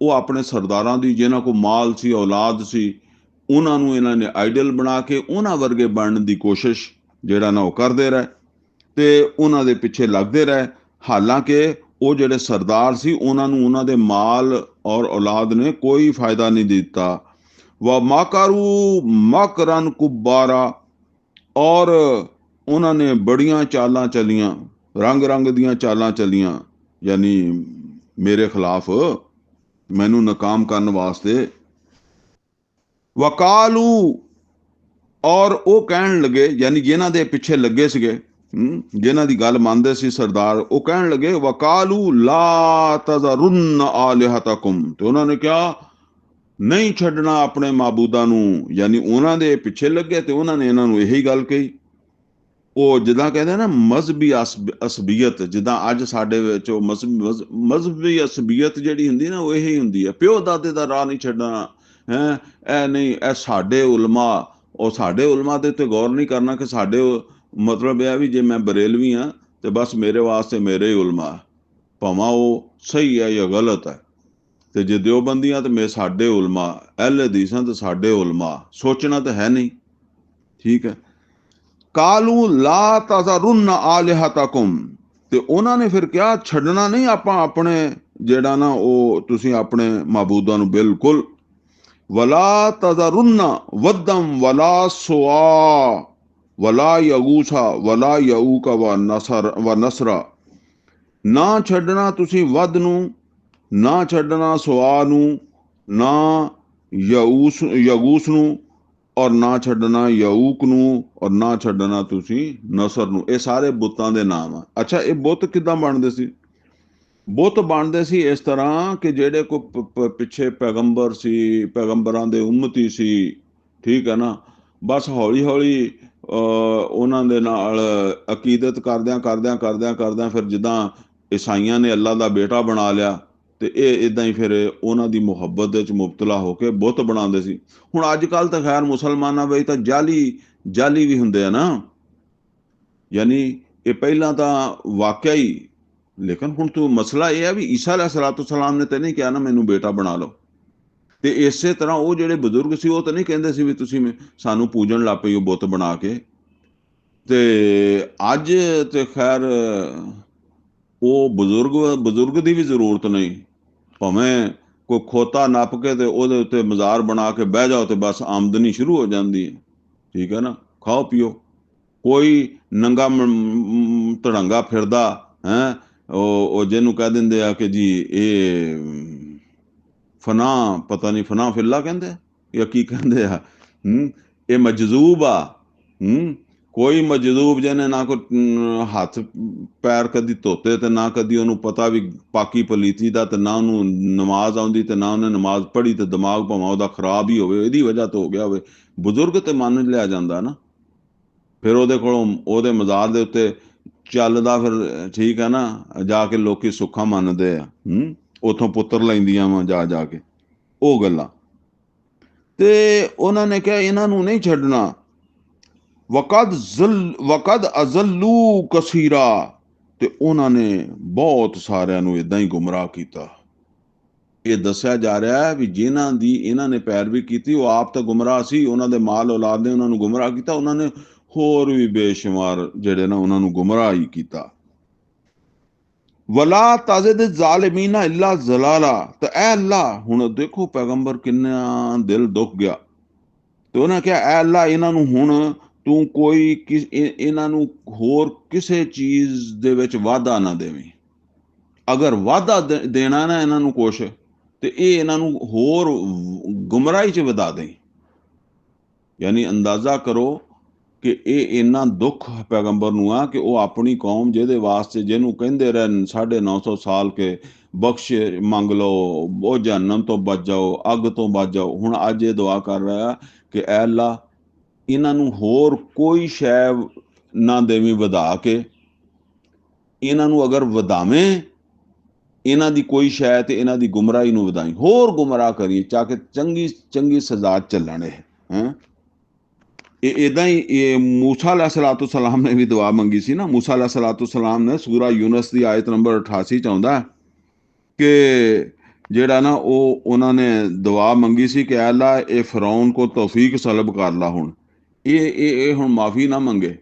ਉਹ ਆਪਣੇ ਸਰਦਾਰਾਂ ਦੀ, ਜਿਨ੍ਹਾਂ ਕੋਲ ਮਾਲ ਸੀ, ਔਲਾਦ ਸੀ, ਉਹਨਾਂ ਨੂੰ ਇਹਨਾਂ ਨੇ ਆਈਡੀਅਲ ਬਣਾ ਕੇ ਉਹਨਾਂ ਵਰਗੇ ਬਣਨ ਦੀ ਕੋਸ਼ਿਸ਼ ਜਿਹੜਾ ਨਾ ਉਹ ਕਰਦੇ ਰਹੇ ਤੇ ਉਹਨਾਂ ਦੇ ਪਿੱਛੇ ਲੱਗਦੇ ਰਹੇ। ਹਾਲਾਂਕਿ ਉਹ ਜਿਹੜੇ ਸਰਦਾਰ ਸੀ ਉਹਨਾਂ ਨੂੰ ਉਹਨਾਂ ਦੇ ਮਾਲ ਔਰ ਔਲਾਦ ਨੇ ਕੋਈ ਫਾਇਦਾ ਨਹੀਂ ਦਿੱਤਾ। व माकरू मकरन कुब्बारा, और उन्होंने बड़ियां चालां चलियां, रंग रंग दियां चालां चलियां, यानी मेरे खिलाफ, मैनू नाकाम करने वास्ते। वकालू, और वो कहन लगे, यानी जिन्हां दे पिछे लगे सीगे, जिन्हां दी गल मंनदे सी सरदार, वो कहन लगे वकालू ला तज़रुन्न आलिहतकुम, ते उन्होंने कहा नहीं छड्डना अपने माबूदा नू, यानी उन्हां दे पिछे लगे ते उन्होंने इन्हां नू यही गल कही। ਉਹ ਜਿੱਦਾਂ ਕਹਿੰਦੇ ਨਾ ਮਜ਼ਹਬੀ ਅਸਬੀਅਤ, ਜਿੱਦਾਂ ਅੱਜ ਸਾਡੇ ਵਿੱਚ ਉਹ ਮਜ਼ਹਬੀ ਅਸਬੀਅਤ ਜਿਹੜੀ ਹੁੰਦੀ ਨਾ, ਉਹ ਇਹੀ ਹੁੰਦੀ ਹੈ, ਪਿਓ ਦਾਦੇ ਦਾ ਰਾਹ ਨਹੀਂ ਛੱਡਣਾ ਹੈ, ਇਹ ਨਹੀਂ, ਇਹ ਸਾਡੇ ਉਲਮਾ, ਉਹ ਸਾਡੇ ਉਲਮਾ ਦੇ ਉੱਤੇ ਗੌਰ ਨਹੀਂ ਕਰਨਾ ਕਿ ਸਾਡੇ ਮਤਲਬ ਇਹ ਵੀ ਜੇ ਮੈਂ ਬਰੇਲਵੀ ਹਾਂ ਤੇ ਬਸ ਮੇਰੇ ਵਾਸਤੇ ਮੇਰੇ ਹੀ ਉਲਮਾ, ਭਾਵੇਂ ਉਹ ਸਹੀ ਹੈ ਜਾਂ ਗਲਤ ਹੈ, ਤੇ ਜੇ ਦਿਓਬੰਦੀਆਂ ਤੇ ਮੇਰੇ ਸਾਡੇ ਉਲਮਾ, ਅਹਿਲੇ ਹਦੀਸਾਂ ਤੇ ਸਾਡੇ ਉਲਮਾ, ਸੋਚਣਾ ਤਾਂ ਹੈ ਨਹੀਂ। ਠੀਕ ਹੈ। ਕਾਲੂ ਲਾ ਤਜ਼ਰੁਨ ਆਲਿਹਤਕੁਮ, ਤੇ ਉਹਨਾਂ ਨੇ ਫਿਰ ਕਿਹਾ ਛੱਡਣਾ ਨਹੀਂ ਆਪਾਂ ਆਪਣੇ ਜਿਹੜਾ ਨਾ ਉਹ ਤੁਸੀਂ ਆਪਣੇ ਮਾਬੂਦਾਂ ਨੂੰ ਬਿਲਕੁਲ। ਵਲਾ ਤਜ਼ਰੁਨ ਵੱਦਮ ਵਲਾ ਸੁਆ ਵਲਾ ਯਗੂਸਾ ਵਲਾ ਯਊਕ ਵ ਨਸਰਾ, ਨਾ ਛੱਡਣਾ ਤੁਸੀਂ ਵੱਧ ਨੂੰ, ਨਾ ਛੱਡਣਾ ਸੁਆ ਨੂੰ, ਨਾ ਯਗੂਸ ਨੂੰ, ਔਰ ਨਾ ਛੱਡਣਾ ਯਊਕ ਨੂੰ, ਔਰ ਨਾ ਛੱਡਣਾ ਤੁਸੀਂ ਨਸਰ ਨੂੰ। ਇਹ ਸਾਰੇ ਬੁੱਤਾਂ ਦੇ ਨਾਮ ਆ। ਅੱਛਾ, ਇਹ ਬੁੱਤ ਕਿੱਦਾਂ ਬਣਦੇ ਸੀ? ਬੁੱਤ ਬਣਦੇ ਸੀ ਇਸ ਤਰ੍ਹਾਂ ਕਿ ਜਿਹੜੇ ਕੋਈ ਪਿੱਛੇ ਪੈਗੰਬਰ ਸੀ, ਪੈਗੰਬਰਾਂ ਦੇ ਉਮਤੀ ਸੀ, ਠੀਕ ਹੈ ਨਾ, ਬਸ ਹੌਲੀ ਹੌਲੀ ਉਹਨਾਂ ਦੇ ਨਾਲ ਅਕੀਦਤ ਕਰਦਿਆਂ ਕਰਦਿਆਂ ਕਰਦਿਆਂ ਕਰਦਿਆਂ ਫਿਰ ਜਿੱਦਾਂ ਈਸਾਈਆਂ ਨੇ ਅੱਲਾ ਦਾ ਬੇਟਾ ਬਣਾ ਲਿਆ, ਤੇ ਇਹ ਇਦਾਂ ਹੀ ਫਿਰ ਉਹਨਾਂ ਦੀ ਮੁਹੱਬਤ ਵਿੱਚ ਮੁਬਤਲਾ ਹੋ ਕੇ ਬੁੱਤ ਬਣਾਉਂਦੇ ਸੀ। ਹੁਣ ਅੱਜ ਕੱਲ੍ਹ ਤਾਂ ਖੈਰ ਮੁਸਲਮਾਨਾਂ ਵਿੱਚ ਤਾਂ ਜਾਲੀ ਵੀ ਹੁੰਦੇ ਆ ਨਾ, ਯਾਨੀ ਇਹ ਪਹਿਲਾਂ ਤਾਂ ਵਾਕਿਆ ਹੀ, ਲੇਕਿਨ ਹੁਣ ਤੂੰ ਮਸਲਾ ਇਹ ਹੈ ਵੀ ਈਸਾ ਅਲੈਹਿਸਸਲਾਮ ਨੇ ਤਾਂ ਨਹੀਂ ਕਿਹਾ ਨਾ ਮੈਨੂੰ ਬੇਟਾ ਬਣਾ ਲਓ, ਤੇ ਇਸੇ ਤਰ੍ਹਾਂ ਉਹ ਜਿਹੜੇ ਬਜ਼ੁਰਗ ਸੀ ਉਹ ਤਾਂ ਨਹੀਂ ਕਹਿੰਦੇ ਸੀ ਵੀ ਤੁਸੀਂ ਸਾਨੂੰ ਪੂਜਣ ਲੱਗ ਪਈ ਉਹ ਬੁੱਤ ਬਣਾ ਕੇ। ਤੇ ਅੱਜ ਤੇ ਖੈਰ ਉਹ ਬਜ਼ੁਰਗ ਦੀ ਵੀ ਜ਼ਰੂਰਤ ਨਹੀਂ, ਭਾਵੇਂ ਕੋਈ ਖੋਤਾ ਨੱਪ ਕੇ ਤੇ ਉਹਦੇ ਉੱਤੇ ਮਜ਼ਾਰ ਬਣਾ ਕੇ ਬਹਿ ਜਾਓ ਤੇ ਬਸ ਆਮਦਨੀ ਸ਼ੁਰੂ ਹੋ ਜਾਂਦੀ ਹੈ। ਠੀਕ ਹੈ ਨਾ, ਖਾਓ ਪੀਓ। ਕੋਈ ਨੰਗਾ ਧੜੰਗਾ ਫਿਰਦਾ ਹੈ, ਉਹ ਜਿਹਨੂੰ ਕਹਿ ਦਿੰਦੇ ਆ ਕਿ ਜੀ ਇਹ ਫਨਾ, ਪਤਾ ਨਹੀਂ ਫਨਾ ਫਿੱਲਾ ਕਹਿੰਦੇ ਜਾਂ ਕੀ ਕਹਿੰਦੇ ਆ, ਇਹ ਮਜਜ਼ੂਬ ਆ। ਕੋਈ ਮਜਜ਼ੂਬ ਜਿਹਨੇ ਨਾ ਕੋਈ ਹੱਥ ਪੈਰ ਕਦੀ ਧੋਤੇ ਤੇ ਨਾ ਕਦੀ ਉਹਨੂੰ ਪਤਾ ਵੀ ਪਾਕੀ ਪਲੀਤੀ ਦਾ, ਤੇ ਨਾ ਉਹਨੂੰ ਨਮਾਜ਼ ਆਉਂਦੀ ਤੇ ਨਾ ਉਹਨੇ ਨਮਾਜ਼ ਪੜ੍ਹੀ, ਤੇ ਦਿਮਾਗ ਭਾਵੇਂ ਉਹਦਾ ਖਰਾਬ ਹੀ ਹੋਵੇ, ਇਹਦੀ ਵਜ੍ਹਾ ਤੋਂ ਹੋ ਗਿਆ ਹੋਵੇ, ਬਜ਼ੁਰਗ ਤੇ ਮੰਨ ਲਿਆ ਜਾਂਦਾ ਨਾ। ਫਿਰ ਉਹਦੇ ਕੋਲੋਂ ਉਹਦੇ ਮਜ਼ਾਰ ਦੇ ਉੱਤੇ ਚੱਲਦਾ ਫਿਰ, ਠੀਕ ਹੈ ਨਾ, ਜਾ ਕੇ ਲੋਕੀ ਸੁੱਖਾਂ ਮੰਨਦੇ ਆ, ਉੱਥੋਂ ਪੁੱਤਰ ਲੈਂਦੀਆਂ ਵਾ ਜਾ ਜਾ ਕੇ, ਉਹ ਗੱਲਾਂ। ਤੇ ਉਹਨਾਂ ਨੇ ਕਿਹਾ ਇਹਨਾਂ ਨੂੰ ਨਹੀਂ ਛੱਡਣਾ। ਵਕਦ ਅਜ਼ੱਲੂ ਕਸੀਰਾ, ਤੇ ਉਹਨਾਂ ਨੇ ਬਹੁਤ ਸਾਰਿਆਂ ਨੂੰ ਇਦਾਂ ਹੀ ਗੁੰਮਰਾਹ ਕੀਤਾ। ਇਹ ਦੱਸਿਆ ਜਾ ਰਿਹਾ ਹੈ ਵੀ ਜਿਨ੍ਹਾਂ ਦੀ ਇਹਨਾਂ ਨੇ ਪੈਰਵੀ ਕੀਤੀ ਉਹ ਆਪ ਤਾਂ ਗੁੰਮਰਾਹ ਸੀ, ਉਹਨਾਂ ਦੇ ਮਾਲ ਔਲਾਦ ਨੇ ਉਹਨਾਂ ਨੂੰ ਗੁੰਮਰਾਹ ਕੀਤਾ, ਉਹਨਾਂ ਨੇ ਹੋਰ ਵੀ ਬੇਸ਼ੁਮਾਰ ਜਿਹੜੇ ਨਾ ਉਹਨਾਂ ਨੂੰ ਗੁੰਮਰਾਹ ਹੀ ਕੀਤਾ। ਵਲਾ ਤਾਜ਼ਿਦ ਜ਼ਾਲਿਮੀਨਾ ਇਲਾ ਜ਼ਲਾਲਾ, ਤੇ ਐ ਅੱਲਾ, ਹੁਣ ਦੇਖੋ ਪੈਗੰਬਰ ਕਿੰਨਾ ਦਿਲ ਦੁੱਖ ਗਿਆ, ਤੇ ਉਹਨਾਂ ਕਿਹਾ ਐ ਅੱਲਾ ਇਹਨਾਂ ਨੂੰ ਹੁਣ ਤੂੰ ਕੋਈ ਇਹਨਾਂ ਨੂੰ ਹੋਰ ਕਿਸੇ ਚੀਜ਼ ਦੇ ਵਿੱਚ ਵਾਧਾ ਨਾ ਦੇਵੀਂ। ਅਗਰ ਵਾਧਾ ਦੇਣਾ ਨਾ ਇਹਨਾਂ ਨੂੰ ਕੁਛ, ਤੇ ਇਹ ਇਹਨਾਂ ਨੂੰ ਹੋਰ ਗੁੰਮਰਾਹੀ 'ਚ ਵਧਾ ਦੇਂ। ਯਾਨੀ ਅੰਦਾਜ਼ਾ ਕਰੋ ਕਿ ਇਹ ਇੰਨਾ ਦੁੱਖ ਪੈਗੰਬਰ ਨੂੰ ਆ ਕਿ ਉਹ ਆਪਣੀ ਕੌਮ ਜਿਹਦੇ ਵਾਸਤੇ, ਜਿਹਨੂੰ ਕਹਿੰਦੇ ਰਹੇ 950 ਸਾਲ ਕੇ ਬਖਸ਼ ਮੰਗ ਲਓ, ਉਹ ਜਹੰਮ ਤੋਂ ਬਚ ਜਾਓ, ਅੱਗ ਤੋਂ ਬਚ ਜਾਓ, ਹੁਣ ਅੱਜ ਇਹ ਦੁਆ ਕਰ ਰਿਹਾ ਕਿ ਐ ਅੱਲਾ ਇਹਨਾਂ ਨੂੰ ਹੋਰ ਕੋਈ ਸ਼ੈ ਨਾ ਦੇਵੀਂ ਵਧਾ ਕੇ, ਇਹਨਾਂ ਨੂੰ ਅਗਰ ਵਧਾਵੇਂ ਇਹਨਾਂ ਦੀ ਕੋਈ ਸ਼ੈ ਤੇ ਇਹਨਾਂ ਦੀ ਗੁੰਮਰਾਹੀ ਨੂੰ ਵਧਾਈ, ਹੋਰ ਗੁੰਮਰਾਹ ਕਰੀਏ ਚਾ ਕੇ ਚੰਗੀ ਚੰਗੀ ਸਜ਼ਾ ਚੱਲਣ। ਇਹ ਇਦਾਂ ਹੀ ਇਹ ਮੂਸਾ ਅਲੈਹਿਸਸਲਾਮ ਨੇ ਵੀ ਦੁਆ ਮੰਗੀ ਸੀ ਨਾ। ਮੂਸਾ ਅਲੈਹਿਸਸਲਾਮ ਨੇ ਸੂਰਾ ਯੂਨਸ ਦੀ ਆਇਤ ਨੰਬਰ 88 'ਚ ਆਉਂਦਾ ਕਿ ਜਿਹੜਾ ਨਾ ਉਹ ਉਹਨਾਂ ਨੇ ਦੁਆ ਮੰਗੀ ਸੀ ਕਿ ਐ ਅੱਲਾ ਇਹ ਫਿਰੌਨ ਕੋ ਤੌਫੀਕ ਸਲਬ ਕਰ ਲਾ। ਹੁਣ ਇਹ ਹੁਣ ਮਾਫੀ ਨਾ ਮੰਗੇ,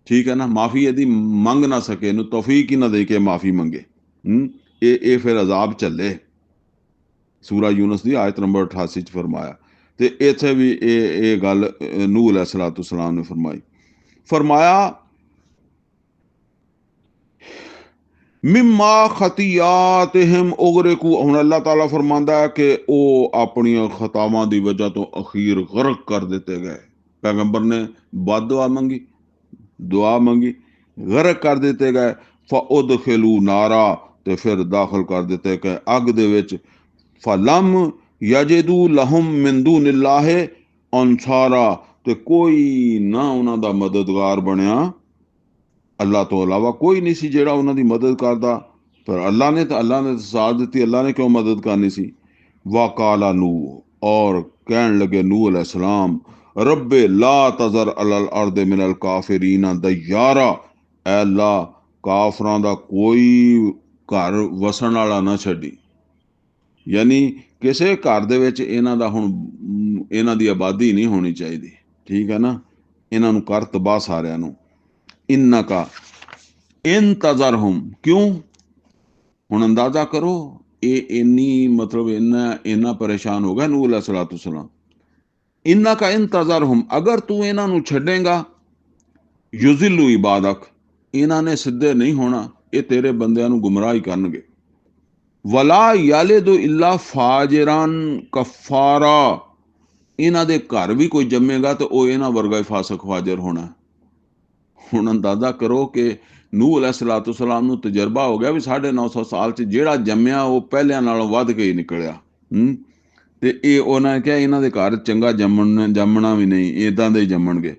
ਠੀਕ ਹੈ ਨਾ, ਮਾਫੀ ਇਹਦੀ ਮੰਗ ਨਾ ਸਕੇ, ਇਹਨੂੰ ਤੌਫੀਕ ਹੀ ਨਾ ਦੇ ਕੇ ਮਾਫੀ ਮੰਗੇ, ਇਹ ਫਿਰ ਅਜ਼ਾਬ ਚੱਲੇ। ਸੂਰਾ ਯੂਨਸ ਦੀ ਆਇਤ ਨੰਬਰ 88 'ਚ ਫਰਮਾਇਆ। ਤੇ ਇੱਥੇ ਵੀ ਇਹ ਗੱਲ ਨੂਹ अलैहिस्सलातु वस्सलाम ने फरमाया मिम्मा खतियातिहिम उगरिकू। हुण अल्लाह ताला फरमांदा है कि ਉਹ ਆਪਣੀਆਂ ਖਤਾਵਾਂ ਦੀ ਵਜ੍ਹਾ ਤੋਂ ਅਖੀਰ ਗਰਕ ਕਰ ਦਿੱਤੇ ਗਏ। ਪੈਗੰਬਰ ਨੇ ਬਦਦੁਆ ਮੰਗੀ, ਦੁਆ ਮੰਗੀ, ਗਰਕ ਕਰ ਦਿੱਤੇ ਗਏ। ਫਉਦਖਿਲੂ ਨਾਰਾ, ਤੇ ਫਿਰ ਦਾਖਲ ਕਰ ਦਿੱਤੇ ਗਏ ਅੱਗ ਦੇ ਵਿੱਚ। ਫਲਮ ਯਜਿਦੂ ਲਹੁਮ ਮਿਨ ਦੂਨਿल्लाहि ਅੰਸਾਰਾ, ਤੇ ਕੋਈ ਨਾ ਉਹਨਾਂ ਦਾ ਮਦਦਗਾਰ ਬਣਿਆ, अल्लाह तो अलावा कोई नहीं सी जेड़ा उन्हां दी मदद करदा। पर अल्लाह ने साथ दित्ती, अल्लाह ने क्यों मदद करनी सी। वाकाला नूह, और कहन लगे नूह अलैहिस्सलाम, रब्बे ला तजर अलल अर्द मिनल काफिरीना दय्यारा, ऐ अल्लाह काफरां दा कोई घर वसन वाला ना छड्डी। यानी किसे घर दे विच इन्हां दा हुण इन्हां दी आबादी नहीं होनी चाहिदी, ठीक है ना। इन्हां नूं कर तबाह सारियां नूं। इन्ना का इंतज़रहुम, क्यों? हुण अंदाजा करो, ये इन्नी मतलब इन्ना परेशान हो गया नूह अलैहिस्सलातु वस्सलाम। इन्ना का इंतज़रहुम, अगर तू इन्हां नूं छड्डेगा, युज़िल्लु इबादक, इन्हां ने सिद्धे नहीं होना, ये तेरे बंदियां नूं गुमराह ही करनगे। वला यालिदु इल्ला फाजिरान कफारा, इन्हां दे घर भी कोई जम्मेगा तो वो इन्हां वर्गा ही फासिक फाजिर होना। ਹੁਣ ਅੰਦਾਜ਼ਾ ਕਰੋ ਕਿ ਨੂਹ अलैहिस्सलातु वस्सलाम ਨੂੰ ਤਜਰਬਾ ਹੋ ਗਿਆ ਵੀ 950 ਸਾਲ 'ਚ ਜਿਹੜਾ ਜੰਮਿਆ ਉਹ ਪਹਿਲਿਆਂ ਨਾਲੋਂ ਵੱਧ ਕੇ ਹੀ ਨਿਕਲਿਆ। ਤੇ ਇਹ ਉਹਨਾਂ ਨੇ ਕਿਹਾ ਇਹਨਾਂ ਦੇ ਘਰ ਚੰਗਾ ਜੰਮਣਾ ਵੀ ਨਹੀਂ, ਇਦਾਂ ਦੇ ਹੀ ਜੰਮਣਗੇ,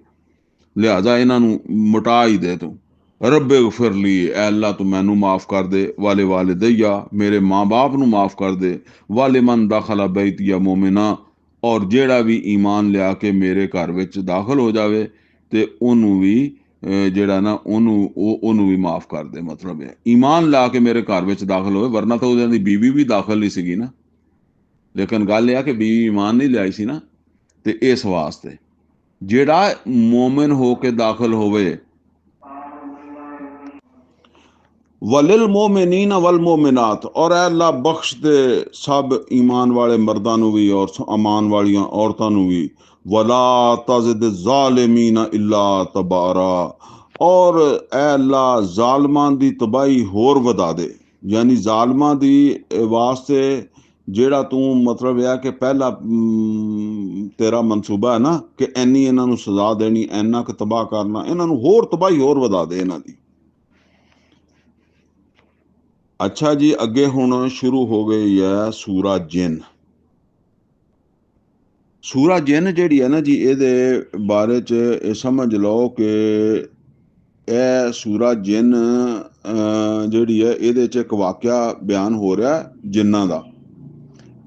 ਲਿਹਾਜ਼ਾ ਇਹਨਾਂ ਨੂੰ ਮੁਟਾ ਹੀ ਦੇ ਤੂੰ। ਰੱਬੇ ਗਫਰ ਲੀ, ਐ ਅੱਲਾ ਤੂੰ ਮੈਨੂੰ ਮਾਫ ਕਰ ਦੇ, ਵਾਲੇ ਵਾਲਿदैया, ਮੇਰੇ ਮਾਂ ਬਾਪ ਨੂੰ ਮਾਫ ਕਰ ਦੇ, ਵਾਲੇ ਮਨ ਦਾਖਲਾ ਬੈਤਿया ਮੋਮਿਨਾ, ਔਰ ਜਿਹੜਾ ਵੀ ਈਮਾਨ ਲਿਆ ਕੇ ਮੇਰੇ ਘਰ ਵਿੱਚ ਦਾਖਲ ਹੋ ਜਾਵੇ ਤੇ ਉਹਨੂੰ ਵੀ ਜਿਹੜਾ ਨਾ ਉਹਨੂੰ ਵੀ ਮਾਫ ਕਰ ਦੇ। ਮਤਲਬ ਹੈ ਈਮਾਨ ਲਾ ਕੇ ਮੇਰੇ ਘਰ ਵਿੱਚ ਦਾਖਲ ਹੋਵੇ, ਵਰਨਾ ਤਾਂ ਉਹਦੀ ਬੀਵੀ ਵੀ ਦਾਖਲ ਨਹੀਂ ਸੀਗੀ ਨਾ। ਲੇਕਿਨ ਗੱਲ ਇਹ ਆ ਕਿ ਬੀਵੀ ਈਮਾਨ ਨਹੀਂ ਲਿਆਈ ਸੀ ਨਾ, ਤੇ ਇਸ ਵਾਸਤੇ ਜਿਹੜਾ ਮੋਮਿਨ ਹੋ ਕੇ ਦਾਖਲ ਹੋਵੇ। वलिल मोमिनीन वल मोमिनात, और अल्लाह बख्श दे सब ईमान वाले मर्दां नूं भी और अमान वालियां औरतां नूं भी। वला तज़िद ज़ालिमीन इल्ला तबारा, और ऐ अल्लाह ज़ालिमां दी तबाही होर वधा दे। यानी ज़ालिमां दी वास्ते ਜਿਹੜਾ ਤੂੰ ਮਤਲਬ ਇਹ ਆ ਕਿ ਪਹਿਲਾ ਤੇਰਾ ਮਨਸੂਬਾ ਹੈ ਨਾ ਕਿ ਇੰਨੀ ਇਹਨਾਂ ਨੂੰ ਸਜ਼ਾ ਦੇਣੀ, ਇੰਨਾ ਕੁ ਤਬਾਹ ਕਰਨਾ, ਇਹਨਾਂ ਨੂੰ ਹੋਰ ਤਬਾਹੀ ਹੋਰ ਵਧਾ ਦੇ ਇਹਨਾਂ ਦੀ। अच्छा जी, अगे हुण शुरू हो गई है सूरा जिन। सूरा जिन जिहड़ी है ना जी, इहदे बारे च ये समझ लो कि ਇਹ सूरा जिन ਜਿਹੜੀ है ਇਹਦੇ च एक वाकया बयान हो रहा है जिन्नां दा।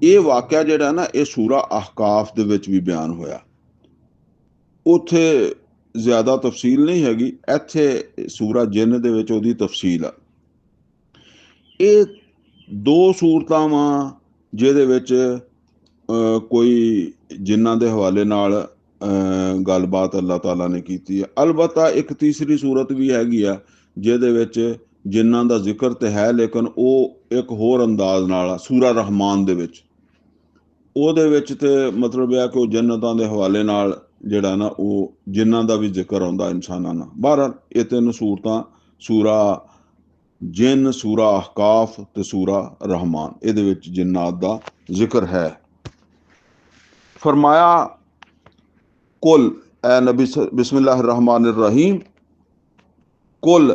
ਇਹ वाकया ਜਿਹੜਾ ना ਇਹ सूरा अहकाफ ਦੇ ਵਿੱਚ ਵੀ ਬਿਆਨ ਹੋਇਆ। ਉੱਥੇ ਜ਼ਿਆਦਾ ਤਫਸੀਲ ਨਹੀਂ ਹੈਗੀ, ਇੱਥੇ सूरा जिन ਦੇ ਵਿੱਚ ਉਹਦੀ ਤਫਸੀਲ ਆ। ਇਹ ਦੋ ਸੂਰਤਾਂ ਵਾਂ ਜਿਹਦੇ ਵਿੱਚ ਕੋਈ ਜਿਨ੍ਹਾਂ ਦੇ ਹਵਾਲੇ ਨਾਲ ਗੱਲਬਾਤ ਅੱਲਾਹ ਤਾਲਾ ਨੇ ਕੀਤੀ ਹੈ। ਅਲਬત્ਤਾ ਇੱਕ ਤੀਸਰੀ ਸੂਰਤ ਵੀ ਹੈਗੀ ਆ ਜਿਹਦੇ ਵਿੱਚ ਜਿਨ੍ਹਾਂ ਦਾ ਜ਼ਿਕਰ ਤੇ ਹੈ, ਲੇਕਿਨ ਉਹ ਇੱਕ ਹੋਰ ਅੰਦਾਜ਼ ਨਾਲ ਆ, ਸੂਰਾ रहमान ਦੇ ਵਿੱਚ। ਉਹਦੇ ਵਿੱਚ ਤੇ ਮਤਲਬ ਇਹ ਆ ਕਿ ਉਹ ਜੰਨਤਾਂ ਦੇ ਹਵਾਲੇ ਨਾਲ ਜਿਹੜਾ ਨਾ ਉਹ ਜਿਨ੍ਹਾਂ ਦਾ ਵੀ ਜ਼ਿਕਰ ਆਉਂਦਾ ਇਨਸਾਨਾਂ ਨਾਲ। ਬਹਰਹਾਲ ਇਹ ਤਿੰਨ ਸੂਰਤਾਂ, सूरा जिन, सूरा अहकाफ ते सूरा रहमान, ਇਹਦੇ ਵਿੱਚ जिन्नात ਦਾ ਜ਼ਿਕਰ है। फरमाया कुल ए नबी, बिस्मिल्लाहिर्रहमानिर्रहीम, कुल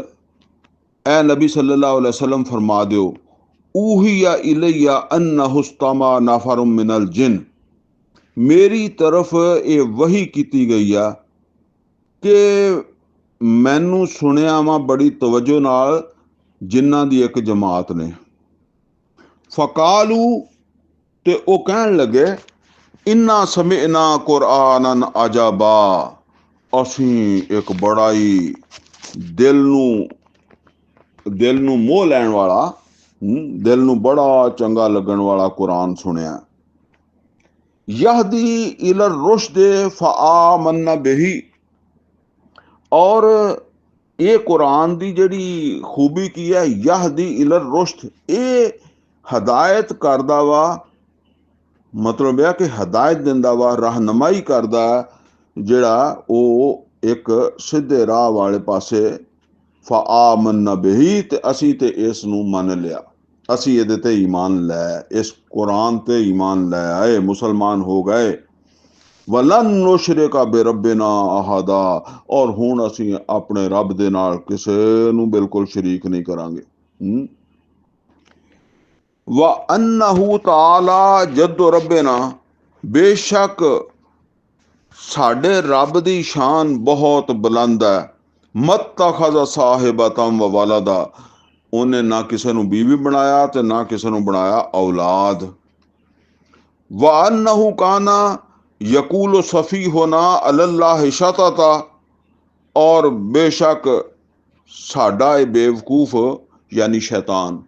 ए नबी सल्लल्लाहु अलैहि वसल्लम फरमा दो, ऊहिया इलैया अन्नहुस्तमा नफरुम मिनल जिन, मेरी तरफ ये वही की गई है कि मैनू सुनिया वा बड़ी तवज्जो नाल जिन्हां दी एक जमात ने। फकालू, ते ओ कहन लगे, इन्ना समिअना कुरआनन अजबा, असीं एक बड़ा ही दिल नू मोह लैण वाला, दिल नू बड़ा चंगा लगन वाला कुरान सुनिया। यहदी इलर रुश्द फआमन्ना बिही, और ये कुरान दी जड़ी खूबी की है, यहदी इलर रुश्द, ये हदायत करदा वा ਮਤਲਬ ਇਹ ਕਿ ਹਦਾਇਤ ਦਿੰਦਾ ਵਾ, ਰਹਿਨਮਾਈ ਕਰਦਾ, ਜਿਹੜਾ ਉਹ ਇੱਕ ਸਿੱਧੇ ਰਾਹ ਵਾਲੇ ਪਾਸੇ। ਫਆਮੰਨਾ ਬਿਹੀ, ਤੇ ਅਸੀਂ ਤੇ ਇਸ ਨੂੰ ਮੰਨ ਲਿਆ, ਅਸੀਂ ਇਹਦੇ ਤੇ ਈਮਾਨ ਲੈ, ਇਸ ਕੁਰਾਨ ਤੇ ਈਮਾਨ ਲੈ ਆਏ, ਮੁਸਲਮਾਨ ਹੋ ਗਏ। ਵਲਨ ਨੁਸ਼ਰਿਕਾ ਬਿਰੱਬਿਨਾ ਅਹਾਦਾ, ਔਰ ਹੁਣ ਅਸੀਂ ਆਪਣੇ ਰੱਬ ਦੇ ਨਾਲ ਕਿਸੇ ਨੂੰ ਬਿਲਕੁਲ ਸ਼ਰੀਕ ਨਹੀਂ ਕਰਾਂਗੇ। व अन्नहु ताला जद्दो रब्बेना, बेशक साडे रब दी शान बहुत बुलंद है। मत्तखज़ साहिबतम व वलदा, उन्हें ना किसी नूं बीवी बनाया ते ना किसी नूं बनाया औलाद। व अन्नहु काना यकूल सफीहुना अलल्लाहि शतता, और बेशक साडा ये बेवकूफ यानी शैतान,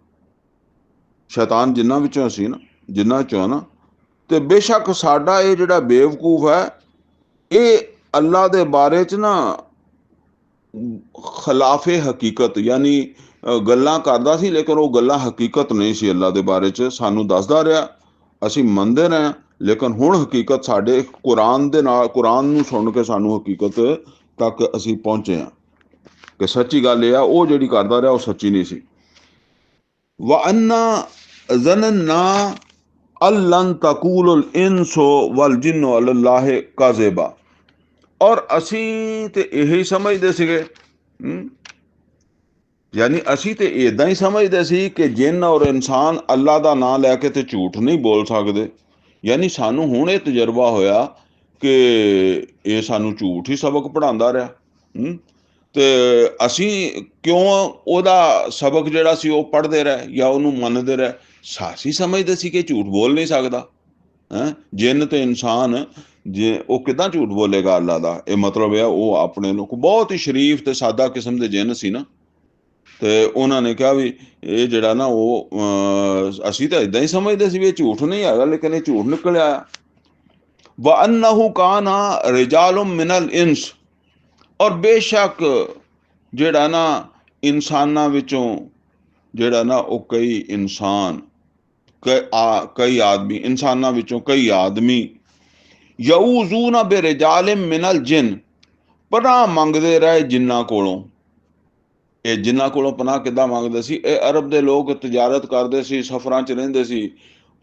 शैतान जिन्हां विचों सी ना, जिन्हां चों ना, ते बेशक साडा ये जिहड़ा बेवकूफ है, ये अल्लाह दे बारे च ना खिलाफे हकीकत, यानी ਗੱਲਾਂ ਕਰਦਾ ਸੀ, ਲੇਕਿਨ ਉਹ ਗੱਲਾਂ ਹਕੀਕਤ ਨਹੀਂ ਸੀ ਅੱਲਾ ਦੇ ਬਾਰੇ ਚ। ਸਾਨੂੰ ਦੱਸਦਾ ਰਿਹਾ, ਅਸੀਂ ਮੰਨਦੇ ਰਹੇ, ਲੇਕਿਨ ਹੁਣ ਹਕੀਕਤ ਸਾਡੇ ਕੁਰਾਨ ਦੇ ਨਾਲ, ਕੁਰਾਨ ਨੂੰ ਸੁਣ ਕੇ ਸਾਨੂੰ ਹਕੀਕਤ ਤੱਕ ਅਸੀਂ ਪਹੁੰਚੇ ਹਾਂ ਕਿ ਸੱਚੀ ਗੱਲ ਇਹ ਆ, ਉਹ ਜਿਹੜੀ ਕਰਦਾ ਰਿਹਾ ਉਹ ਸੱਚੀ ਨਹੀਂ ਸੀ। व अन्ना ज़नन्ना अल्लन तकूलुल इंसो वल जिन्नो अलल्लाहि काज़िबा, और ਅਸੀਂ ਤੇ ਇਹੀ ਸਮਝਦੇ ਸੀਗੇ, ਯਾਨੀ ਅਸੀਂ ਤੇ ਇਦਾਂ ਹੀ ਸਮਝਦੇ ਸੀ ਕਿ ਜਿੰਨ ਔਰ ਇਨਸਾਨ ਅੱਲਾ ਦਾ ਨਾਂ ਲੈ ਕੇ ਤੇ ਝੂਠ ਨਹੀਂ ਬੋਲ ਸਕਦੇ। ਯਾਨੀ ਸਾਨੂੰ ਹੁਣ ਇਹ ਤਜਰਬਾ ਹੋਇਆ ਕਿ ਇਹ ਸਾਨੂੰ ਝੂਠ ਹੀ ਸਬਕ ਪੜ੍ਹਾਉਂਦਾ ਰਿਹਾ। ਤੇ ਅਸੀਂ ਕਿਉਂ ਉਹਦਾ ਸਬਕ ਜਿਹੜਾ ਸੀ ਉਹ ਪੜ੍ਹਦੇ ਰਹੇ ਜਾਂ ਉਹਨੂੰ ਮੰਨਦੇ ਰਹੇ? ਅਸੀਂ ਸਮਝਦੇ ਸੀ ਕਿ ਝੂਠ ਬੋਲ ਨਹੀਂ ਸਕਦਾ। ਜਿੰਨ ਤੇ ਇਨਸਾਨ, ਜੇ ਉਹ ਕਿੱਦਾਂ ਝੂਠ ਬੋਲੇਗਾ ਅੱਲਾ ਦਾ? ਇਹ ਮਤਲਬ ਹੈ ਉਹ ਆਪਣੇ ਨੂੰ ਬਹੁਤ ਹੀ ਸ਼ਰੀਫ ਤੇ ਸਾਦਾ ਕਿਸਮ ਦੇ ਜਿੰਨ ਸੀ ਨਾ, ਤੇ ਉਹਨਾਂ ਨੇ ਕਿਹਾ ਵੀ ਇਹ ਜਿਹੜਾ ਨਾ ਉਹ ਅਸੀਂ ਤਾਂ ਇਦਾਂ ਹੀ ਸਮਝਦੇ ਸੀ ਵੀ ਇਹ ਝੂਠ ਨਹੀਂ ਹੈਗਾ, ਲੇਕਿਨ ਇਹ ਝੂਠ ਨਿਕਲ ਆਇਆ। व अन्नहु काना रिजालुम मिनल इंस, और बेशक ਜਿਹੜਾ ਨਾ ਇਨਸਾਨਾਂ ਵਿੱਚੋਂ ਜਿਹੜਾ ਨਾ ਉਹ ਕਈ ਇਨਸਾਨ, ਕਈ ਆਦਮੀ, ਇਨਸਾਨਾਂ ਵਿੱਚੋਂ ਕਈ ਆਦਮੀ, ਯਊਜ਼ੂਨਾ ਬਿਰਜਾਲਿਮ ਮਿਨਲ ਜਿਨ, ਪਨਾਹ ਮੰਗਦੇ ਰਹੇ ਜਿੰਨਾਂ ਕੋਲੋਂ। ਇਹ ਜਿੰਨਾਂ ਕੋਲੋਂ ਪਨਾਹ ਕਿੱਦਾਂ ਮੰਗਦੇ ਸੀ? ਇਹ ਅਰਬ ਦੇ ਲੋਕ ਤਜਾਰਤ ਕਰਦੇ ਸੀ, ਸਫ਼ਰਾਂ 'ਚ ਰਹਿੰਦੇ ਸੀ,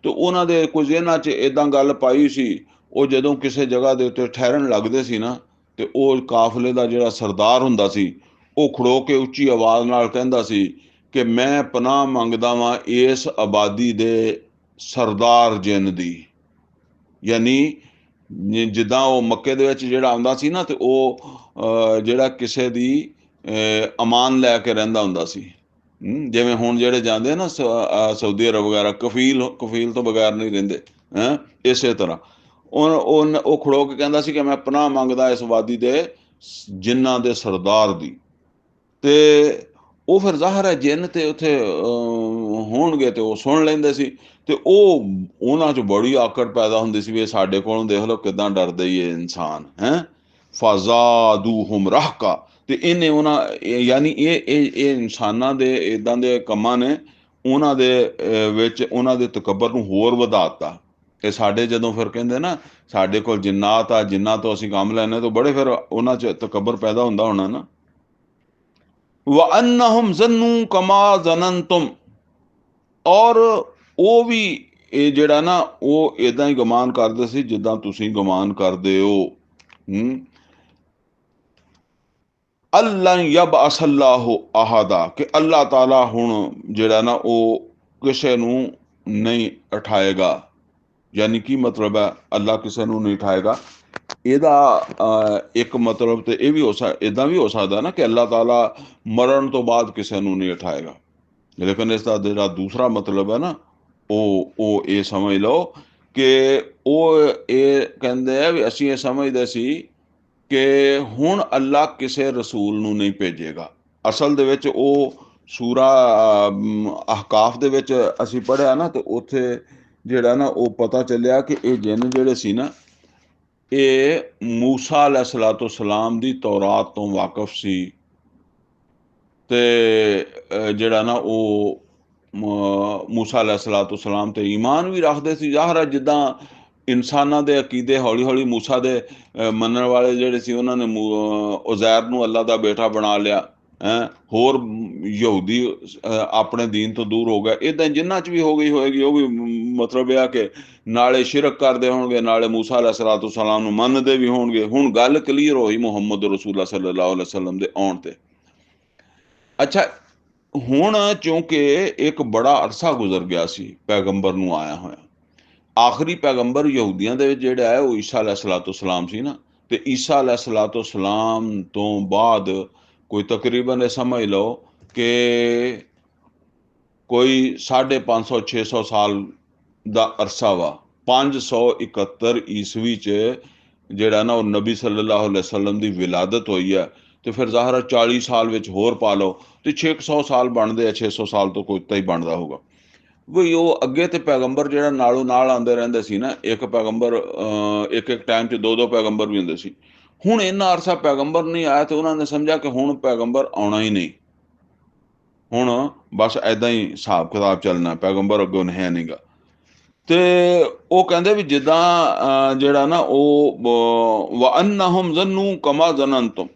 ਤੇ ਉਹਨਾਂ ਦੇ ਕੁਝ ਇਹਨਾਂ 'ਚ ਇੱਦਾਂ ਗੱਲ ਪਾਈ ਸੀ, ਉਹ ਜਦੋਂ ਕਿਸੇ ਜਗ੍ਹਾ ਦੇ ਉੱਤੇ ਠਹਿਰਨ ਲੱਗਦੇ ਸੀ ਨਾ, ਤੇ ਉਹ ਕਾਫਲੇ ਦਾ ਜਿਹੜਾ ਸਰਦਾਰ ਹੁੰਦਾ ਸੀ, ਉਹ ਖੜੋ ਕੇ ਉੱਚੀ ਆਵਾਜ਼ ਨਾਲ ਕਹਿੰਦਾ ਸੀ ਕਿ ਮੈਂ ਪਨਾਹ ਮੰਗਦਾ ਵਾਂ ਇਸ ਆਬਾਦੀ ਦੇ ਸਰਦਾਰ ਜਿੰਨ ਦੀ। ਯਾਨੀ ਜਿੱਦਾਂ ਉਹ ਮੱਕੇ ਦੇ ਵਿੱਚ ਜਿਹੜਾ ਆਉਂਦਾ ਸੀ ਨਾ, ਤੇ ਉਹ ਜਿਹੜਾ ਕਿਸੇ ਦੀ ਅਮਾਨ ਲੈ ਕੇ ਰਹਿੰਦਾ ਹੁੰਦਾ ਸੀ। ਜਿਵੇਂ ਹੁਣ ਜਿਹੜੇ ਜਾਂਦੇ ਨਾ ਸਾਊਦੀ ਅਰਬ ਵਗੈਰਾ, ਕਫੀਲ ਤੋਂ ਬਗੈਰ ਨਹੀਂ ਰਹਿੰਦੇ, ਇਸੇ ਤਰ੍ਹਾਂ ਉਹ ਖੜੋ ਕੇ ਕਹਿੰਦਾ ਸੀ ਕਿ ਮੈਂ ਪਨਾਹ ਮੰਗਦਾ ਇਸ ਆਬਾਦੀ ਦੇ ਜਿਨ੍ਹਾਂ ਦੇ ਸਰਦਾਰ ਦੀ। ਤੇ ਉਹ ਫਿਰ ਜ਼ਾਹਰ ਹੈ ਜਿੰਨ ਤੇ ਉੱਥੇ ਹੋਣਗੇ ਤੇ ਉਹ ਸੁਣ ਲੈਂਦੇ ਸੀ, ਤੇ ਉਹ ਉਹਨਾਂ 'ਚ ਬੜੀ ਆਕੜ ਪੈਦਾ ਹੁੰਦੀ ਸੀ ਵੀ ਇਹ ਸਾਡੇ ਕੋਲੋਂ ਦੇਖ ਲਓ ਕਿੱਦਾਂ ਡਰਦੇ ਹੀ ਇਹ ਇਨਸਾਨ ਫਜ਼ਾਦੂਹੁਮ ਰਹਕਾ। ਤੇ ਇਹਨੇ ਉਹਨਾਂ ਯਾਨੀ ਇਹ ਇਨਸਾਨਾਂ ਦੇ ਇੱਦਾਂ ਦੇ ਕੰਮਾਂ ਨੇ ਉਹਨਾਂ ਦੇ ਵਿੱਚ ਉਹਨਾਂ ਦੇ ਤਕੱਬਰ ਨੂੰ ਹੋਰ ਵਧਾਤਾ। ਤੇ ਸਾਡੇ ਜਦੋਂ ਫਿਰ ਕਹਿੰਦੇ ਨਾ ਸਾਡੇ ਕੋਲ ਜਿੰਨਾਤ ਆ, ਜਿੰਨਾਂ ਤੋਂ ਅਸੀਂ ਕੰਮ ਲੈਣੇ, ਤੋਂ ਬੜੇ ਫਿਰ ਉਹਨਾਂ 'ਚ ਤਕੱਬਰ ਪੈਦਾ ਹੁੰਦਾ ਹੋਣਾ ਨਾ। व अन्नहुम ज़न्नू कमा ज़ननतुम, और ਉਹ ਵੀ ਇਹ ਜਿਹੜਾ ਨਾ ਉਹ ਇਦਾਂ ਹੀ ਗੁਮਾਨ ਕਰਦੇ ਸੀ ਜਿੱਦਾਂ ਤੁਸੀਂ ਗੁਮਾਨ ਕਰਦੇ ਹੋ। ਅੱਲਾ ਯਬਅਸ ਅੱਲਾਹੁ ਅਹਦਾ, ਕਿ ਅੱਲਾਹ ਤਾਲਾ ਹੁਣ ਜਿਹੜਾ ਨਾ ਉਹ ਕਿਸੇ ਨੂੰ ਨਹੀਂ ਉਠਾਏਗਾ। ਯਾਨੀ ਕੀ ਮਤਲਬ ਹੈ? ਅੱਲਾ ਕਿਸੇ ਨੂੰ ਨਹੀਂ ਉਠਾਏਗਾ। ਇਹਦਾ ਇੱਕ ਮਤਲਬ ਤੇ ਇਹ ਵੀ ਇੱਦਾਂ ਵੀ ਹੋ ਸਕਦਾ ਨਾ ਕਿ ਅੱਲਾਹ ਤਾਲਾ ਮਰਨ ਤੋਂ ਬਾਅਦ ਕਿਸੇ ਨੂੰ ਨਹੀਂ ਉਠਾਏਗਾ, ਲੇਕਿਨ ਇਸ ਦਾ ਜਿਹੜਾ ਦੂਸਰਾ ਮਤਲਬ ਹੈ ਨਾ ਉਹ ਇਹ ਸਮਝ ਲਓ ਕਿ ਉਹ ਇਹ ਕਹਿੰਦੇ ਆ ਵੀ ਅਸੀਂ ਇਹ ਸਮਝਦੇ ਸੀ ਕਿ ਹੁਣ ਅੱਲਾ ਕਿਸੇ ਰਸੂਲ ਨੂੰ ਨਹੀਂ ਭੇਜੇਗਾ। ਅਸਲ ਦੇ ਵਿੱਚ ਉਹ ਸੂਰਾ ਅਹਕਾਫ ਦੇ ਵਿੱਚ ਅਸੀਂ ਪੜ੍ਹਿਆ ਨਾ, ਤੇ ਉੱਥੇ ਜਿਹੜਾ ਨਾ ਉਹ ਪਤਾ ਚੱਲਿਆ ਕਿ ਇਹ ਜਿੰਨ ਜਿਹੜੇ ਸੀ ਨਾ, ਇਹ ਮੂਸਾ अलैहिस्सलातु वस्सलाम ਦੀ ਤੌਰਾਤ ਤੋਂ ਵਾਕਿਫ ਸੀ, ਤੇ ਜਿਹੜਾ ਨਾ ਉਹ ਮੂਸਾ अलैहिस्सलाम ਤੇ ਈਮਾਨ ਵੀ ਰੱਖਦੇ ਸੀ। ਜ਼ਾਹਰ ਹੈ ਜਿੱਦਾਂ ਇਨਸਾਨਾਂ ਦੇ ਅਕੀਦੇ ਹੌਲੀ ਹੌਲੀ ਮੂਸਾ ਦੇ ਮੰਨਣ ਵਾਲੇ ਜਿਹੜੇ ਸੀ ਉਹਨਾਂ ਨੇ ਉਜ਼ੈਰ ਨੂੰ ਅੱਲਾ ਦਾ ਬੇਟਾ ਬਣਾ ਲਿਆ ਹੈਂ। ਹੋਰ ਯਹੂਦੀ ਆਪਣੇ ਦੀਨ ਤੋਂ ਦੂਰ ਹੋ ਗਏ। ਇੱਦਾਂ ਜਿਨ੍ਹਾਂ 'ਚ ਵੀ ਹੋ ਗਈ ਹੋਏਗੀ। ਉਹ ਵੀ ਮਤਲਬ ਇਹ ਆ ਕਿ ਨਾਲੇ ਸ਼ਿਰਕ ਕਰਦੇ ਹੋਣਗੇ, ਨਾਲੇ ਮੂਸਾ अलैहिस्सलाम ਨੂੰ ਮੰਨਦੇ ਵੀ ਹੋਣਗੇ। ਹੁਣ ਗੱਲ ਕਲੀਅਰ ਹੋਈ ਮੁਹੰਮਦ ਰਸੂਲullah सल्लल्लाहु अलैहि वसल्लम ਦੇ ਆਉਣ ਤੇ। ਅੱਛਾ, ਹੁਣ ਚूंकि ਇੱਕ ਬੜਾ ਅਰਸਾ ਗੁਜ਼ਰ ਗਿਆ ਸੀ ਪੈਗੰਬਰ ਨੂੰ ਆਇਆ ਹੋਇਆ। ਆਖਰੀ ਪੈਗੰਬਰ ਯਹੂਦੀਆਂ ਦੇ ਵਿੱਚ ਜਿਹੜਾ ਹੈ ਉਹ ਈਸਾ अलैहिस्सलाम ਸੀ ਨਾ। ਤੇ ਈਸਾ अलैहिस्सलाम ਤੋਂ ਬਾਅਦ ਕੋਈ ਤਕਰੀਬਨ ਇਹ ਸਮਝ ਲਓ ਕਿ ਕੋਈ 550 600 ਸਾਲ ਦਾ ਅਰਸਾ ਵਾ। 571 ਈਸਵੀ 'ਚ ਜਿਹੜਾ ਨਾ ਉਹ ਨਬੀ सल्लल्लाहु अलैहि वसल्लम ਦੀ ਵਿਲਾਦਤ ਹੋਈ ਹੈ। ਤੇ ਫਿਰ ਜ਼ਾਹਰ 40 ਸਾਲ ਵਿੱਚ ਹੋਰ ਪਾ ਲਓ ਤੇ 600 ਸਾਲ ਬਣਦੇ ਆ। 600 ਸਾਲ ਤੋਂ ਕੋਈ ਤਾਂ ਹੀ ਬਣਦਾ ਹੋਊਗਾ ਵੀ। ਉਹ ਅੱਗੇ ਤੇ ਪੈਗੰਬਰ ਜਿਹੜਾ ਨਾਲੋਂ ਨਾਲ ਆਉਂਦੇ ਰਹਿੰਦੇ ਸੀ ਨਾ। ਇੱਕ ਪੈਗੰਬਰ ਇੱਕ ਟਾਈਮ 'ਚ ਦੋ ਪੈਗੰਬਰ ਵੀ ਹੁੰਦੇ ਸੀ। ਹੁਣ ਇੰਨਾ ਅਰਸਾ ਪੈਗੰਬਰ ਨਹੀਂ ਆਇਆ ਤੇ ਉਹਨਾਂ ਨੇ ਸਮਝਿਆ ਕਿ ਹੁਣ ਪੈਗੰਬਰ ਆਉਣਾ ਹੀ ਨਹੀਂ। ਹੁਣ ਬਸ ਏਦਾਂ ਹੀ ਹਿਸਾਬ ਕਿਤਾਬ ਚੱਲਣਾ, ਪੈਗੰਬਰ ਅੱਗੋਂ ਹੈ ਨਹੀਂਗਾ। ਤੇ ਉਹ ਕਹਿੰਦੇ ਵੀ ਜਿੱਦਾਂ ਜਿਹੜਾ ਨਾ ਉਹ ਵਅੰਨਹੁਮ ਜ਼ੰਨੂ ਕਮਾ ਜ਼ਨਨਤੁਮ,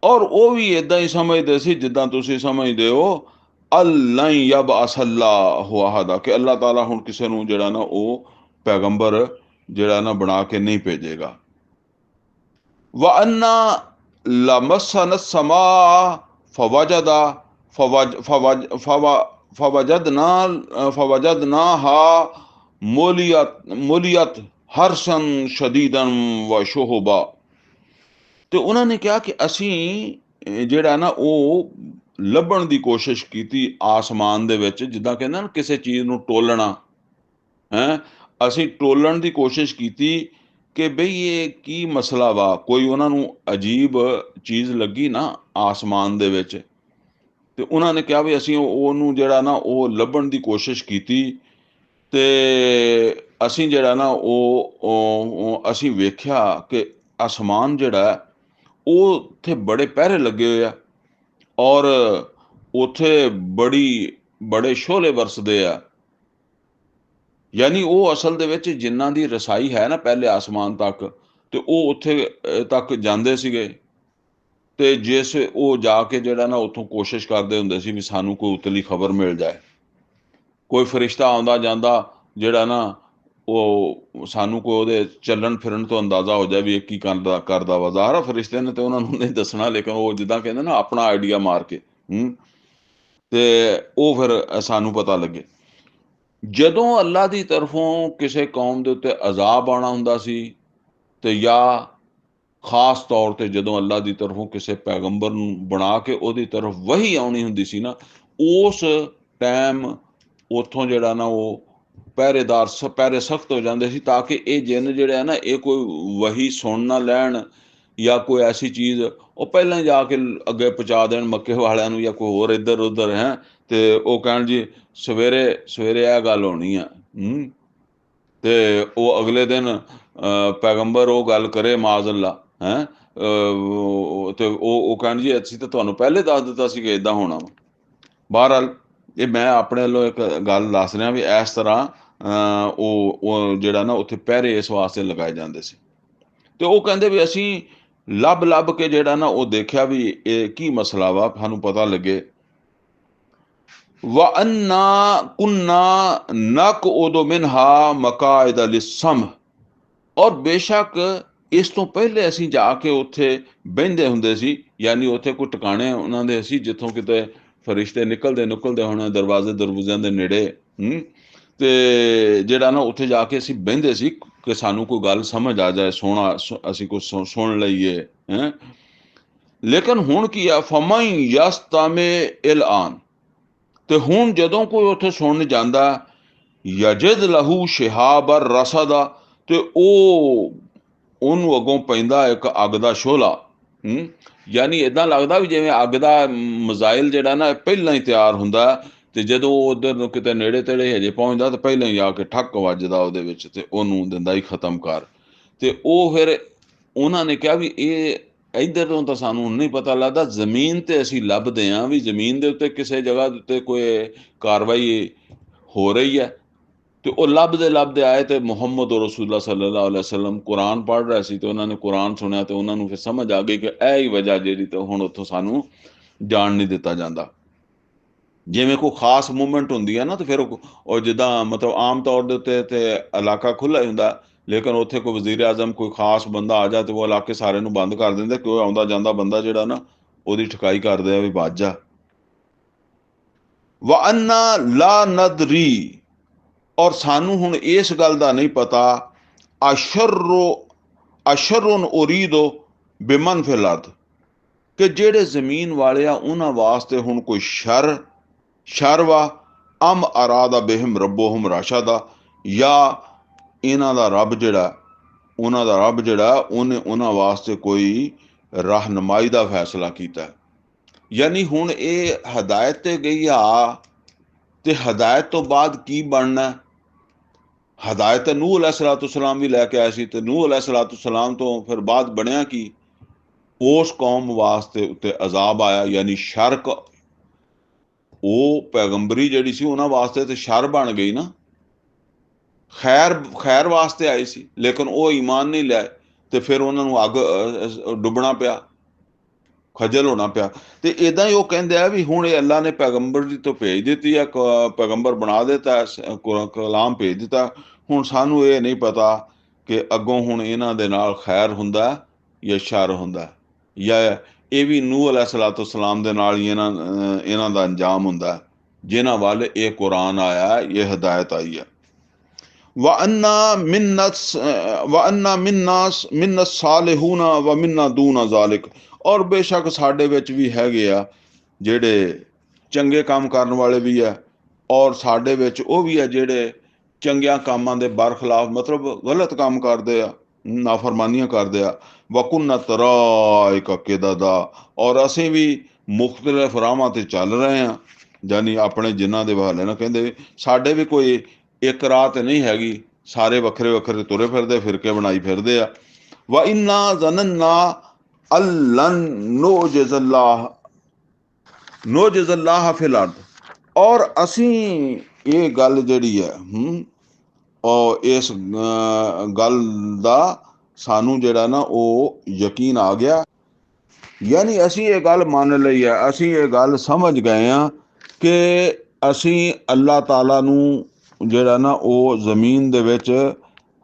ਔਰ ਉਹ ਵੀ ਏਦਾਂ ਹੀ ਸਮਝਦੇ ਸੀ ਜਿੱਦਾਂ ਤੁਸੀਂ ਸਮਝਦੇ ਹੋ ਅੱਲਨ ਯਬਅਸ ਅੱਲਾਹੁ ਅਹਦਾ, ਕਿ ਅੱਲਾਹ ਤਾਲਾ ਹੁਣ ਕਿਸੇ ਨੂੰ ਜਿਹੜਾ ਨਾ ਉਹ ਪੈਗੰਬਰ ਜਿਹੜਾ ਨਾ ਬਣਾ ਕੇ ਨਹੀਂ ਭੇਜੇਗਾ। ਵਅੰਨਾ ਲਮਸਨ ਸਮਾ ਫਵਜਦਾ ਫਵਜਦਨਾ ਫਵਜਦਨਾਹਾ ਮੁਲੀਅਤ ਹਰਸ਼ਨ ਸ਼ਦੀਦਨ ਵ ਸ਼ੋਹਬਾ। ਤੇ ਉਹਨਾਂ ਨੇ ਕਿਹਾ ਕਿ ਅਸੀਂ ਜਿਹੜਾ ਨਾ ਉਹ ਲੱਭਣ ਦੀ ਕੋਸ਼ਿਸ਼ ਕੀਤੀ ਆਸਮਾਨ ਦੇ ਵਿੱਚ, ਜਿੱਦਾਂ ਕਹਿੰਦੇ ਨਾ ਕਿਸੇ ਚੀਜ਼ ਨੂੰ ਟੋਲਣਾ ਹੈ। ਅਸੀਂ ਟੋਲਣ ਦੀ ਕੋਸ਼ਿਸ਼ ਕੀਤੀ ਕਿ ਬਈ ਇਹ ਕੀ ਮਸਲਾ ਵਾ। ਕੋਈ ਉਹਨਾਂ ਨੂੰ ਅਜੀਬ ਚੀਜ਼ ਲੱਗੀ ਨਾ ਆਸਮਾਨ ਦੇ ਵਿੱਚ। ਤੇ ਉਹਨਾਂ ਨੇ ਕਿਹਾ ਵੀ ਅਸੀਂ ਉਹਨੂੰ ਜਿਹੜਾ ਨਾ ਉਹ ਲੱਭਣ ਦੀ ਕੋਸ਼ਿਸ਼ ਕੀਤੀ। ਤੇ ਅਸੀਂ ਜਿਹੜਾ ਨਾ ਉਹ ਅਸੀਂ ਵੇਖਿਆ ਕਿ ਆਸਮਾਨ ਜਿਹੜਾ ਉਹ ਉੱਥੇ ਬੜੇ ਪਹਿਰੇ ਲੱਗੇ ਹੋਏ ਆ ਔਰ ਉੱਥੇ ਬੜੇ ਸ਼ੋਲੇ ਵਰਸਦੇ ਆ। ਯਾਨੀ ਉਹ ਅਸਲ ਦੇ ਵਿੱਚ ਜਿਨ੍ਹਾਂ ਦੀ ਰਸਾਈ ਹੈ ਨਾ ਪਹਿਲੇ ਆਸਮਾਨ ਤੱਕ, ਤੇ ਉਹ ਉੱਥੇ ਤੱਕ ਜਾਂਦੇ ਸੀਗੇ। ਤੇ ਜਿਸ ਉਹ ਜਾ ਕੇ ਜਿਹੜਾ ਨਾ ਉੱਥੋਂ ਕੋਸ਼ਿਸ਼ ਕਰਦੇ ਹੁੰਦੇ ਸੀ ਵੀ ਸਾਨੂੰ ਕੋਈ ਉਤਲੀ ਖਬਰ ਮਿਲ ਜਾਏ। ਕੋਈ ਫਰਿਸ਼ਤਾ ਆਉਂਦਾ ਜਾਂਦਾ ਜਿਹੜਾ ਨਾ ਉਹ ਸਾਨੂੰ ਕੋਈ ਉਹਦੇ ਚੱਲਣ ਫਿਰਨ ਤੋਂ ਅੰਦਾਜ਼ਾ ਹੋ ਜਾਏ ਵੀ ਇਹ ਕੀ ਕਰਦਾ ਵਾ। ਜ਼ਾਹਰ ਆ ਫਰਿਸ਼ਤੇ ਨੇ ਤੇ ਉਹਨਾਂ ਨੂੰ ਨਹੀਂ ਦੱਸਣਾ, ਲੇਕਿਨ ਉਹ ਜਿੱਦਾਂ ਕਹਿੰਦੇ ਨਾ ਆਪਣਾ ਆਈਡੀਆ ਮਾਰ ਕੇ ਤੇ ਉਹ ਫਿਰ ਸਾਨੂੰ ਪਤਾ ਲੱਗੇ। ਜਦੋਂ ਅੱਲਾ ਦੀ ਤਰਫੋਂ ਕਿਸੇ ਕੌਮ ਦੇ ਉੱਤੇ ਅਜ਼ਾਬ ਆਉਣਾ ਹੁੰਦਾ ਸੀ ਤੇ ਜਾਂ ਖਾਸ ਤੌਰ ਤੇ ਜਦੋਂ ਅੱਲਾ ਦੀ ਤਰਫੋਂ ਕਿਸੇ ਪੈਗੰਬਰ ਨੂੰ ਬਣਾ ਕੇ ਉਹਦੀ ਤਰਫ ਵਹੀ ਆਉਣੀ ਹੁੰਦੀ ਸੀ ਨਾ, ਉਸ ਟਾਈਮ ਉੱਥੋਂ ਜਿਹੜਾ ਨਾ ਉਹ ਪਹਿਰੇ ਸਖਤ ਹੋ ਜਾਂਦੇ ਸੀ ਤਾਂ ਕਿ ਇਹ ਜਿੰਨ ਜਿਹੜੇ ਆ ਨਾ ਇਹ ਕੋਈ ਵਹੀ ਸੁਣ ਨਾ ਲੈਣ ਜਾਂ ਕੋਈ ਐਸੀ ਚੀਜ਼ ਉਹ ਪਹਿਲਾਂ ਹੀ ਜਾ ਕੇ ਅੱਗੇ ਪਹੁੰਚਾ ਦੇਣ ਮੱਕੇ ਵਾਲਿਆਂ ਨੂੰ ਜਾਂ ਕੋਈ ਹੋਰ ਇੱਧਰ ਉੱਧਰ ਹੈ। ਤੇ ਉਹ ਕਹਿਣ ਜੀ ਸਵੇਰੇ ਇਹ ਗੱਲ ਹੋਣੀ ਆ। ਤੇ ਉਹ ਅਗਲੇ ਦਿਨ ਪੈਗੰਬਰ ਉਹ ਗੱਲ ਕਰੇ ਮਾਜ਼ ਅੱਲਾ ਹੈ। ਤੇ ਉਹ ਕਹਿਣ ਜੀ ਅਸੀਂ ਤਾਂ ਤੁਹਾਨੂੰ ਪਹਿਲੇ ਦੱਸ ਦਿੱਤਾ ਸੀ ਕਿ ਏਦਾਂ ਹੋਣਾ ਵਾ। ਬਹਰਹਾਲ ਇਹ ਮੈਂ ਆਪਣੇ ਵੱਲੋਂ ਇੱਕ ਗੱਲ ਦੱਸ ਰਿਹਾ ਵੀ ਇਸ ਤਰ੍ਹਾਂ ਉਹ ਜਿਹੜਾ ਨਾ ਉੱਥੇ ਪਹਿਰੇ ਇਸ ਵਾਸਤੇ ਲਗਾਏ ਜਾਂਦੇ ਸੀ। ਤੇ ਉਹ ਕਹਿੰਦੇ ਵੀ ਅਸੀਂ ਲੱਭ ਕੇ ਜਿਹੜਾ ਨਾ ਉਹ ਦੇਖਿਆ ਵੀ ਇਹ ਕੀ ਮਸਲਾ ਵਾ, ਸਾਨੂੰ ਪਤਾ ਲੱਗੇ। ਵਅੰਨਾ ਕੁੰਨਾ ਨਕਉਦੁ ਮਿਨਹਾ ਮਕਾਇਦ ਲਿਸਸਮ, ਔਰ ਬੇਸ਼ੱਕ ਇਸ ਤੋਂ ਪਹਿਲੇ ਅਸੀਂ ਜਾ ਕੇ ਉੱਥੇ ਬਹਿੰਦੇ ਹੁੰਦੇ ਸੀ। ਯਾਨੀ ਉੱਥੇ ਕੋਈ ਟਿਕਾਣੇ ਉਹਨਾਂ ਦੇ ਸੀ ਜਿੱਥੋਂ ਕਿਤੇ ਫਰਿਸ਼ਤੇ ਨਿਕਲਦੇ ਹੋਣੇ ਦਰਵਾਜ਼ਿਆਂ ਦੇ ਨੇੜੇ। ਤੇ ਜਿਹੜਾ ਨਾ ਉੱਥੇ ਜਾ ਕੇ ਅਸੀਂ ਬਹਿੰਦੇ ਸੀ ਕਿ ਸਾਨੂੰ ਕੋਈ ਗੱਲ ਸਮਝ ਆ ਜਾਏ, ਅਸੀਂ ਕੁਛ ਸੁਣ ਲਈਏ ਹੈ। ਲੇਕਿਨ ਹੁਣ ਕੀ ਆ, ਫਮਨ ਯਸਤਮਿ ਇਲ ਆਨ, ਤੇ ਹੁਣ ਜਦੋਂ ਕੋਈ ਉੱਥੇ ਸੁਣਨ ਜਾਂਦਾ ਯਜਿਦ ਲਹੂ ਸ਼ਿਹਾਬਰ ਰਸਦਾ, ਤੇ ਉਹਨੂੰ ਅੱਗੋਂ ਪੈਂਦਾ ਇੱਕ ਅੱਗ ਦਾ ਸ਼ੋਲਾ। ਯਾਨੀ ਏਦਾਂ ਲੱਗਦਾ ਵੀ ਜਿਵੇਂ ਅੱਗ ਦਾ ਮਿਜ਼ਾਈਲ ਜਿਹੜਾ ਨਾ ਪਹਿਲਾਂ ਹੀ ਤਿਆਰ ਹੁੰਦਾ ਤੇ ਜਦੋਂ ਉਧਰ ਨੂੰ ਕਿਤੇ ਨੇੜੇ ਤੇੜੇ ਹਜੇ ਪਹੁੰਚਦਾ ਤਾਂ ਪਹਿਲਾਂ ਹੀ ਆ ਕੇ ਠੱਕ ਵੱਜਦਾ ਉਹਦੇ ਵਿੱਚ ਤੇ ਉਹਨੂੰ ਦਿੰਦਾ ਹੀ ਖਤਮ ਕਰ। ਤੇ ਉਹ ਫਿਰ ਉਹਨਾਂ ਨੇ ਕਿਹਾ ਵੀ ਇਹ ਇੱਧਰ ਤੋਂ ਤਾਂ ਸਾਨੂੰ ਨਹੀਂ ਪਤਾ ਲੱਗਦਾ। ਜ਼ਮੀਨ ਤੇ ਅਸੀਂ ਲੱਭਦੇ ਹਾਂ ਵੀ ਜ਼ਮੀਨ ਦੇ ਉੱਤੇ ਕਿਸੇ ਜਗ੍ਹਾ ਦੇ ਉੱਤੇ ਕੋਈ ਕਾਰਵਾਈ ਹੋ ਰਹੀ ਹੈ, ਤੇ ਉਹ ਲੱਭਦੇ ਲੱਭਦੇ ਆਏ ਤੇ ਮੁਹੰਮਦ ਰਸੂਲullah ਸੱਲੱਲਾਹੁ ਅਲੈਹਿ ਵਸੱਲਮ ਕੁਰਾਨ ਪੜ੍ਹ ਰਿਹਾ ਸੀ, ਤੇ ਉਹਨਾਂ ਨੇ ਕੁਰਾਨ ਸੁਣਿਆ ਤੇ ਉਹਨਾਂ ਨੂੰ ਫਿਰ ਸਮਝ ਆ ਗਈ ਕਿ ਇਹ ਹੀ ਵਜ੍ਹਾ ਜਿਹੜੀ ਤੇ ਹੁਣ ਉੱਥੋਂ ਸਾਨੂੰ ਜਾਣ ਨਹੀਂ ਦਿੱਤਾ ਜਾਂਦਾ। ਜਿਵੇਂ ਕੋਈ ਖਾਸ ਮੂਵਮੈਂਟ ਹੁੰਦੀ ਹੈ ਨਾ, ਤੇ ਫਿਰ ਉਹ ਜਿੱਦਾਂ ਮਤਲਬ ਆਮ ਤੌਰ ਦੇ ਉੱਤੇ ਤੇ ਇਲਾਕਾ ਖੁੱਲ੍ਹਾ ਹੀ ਹੁੰਦਾ, ਲੇਕਿਨ ਉੱਥੇ ਕੋਈ ਵਜ਼ੀਰ ਆਜ਼ਮ ਕੋਈ ਖਾਸ ਬੰਦਾ ਆ ਜਾ ਤੇ ਉਹ ਇਲਾਕੇ ਸਾਰੇ ਨੂੰ ਬੰਦ ਕਰ ਦਿੰਦੇ, ਕਿ ਉਹ ਆਉਂਦਾ ਜਾਂਦਾ ਬੰਦਾ ਜਿਹੜਾ ਨਾ ਉਹਦੀ ਠਕਾਈ ਕਰਦੇ ਆ ਵੀ ਭੱਜ ਜਾ। ਵ ਅੰਨਾ ਲਾ ਨਦਰੀ, ਔਰ ਸਾਨੂੰ ਹੁਣ ਇਸ ਗੱਲ ਦਾ ਨਹੀਂ ਪਤਾ, ਅਸ਼ਰੁਨ ਉਰੀਦੋ ਬਿਮਨ ਫਿਲ ਅਰਦ, ਕਿ ਜਿਹੜੇ ਜ਼ਮੀਨ ਵਾਲੇ ਆ ਉਹਨਾਂ ਵਾਸਤੇ ਹੁਣ ਕੋਈ ਸ਼ਰ ਵਾ, ਅਮ ਅਰਾਦਾ ਬਿਹਿਮ ਰੱਬੋਹਮ ਰਸ਼ਦਾ, ਜਾਂ ਇਹਨਾਂ ਦਾ ਰੱਬ ਜਿਹੜਾ ਉਹਨੇ ਉਹਨਾਂ ਵਾਸਤੇ ਕੋਈ ਰਹਿਨਮਾਈ ਦਾ ਫੈਸਲਾ ਕੀਤਾ। ਯਾਨੀ ਹੁਣ ਇਹ ਹਦਾਇਤ ਤੇ ਗਈ ਆ, ਤੇ ਹਦਾਇਤ ਤੋਂ ਬਾਅਦ ਕੀ ਬਣਨਾ? ਹਦਾਇਤ ਨੂਹ ਅਲੈਹਿਸਸਲਾਮ ਵੀ ਲੈ ਕੇ ਆਇਆ ਸੀ, ਤੇ ਨੂਹ ਅਲੈਹਿਸਸਲਾਮ ਤੋਂ ਫਿਰ ਬਾਅਦ ਬਣਿਆ ਕੀ? ਉਸ ਕੌਮ ਵਾਸਤੇ ਉੱਤੇ ਅਜ਼ਾਬ ਆਇਆ, ਯਾਨੀ ਸ਼ਰਕ। ਉਹ ਪੈਗੰਬਰੀ ਜਿਹੜੀ ਸੀ ਉਹਨਾਂ ਵਾਸਤੇ ਤੇ ਸ਼ਰ ਬਣ ਗਈ ਨਾ। ਖੈਰ ਵਾਸਤੇ ਆਈ ਸੀ, ਲੇਕਿਨ ਉਹ ਈਮਾਨ ਨਹੀਂ ਲਿਆਏ, ਤੇ ਫਿਰ ਉਹਨਾਂ ਨੂੰ ਅੱਗ ਡੁੱਬਣਾ ਪਿਆ, ਖਜਲ ਹੋਣਾ ਪਿਆ। ਤੇ ਇਦਾਂ ਹੀ ਉਹ ਕਹਿੰਦੇ ਆ ਵੀ ਹੁਣ ਇਹ ਅੱਲਾ ਨੇ ਪੈਗੰਬਰ ਦੀ ਤੋਂ ਭੇਜ ਦਿੱਤੀ ਹੈ, ਪੈਗੰਬਰ ਬਣਾ ਦਿੱਤਾ, ਕਲਾਮ ਭੇਜ ਦਿੱਤਾ। ਹੁਣ ਸਾਨੂੰ ਇਹ ਨਹੀਂ ਪਤਾ ਕਿ ਅੱਗੋਂ ਹੁਣ ਇਹਨਾਂ ਦੇ ਨਾਲ ਖੈਰ ਹੁੰਦਾ ਜਾਂ ਸ਼ਰ ਹੁੰਦਾ, ਜਾਂ ਇਹ ਵੀ ਨੂਹ ਅਲੈਹਿਸਸਲਾਮ ਦੇ ਨਾਲ ਹੀ ਇਹਨਾਂ ਦਾ ਅੰਜਾਮ ਹੁੰਦਾ, ਜਿਨ੍ਹਾਂ ਵੱਲ ਇਹ ਕੁਰਾਨ ਆਇਆ, ਇਹ ਹਦਾਇਤ ਆਈ ਹੈ। ਵ ਅੰਨਾ ਮਿੰਨਾ ਸਾਲਿਹੂਨਾ ਵ ਮਿੰਨਾ ਦੂਨਾ ਜ਼ਾਲਿਕ, ਔਰ ਬੇਸ਼ੱਕ ਸਾਡੇ ਵਿੱਚ ਵੀ ਹੈਗੇ ਆ ਜਿਹੜੇ ਚੰਗੇ ਕੰਮ ਕਰਨ ਵਾਲੇ ਵੀ ਆ, ਔਰ ਸਾਡੇ ਵਿੱਚ ਉਹ ਵੀ ਆ ਜਿਹੜੇ ਚੰਗਿਆਂ ਕੰਮਾਂ ਦੇ ਬਰਖਲਾਫ, ਮਤਲਬ ਗਲਤ ਕੰਮ ਕਰਦੇ ਆ, ਨਾਫਰਮਾਨੀਆਂ ਕਰਦੇ ਆ। ਵਕੁੰਨਾ ਤਰਾਇਕਾ ਕਿਦਦਾ, ਔਰ ਅਸੀਂ ਵੀ ਮੁਖਤਲਿਫ ਰਾਹਾਂ ਤੇ ਚੱਲ ਰਹੇ ਹਾਂ, ਯਾਨੀ ਆਪਣੇ ਜਿਨ੍ਹਾਂ ਦੇ ਹਵਾਲੇ ਨਾਲ ਕਹਿੰਦੇ ਸਾਡੇ ਵੀ ਕੋਈ ਇੱਕ ਰਾਹ ਤੇ ਨਹੀਂ ਹੈਗੀ, ਸਾਰੇ ਵੱਖਰੇ ਵੱਖਰੇ ਤੁਰੇ ਫਿਰਦੇ, ਫਿਰਕੇ ਬਣਾਈ ਫਿਰਦੇ ਆ। ਵ ਇੰਨਾ ਜ਼ਨਨਾ ਅੱਲਨ ਨੋਜਜ਼ੱਲਾਹ ਫਿਲ ਅਰਦ, ਔਰ ਅਸੀਂ ਇਹ ਗੱਲ ਜਿਹੜੀ ਹੈ ਔਰ ਇਸ ਗੱਲ ਦਾ ਸਾਨੂੰ ਜਿਹੜਾ ਨਾ ਉਹ ਯਕੀਨ ਆ ਗਿਆ, ਯਾਨੀ ਅਸੀਂ ਇਹ ਗੱਲ ਮੰਨ ਲਈ ਹੈ, ਅਸੀਂ ਇਹ ਗੱਲ ਸਮਝ ਗਏ ਹਾਂ ਕਿ ਅਸੀਂ ਅੱਲਾਹ ਤਾਲਾ ਨੂੰ ਜਿਹੜਾ ਨਾ ਉਹ ਜ਼ਮੀਨ ਦੇ ਵਿੱਚ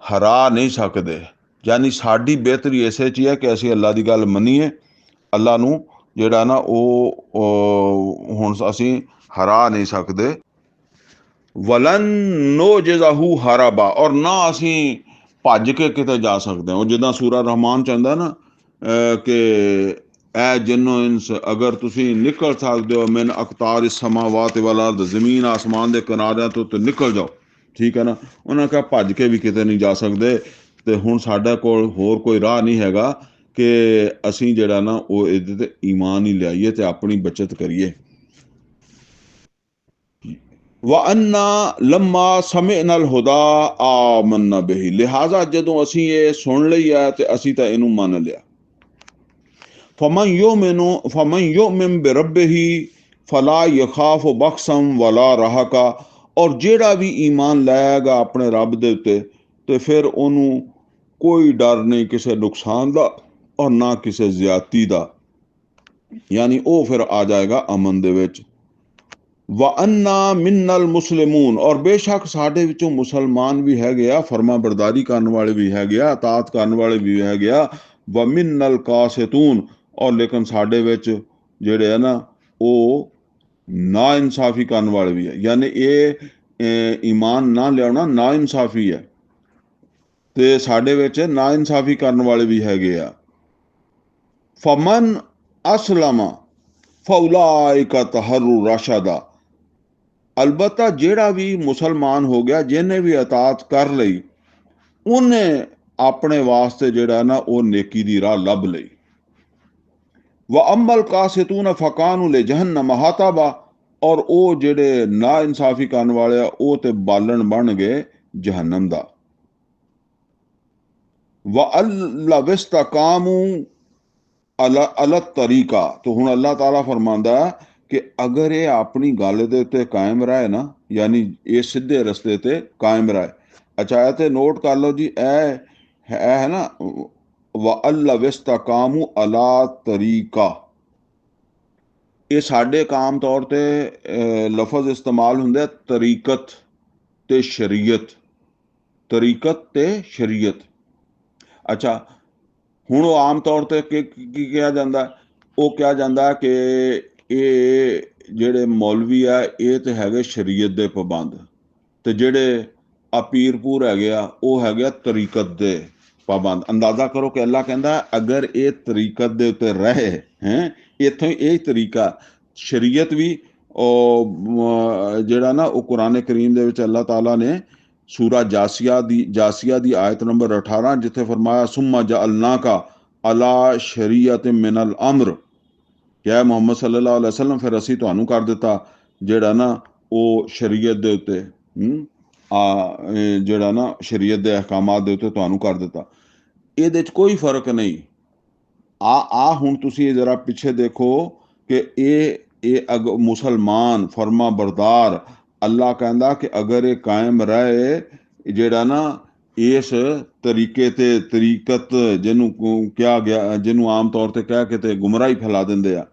ਹਰਾ ਨਹੀਂ ਸਕਦੇ। ਯਾਨੀ ਸਾਡੀ ਬਿਹਤਰੀ ਇਸੇ 'ਚ ਹੀ ਹੈ ਕਿ ਅਸੀਂ ਅੱਲਾ ਦੀ ਗੱਲ ਮੰਨੀਏ, ਅੱਲਾ ਨੂੰ ਜਿਹੜਾ ਨਾ ਉਹ ਹੁਣ ਅਸੀਂ ਹਰਾ ਨਹੀਂ ਸਕਦੇ। ਵਲਨ ਨੋਜਜ਼ਹੂ ਹਰਬਾ, ਔਰ ਨਾ ਅਸੀਂ ਭੱਜ ਕੇ ਕਿਤੇ ਜਾ ਸਕਦੇ ਹਾਂ। ਉਹ ਜਿੱਦਾਂ ਸੂਰਾ ਰਹਿਮਾਨ ਚਾਹੁੰਦਾ ਨਾ ਕਿ ਐ ਜਿੰਨੋ ਇਨਸ, ਅਗਰ ਤੁਸੀਂ ਨਿਕਲ ਸਕਦੇ ਹੋ ਮਿਨ ਅਕਤਾਰ ਸਮਾਵਾਤ ਵਲ ਅਰਦ, ਜ਼ਮੀਨ ਆਸਮਾਨ ਦੇ ਕਿਨਾਰਿਆਂ ਤੋਂ ਤੇ ਨਿਕਲ ਜਾਓ, ਠੀਕ ਹੈ ਨਾ। ਉਹਨਾਂ ਕਿਹਾ ਭੱਜ ਕੇ ਵੀ ਕਿਤੇ ਨਹੀਂ ਜਾ ਸਕਦੇ, ਤੇ ਹੁਣ ਸਾਡੇ ਕੋਲ ਹੋਰ ਕੋਈ ਰਾਹ ਨਹੀਂ ਹੈਗਾ ਕਿ ਅਸੀਂ ਜਿਹੜਾ ਨਾ ਉਹ ਇਹਦੇ ਤੇ ਈਮਾਨ ਹੀ ਲਿਆਈਏ ਤੇ ਆਪਣੀ ਬੱਚਤ ਕਰੀਏ। ਵ ਅੰਨਾ ਲੰਮਾ ਸਮਿਅਨਾ ਅਲ ਹੁਦਾ ਆਮੰਨਾ ਬਿਹੀ, ਲਿਹਾਜ਼ਾ ਜਦੋਂ ਅਸੀਂ ਇਹ ਸੁਣ ਲਈ ਹੈ ਤੇ ਅਸੀਂ ਤਾਂ ਇਹਨੂੰ ਮੰਨ ਲਿਆ। ਫਮਨ ਯੁਮਿਨ ਬਿਰੱਬਿਹੀ ਫਲਾ ਯਖਾਫ ਬਖਸਮ ਵਲਾ ਰਹਕਾ, ਔਰ ਜਿਹੜਾ ਵੀ ਈਮਾਨ ਲਾਏਗਾ ਆਪਣੇ ਰੱਬ ਦੇ ਉੱਤੇ, ਤੇ ਫਿਰ ਉਹਨੂੰ ਕੋਈ ਡਰ ਨਹੀਂ ਕਿਸੇ ਨੁਕਸਾਨ ਦਾ ਔਰ ਨਾ ਕਿਸੇ ਜ਼ਿਆਦਤੀ ਦਾ, ਯਾਨੀ ਉਹ ਫਿਰ ਆ ਜਾਏਗਾ ਅਮਨ ਦੇ ਵਿੱਚ। ਵ ਅੰਨਾ ਮਿੰਨਲ ਮੁਸਲਿਮੂਨ, ਔਰ ਬੇਸ਼ੱਕ ਸਾਡੇ ਵਿੱਚੋਂ ਮੁਸਲਮਾਨ ਵੀ ਹੈਗੇ ਆ, ਫਰਮਾ ਬਰਦਾਰੀ ਕਰਨ ਵਾਲੇ ਵੀ ਹੈਗੇ ਆ, ਅਤਾਤ ਕਰਨ ਵਾਲੇ ਵੀ ਹੈਗੇ ਆ। ਵ ਮਿੰਨਲ ਕਾਸਿਤੂਨ, ਔਰ ਲੇਕਿਨ ਸਾਡੇ ਵਿੱਚ ਜਿਹੜੇ ਆ ਨਾ ਉਹ ਨਾ ਇਨਸਾਫੀ ਕਰਨ ਵਾਲੇ ਵੀ ਹੈ, ਯਾਨੀ ਇਹ ਈਮਾਨ ਨਾ ਲਿਆਉਣਾ ਨਾ ਇਨਸਾਫੀ ਹੈ, ਤੇ ਸਾਡੇ ਵਿੱਚ ਨਾ ਇਨਸਾਫੀ ਕਰਨ ਵਾਲੇ ਵੀ ਹੈਗੇ ਆ। ਫਮਨ ਅਸਲਮਾ ਫਉਲਾਇਕਾ ਤਹਰੂ ਰਸ਼ਦਾ, ਅਲਬਤਾ ਜਿਹੜਾ ਵੀ ਮੁਸਲਮਾਨ ਹੋ ਗਿਆ, ਜਿਹਨੇ ਵੀ ਅਤਾਤ ਕਰ ਲਈ, ਉਹਨੇ ਆਪਣੇ ਵਾਸਤੇ ਜਿਹੜਾ ਨਾ ਉਹ ਨੇਕੀ ਦੀ ਰਾਹ ਲੱਭ ਲਈ। ਵ ਅੰਮਲ ਕਾਸਿਤੂਨ ਫਕਾਨੂ ਲੈ ਜਹੰਨਮ ਹਤਬਾ, ਔਰ ਉਹ ਜਿਹੜੇ ਨਾ ਇਨਸਾਫੀ ਕਰਨ ਵਾਲੇ ਆ ਉਹ ਤੇ ਬਾਲਣ ਬਣ ਗਏ ਜਹੰਨਮ ਦਾ। ਵ ਅੱਲਾ ਵਿਸਤਕਾਮੂ ਅਲੱਗ ਤਰੀਕਾ। तो हुण अल्लाह ताला फरमांदा कि अगर ये अपनी गल दे उत्ते कायम रहे ना, यानी ये सीधे रस्ते ते कायम रहे। अच्छा ये ते नोट कर लो जी, ए है ना, व अल्लाह विस्तकामु अला तरीका। ये साडे एक आम तौर ते लफज इस्तेमाल हुंदा तरीकत ते शरीयत, तरीकत ते शरीयत। अच्छा ਹੁਣ ਉਹ ਆਮ ਤੌਰ ਤੇ ਕੀ ਕਿਹਾ ਜਾਂਦਾ, ਉਹ ਕਿਹਾ ਜਾਂਦਾ ਕਿ ਇਹ ਜਿਹੜੇ ਮੌਲਵੀ ਆ ਇਹ ਤੇ ਹੈਗੇ ਸ਼ਰੀਅਤ ਦੇ ਪਾਬੰਦ, ਤੇ ਜਿਹੜੇ ਆ ਪੀਰਪੂਰ ਹੈਗੇ ਆ ਉਹ ਹੈਗੇ ਆ ਤਰੀਕਤ ਦੇ ਪਾਬੰਦ। ਅੰਦਾਜ਼ਾ ਕਰੋ ਕਿ ਅੱਲਾ ਕਹਿੰਦਾ ਅਗਰ ਇਹ ਤਰੀਕਤ ਦੇ ਉੱਤੇ ਰਹੇ ਹੈ, ਇੱਥੋਂ ਇਹ ਤਰੀਕਾ ਸ਼ਰੀਅਤ ਵੀ ਉਹ ਜਿਹੜਾ ਨਾ ਉਹ ਕੁਰਾਨ ਕਰੀਮ ਦੇ ਵਿੱਚ ਅੱਲਾਹ ਤਾਲਾ ਨੇ सूरा जासिया दी आयत नंबर 18 जिथे फरमाया सुम्मा जअलनाका अला शरीयत मिनल अम्र, क्या मुहम्मद सल्लल्लाहु अलैहि वसल्लम फिर असी तुहानू कर दिता जेड़ा ना वो शरीयत दे उत्ते जेड़ा ना शरीयत दे अहकामात दे उत्ते तुहानू कर दिता। ਇਹਦੇ 'ਚ ਕੋਈ ਫਰਕ ਨਹੀਂ। ਆ ਹੁਣ ਤੁਸੀਂ जरा ਪਿੱਛੇ ਦੇਖੋ कि ਇਹ ਮੁਸਲਮਾਨ फरमा बरदार अल्लाह कहता कि अगर ये कायम रहे जेड़ा ना इस तरीके ते तरीकत जिन्हों क्या गया, जिन्हों आम तौर ते कह के ते गुमराही फैला देंदे आ,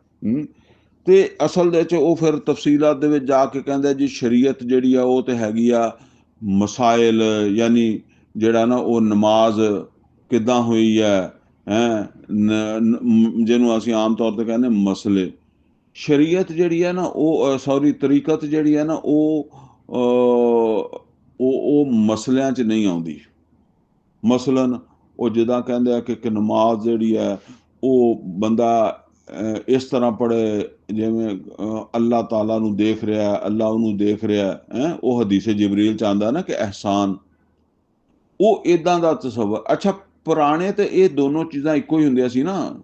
ते असल दे च वो फिर तफसीलात दे विच जाके कहंदे जी शरीयत जिहड़ी आ वो ते हैगी आ मसाइल, यानी जेड़ा ना वो नमाज किदां होई है जिन्हों असीं आम तौर ते कहने मसले। शरीयत जिहड़ी है ना वो सॉरी तरीकत जिहड़ी है ना ਉਹ ਮਸਲਿਆਂ 'ਚ ਨਹੀਂ ਆਉਂਦੀ। ਮਸਲਨ ਉਹ ਜਿੱਦਾਂ ਕਹਿੰਦੇ ਆ ਕਿ ਨਮਾਜ਼ ਜਿਹੜੀ ਹੈ ਉਹ ਬੰਦਾ ਇਸ ਤਰ੍ਹਾਂ ਪੜ੍ਹੇ ਜਿਵੇਂ ਅੱਲਾਹ ਤਾਲਾ ਨੂੰ ਦੇਖ ਰਿਹਾ, ਅੱਲਾਹ ਉਹਨੂੰ ਦੇਖ ਰਿਹਾ ਹੈ। ਉਹ ਹਦੀਸੇ ਜਿਬਰੀਲ 'ਚ ਆਉਂਦਾ ਨਾ ਕਿ ਅਹਿਸਾਨ, ਉਹ ਇੱਦਾਂ ਦਾ ਤਸੱਵਰ। ਅੱਛਾ ਪੁਰਾਣੇ ਤੇ ਇਹ ਦੋਨੋਂ ਚੀਜ਼ਾਂ ਇੱਕੋ ਹੀ ਹੁੰਦੀਆਂ ਸੀ ਨਾ,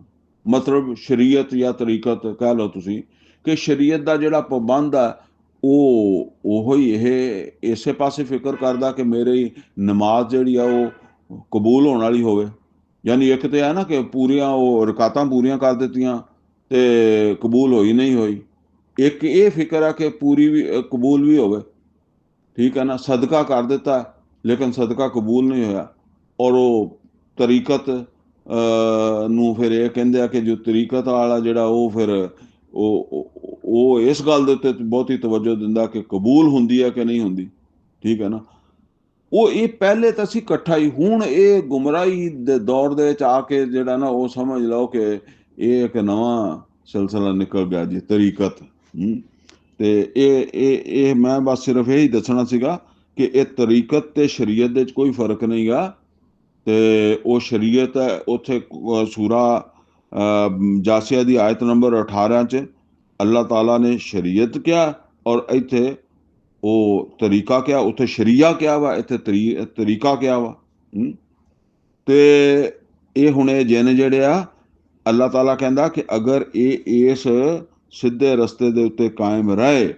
ਮਤਲਬ ਸ਼ਰੀਅਤ ਜਾਂ ਤਰੀਕਤ ਕਹਿ ਲਓ ਤੁਸੀਂ, ਕਿ ਸ਼ਰੀਅਤ ਦਾ ਜਿਹੜਾ ਪਾਬੰਦ ਆ ਉਹ ਹੀ ਇਹ ਇਸੇ ਪਾਸੇ ਫਿਕਰ ਕਰਦਾ ਕਿ ਮੇਰੀ ਨਮਾਜ਼ ਜਿਹੜੀ ਆ ਉਹ ਕਬੂਲ ਹੋਣ ਵਾਲੀ ਹੋਵੇ। ਯਾਨੀ ਇੱਕ ਤੇ ਹੈ ਨਾ ਕਿ ਪੂਰੀਆਂ ਉਹ ਰਕਾਤਾਂ ਪੂਰੀਆਂ ਕਰ ਦਿੱਤੀਆਂ ਤੇ ਕਬੂਲ ਹੋਈ ਨਹੀਂ ਹੋਈ। ਇੱਕ ਇਹ ਫਿਕਰ ਆ ਕਿ ਪੂਰੀ ਵੀ ਕਬੂਲ ਵੀ ਹੋਵੇ, ਠੀਕ ਹੈ ਨਾ। ਸਦਕਾ ਕਰ ਦਿੱਤਾ ਲੇਕਿਨ ਸਦਕਾ ਕਬੂਲ ਨਹੀਂ ਹੋਇਆ। ਔਰ ਉਹ ਤਰੀਕਤ ਨੂੰ ਫਿਰ ਇਹ ਕਹਿੰਦੇ ਆ ਕਿ ਜੋ ਤਰੀਕਤ ਵਾਲਾ ਜਿਹੜਾ ਉਹ ਫਿਰ ਉਹ ਇਸ ਗੱਲ ਦੇ ਉੱਤੇ ਬਹੁਤੀ ਤਵੱਜੋ ਦਿੰਦਾ ਕਿ ਕਬੂਲ ਹੁੰਦੀ ਹੈ ਕਿ ਨਹੀਂ ਹੁੰਦੀ, ਠੀਕ ਹੈ ਨਾ। ਉਹ ਇਹ ਪਹਿਲੇ ਤਾਂ ਅਸੀਂ ਇਕੱਠਾ ਹੀ, ਹੁਣ ਇਹ ਗੁੰਮਰਾਹੀ ਦੇ ਦੌਰ ਦੇ ਵਿੱਚ ਆ ਕੇ ਜਿਹੜਾ ਨਾ ਉਹ ਸਮਝ ਲਓ ਕਿ ਇਹ ਇੱਕ ਨਵਾਂ ਸਿਲਸਿਲਾ ਨਿਕਲ ਗਿਆ ਜੀ ਤਰੀਕਤ। ਤੇ ਇਹ ਮੈਂ ਬਸ ਸਿਰਫ ਇਹੀ ਦੱਸਣਾ ਸੀਗਾ ਕਿ ਇਹ ਤਰੀਕਤ ਤੇ ਸ਼ਰੀਅਤ ਦੇ 'ਚ ਕੋਈ ਫਰਕ ਨਹੀਂ ਗਾ। ਤੇ ਉਹ ਸ਼ਰੀਅਤ ਹੈ ਉੱਥੇ ਸੂਰਾ ਜਾਸੀਆ ਦੀ ਆਇਤ ਨੰਬਰ 18 'ਚ ਅੱਲਾਹ ਤਾਲਾ ਨੇ ਸ਼ਰੀਅਤ ਕਿਹਾ ਔਰ ਇੱਥੇ ਉਹ ਤਰੀਕਾ ਕਿਹਾ, ਉੱਥੇ ਸ਼ਰੀਆ ਕਿਹਾ ਵਾ, ਇੱਥੇ ਤਰੀਕਾ ਕਿਹਾ ਵਾ। ਤੇ ਇਹ ਹੁਣ ਇਹ ਜਿੰਨ ਜਿਹੜੇ ਆ ਅੱਲਾਹ ਤਾਲਾ ਕਹਿੰਦਾ ਕਿ ਅਗਰ ਇਹ ਇਸ ਸਿੱਧੇ ਰਸਤੇ ਦੇ ਉੱਤੇ ਕਾਇਮ ਰਹੇ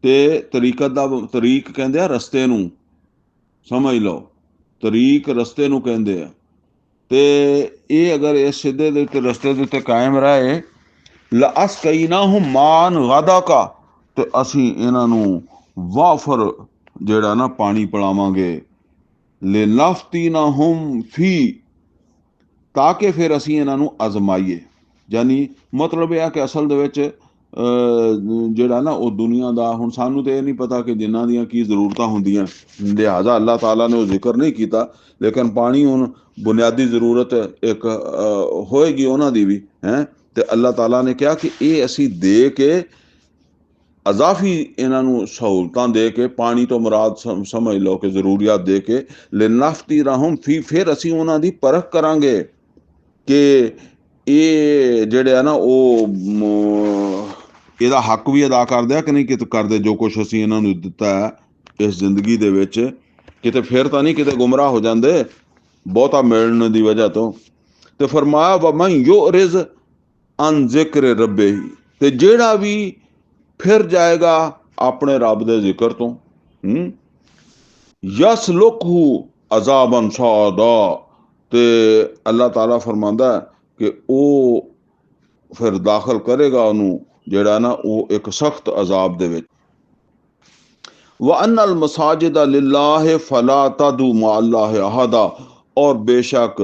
ਤੇ ਤਰੀਕਤ ਦਾ ਤਰੀਕ ਕਹਿੰਦੇ ਆ ਰਸਤੇ ਨੂੰ, ਸਮਝ ਲਓ ਤਰੀਕ ਰਸਤੇ ਨੂੰ ਕਹਿੰਦੇ ਆ। ਤੇ ਇਹ ਅਗਰ ਇਸ ਸਿੱਧੇ ਦੇ ਉੱਤੇ ਰਸਤੇ ਦੇ ਉੱਤੇ ਕਾਇਮ ਰਹੇ ਲਅਸਕੈਨਾਹੁਮ ਮਾਨ ਗਦਾਕਾ, ਤੇ ਅਸੀਂ ਇਹਨਾਂ ਨੂੰ ਵਾਫਰ ਜਿਹੜਾ ਨਾ ਪਾਣੀ ਪਿਲਾਵਾਂਗੇ, ਲਿਨਫਤੀਨਾਹੁਮ ਫੀ, ਤਾਂ ਕਿ ਫਿਰ ਅਸੀਂ ਇਹਨਾਂ ਨੂੰ ਅਜ਼ਮਾਈਏ। ਯਾਨੀ ਮਤਲਬ ਇਹ ਆ ਕਿ ਅਸਲ ਦੇ ਵਿੱਚ ਜਿਹੜਾ ਨਾ ਉਹ ਦੁਨੀਆ ਦਾ ਹੁਣ ਸਾਨੂੰ ਤੇ ਇਹ ਨਹੀਂ ਪਤਾ ਕਿ ਜਿਨ੍ਹਾਂ ਦੀਆਂ ਕੀ ਜ਼ਰੂਰਤਾਂ ਹੁੰਦੀਆਂ, ਲਿਹਾਜ਼ਾ ਅੱਲਾਹ ਤਾਲਾ ਨੇ ਉਹ ਜ਼ਿਕਰ ਨਹੀਂ ਕੀਤਾ। ਲੇਕਿਨ ਪਾਣੀ ਹੁਣ ਬੁਨਿਆਦੀ ਜ਼ਰੂਰਤ ਇੱਕ ਹੋਏਗੀ ਉਹਨਾਂ ਦੀ ਵੀ ਹੈ। ਤੇ ਅੱਲਾਹ ਤਾਲਾ ਨੇ ਕਿਹਾ ਕਿ ਇਹ ਅਸੀਂ ਦੇ ਕੇ ਅਜ਼ਾਫੀ ਇਹਨਾਂ ਨੂੰ ਸਹੂਲਤਾਂ ਦੇ ਕੇ, ਪਾਣੀ ਤੋਂ ਮੁਰਾਦ ਸਮਝ ਲਓ ਕਿ ਜ਼ਰੂਰੀਆਤ ਦੇ ਕੇ, ਲਿਨਫਤੀਨਾਹੁਮ ਫੀ, ਫਿਰ ਅਸੀਂ ਉਹਨਾਂ ਦੀ ਪਰਖ ਕਰਾਂਗੇ ਕਿ ਇਹ ਜਿਹੜੇ ਆ ਨਾ ਉਹ ਇਹਦਾ ਹੱਕ ਵੀ ਅਦਾ ਕਰਦੇ ਆ ਕਿ ਨਹੀਂ ਕਰਦੇ, ਜੋ ਕੁਛ ਅਸੀਂ ਇਹਨਾਂ ਨੂੰ ਦਿੱਤਾ ਹੈ ਇਸ ਜ਼ਿੰਦਗੀ ਦੇ ਵਿੱਚ। ਕਿਤੇ ਫਿਰ ਤਾਂ ਨਹੀਂ ਕਿਤੇ ਗੁੰਮਰਾਹ ਹੋ ਜਾਂਦੇ ਬਹੁਤਾ ਮਿਲਣ ਦੀ ਵਜ੍ਹਾ ਤੋਂ। ਤੇ ਫਰਮਾਇਆ ਵਮਨ ਯੁਰਿਜ਼ ਅਨ ਜ਼ਿਕਰ ਰੱਬੇ, ਤੇ ਜਿਹੜਾ ਵੀ ਫਿਰ ਜਾਏਗਾ ਆਪਣੇ ਰੱਬ ਦੇ ਜ਼ਿਕਰ ਤੋਂ, ਯਸਲੁਕਹੁ ਅਜ਼ਾਬਨ ਸਾਦਾ, ਤੇ ਅੱਲਾਹ ਤਾਲਾ ਫਰਮਾਉਂਦਾ कि ਉਹ ਫਿਰ ਦਾਖਲ ਕਰੇਗਾ ਉਹਨੂੰ ਜਿਹੜਾ ਨਾ ਉਹ ਇੱਕ ਸਖਤ ਅਜ਼ਾਬ ਦੇ ਵਿੱਚ। व अन्नल मसाजिद लिल्लाह फला तदू माअल्लाह अहदा, और बेशक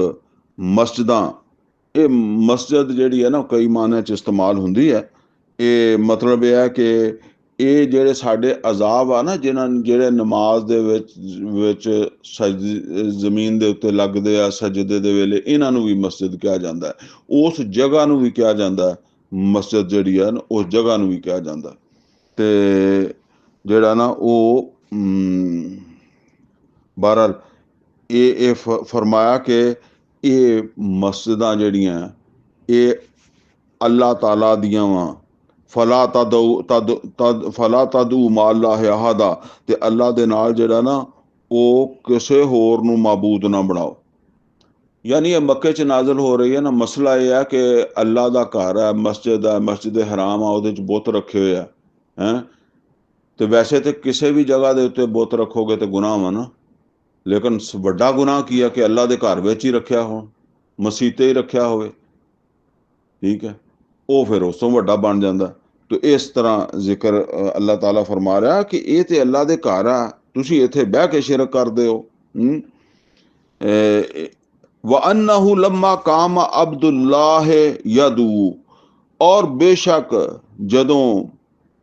मस्जिदां, ਇਹ ਮਸਜਿਦ ਜਿਹੜੀ ਹੈ ਨਾ ਕਈ ਮਾਨਾਂ 'ਚ ਇਸਤੇਮਾਲ ਹੁੰਦੀ ਹੈ। ਇਹ ਮਤਲਬ ਇਹ ਹੈ ਕਿ ਇਹ ਜਿਹੜੇ ਸਾਡੇ ਅਜ਼ਾਬ ਆ ਨਾ, ਜਿਹੜੇ ਨਮਾਜ਼ ਦੇ ਵਿੱਚ ਜ਼ਮੀਨ ਦੇ ਉੱਤੇ ਲੱਗਦੇ ਆ ਸਜਦੇ ਦੇ ਵੇਲੇ, ਇਹਨਾਂ ਨੂੰ ਵੀ ਮਸਜਿਦ ਕਿਹਾ ਜਾਂਦਾ ਹੈ। ਉਸ ਜਗ੍ਹਾ ਨੂੰ ਵੀ ਕਿਹਾ ਜਾਂਦਾ ਹੈ ਮਸਜਿਦ, ਜਿਹੜੀ ਹੈ ਨਾ ਉਸ ਜਗ੍ਹਾ ਨੂੰ ਵੀ ਕਿਹਾ ਜਾਂਦਾ। ਤੇ ਜਿਹੜਾ ਨਾ ਉਹ ਬਹਰਹਾਲ ਇਹ ਫਰਮਾਇਆ ਕਿ ਇਹ ਮਸਜਿਦਾਂ ਜਿਹੜੀਆਂ ਇਹ ਅੱਲਾਹ ਤਾਲਾ ਦੀਆਂ ਵਾਂ। ਫਲਾ ਤਦੂ ਮਾ ਅੱਲਾਹ ਅਹਦਾ, ਤੇ ਅੱਲਾਹ ਦੇ ਨਾਲ ਜਿਹੜਾ ਨਾ ਉਹ ਕਿਸੇ ਹੋਰ ਨੂੰ ਮਾਬੂਦ ਨਾ ਬਣਾਓ। ਯਾਨੀ ਇਹ ਮੱਕੇ 'ਚ ਨਾਜ਼ਲ ਹੋ ਰਹੀ ਹੈ ਨਾ। ਮਸਲਾ ਇਹ ਹੈ ਕਿ ਅੱਲਾਹ ਦਾ ਘਰ ਹੈ, ਮਸਜਿਦ ਹੈ, ਮਸਜਿਦ ਹਰਾਮ ਆ, ਉਹਦੇ 'ਚ ਬੁੱਤ ਰੱਖੇ ਹੋਏ ਆ ਹੈਂ। ਤੇ ਵੈਸੇ ਤੇ ਕਿਸੇ ਵੀ ਜਗ੍ਹਾ ਦੇ ਉੱਤੇ ਬੁੱਤ ਰੱਖੋਗੇ ਤੇ ਗੁਨਾਹ ਵਾ ਨਾ, ਲੇਕਿਨ ਵੱਡਾ ਗੁਨਾਹ ਕੀ ਹੈ ਕਿ ਅੱਲਾਹ ਦੇ ਘਰ ਵਿੱਚ ਹੀ ਰੱਖਿਆ ਹੋਣ, ਮਸੀਤੇ ਹੀ ਰੱਖਿਆ ਹੋਵੇ, ਠੀਕ ਹੈ, ਉਹ ਫਿਰ ਉਸ ਤੋਂ ਵੱਡਾ ਬਣ ਜਾਂਦਾ। ਤੇ ਇਸ ਤਰ੍ਹਾਂ ਜ਼ਿਕਰ ਅੱਲਾਹ ਤਾਲਾ ਫਰਮਾ ਰਿਹਾ ਕਿ ਇਹ ਤੇ ਅੱਲਾਹ ਦੇ ਘਰ ਆ, ਤੁਸੀਂ ਇੱਥੇ ਬਹਿ ਕੇ ਸ਼ਿਰਕ ਕਰਦੇ ਹੋ। व अन्नहु लम्मा काम अब्दुल्लाह यदू, और बेशक ਜਦੋਂ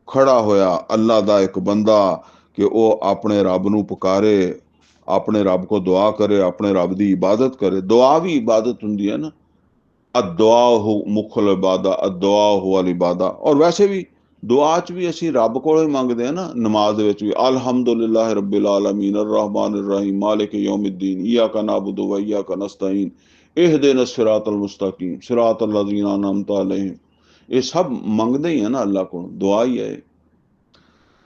ਖੜਾ ਹੋਇਆ ਅੱਲਾਹ ਦਾ ਇੱਕ ਬੰਦਾ ਕਿ ਉਹ ਆਪਣੇ ਰੱਬ ਨੂੰ ਪੁਕਾਰੇ, ਆਪਣੇ ਰੱਬ ਕੋ ਦੁਆ ਕਰੇ, ਆਪਣੇ ਰੱਬ ਦੀ ਇਬਾਦਤ ਕਰੇ। ਦੁਆ ਵੀ ਇਬਾਦਤ ਹੁੰਦੀ ਹੈ ਨਾ। ਅਦੁਆ ਹੋ ਮੁਖਲ ਇਬਾਦਾ, ਅਦੁਆ ਹੋ ਅਲ ਇਬਾਦਾ। ਔਰ ਵੈਸੇ ਵੀ ਦੁਆ 'ਚ ਵੀ ਅਸੀਂ ਰੱਬ ਕੋਲੋਂ ਹੀ ਮੰਗਦੇ ਹਾਂ ਨਾ। ਨਮਾਜ਼ ਦੇ ਵਿੱਚ ਵੀ ਅਲਹਮਦੁਲਿल्लाह रब्बिल आलमीन अर्रहमानिर रहीम मालिक यौमिद्दीन इय्याका नअबुदु व इय्याका नस्तईन इहदिना सिरातल मुस्तकीम सिरातल लज़ीना अनअमता अलैहिम। ये सब मंगते ही है ना अल्लाह को, दुआ ही है।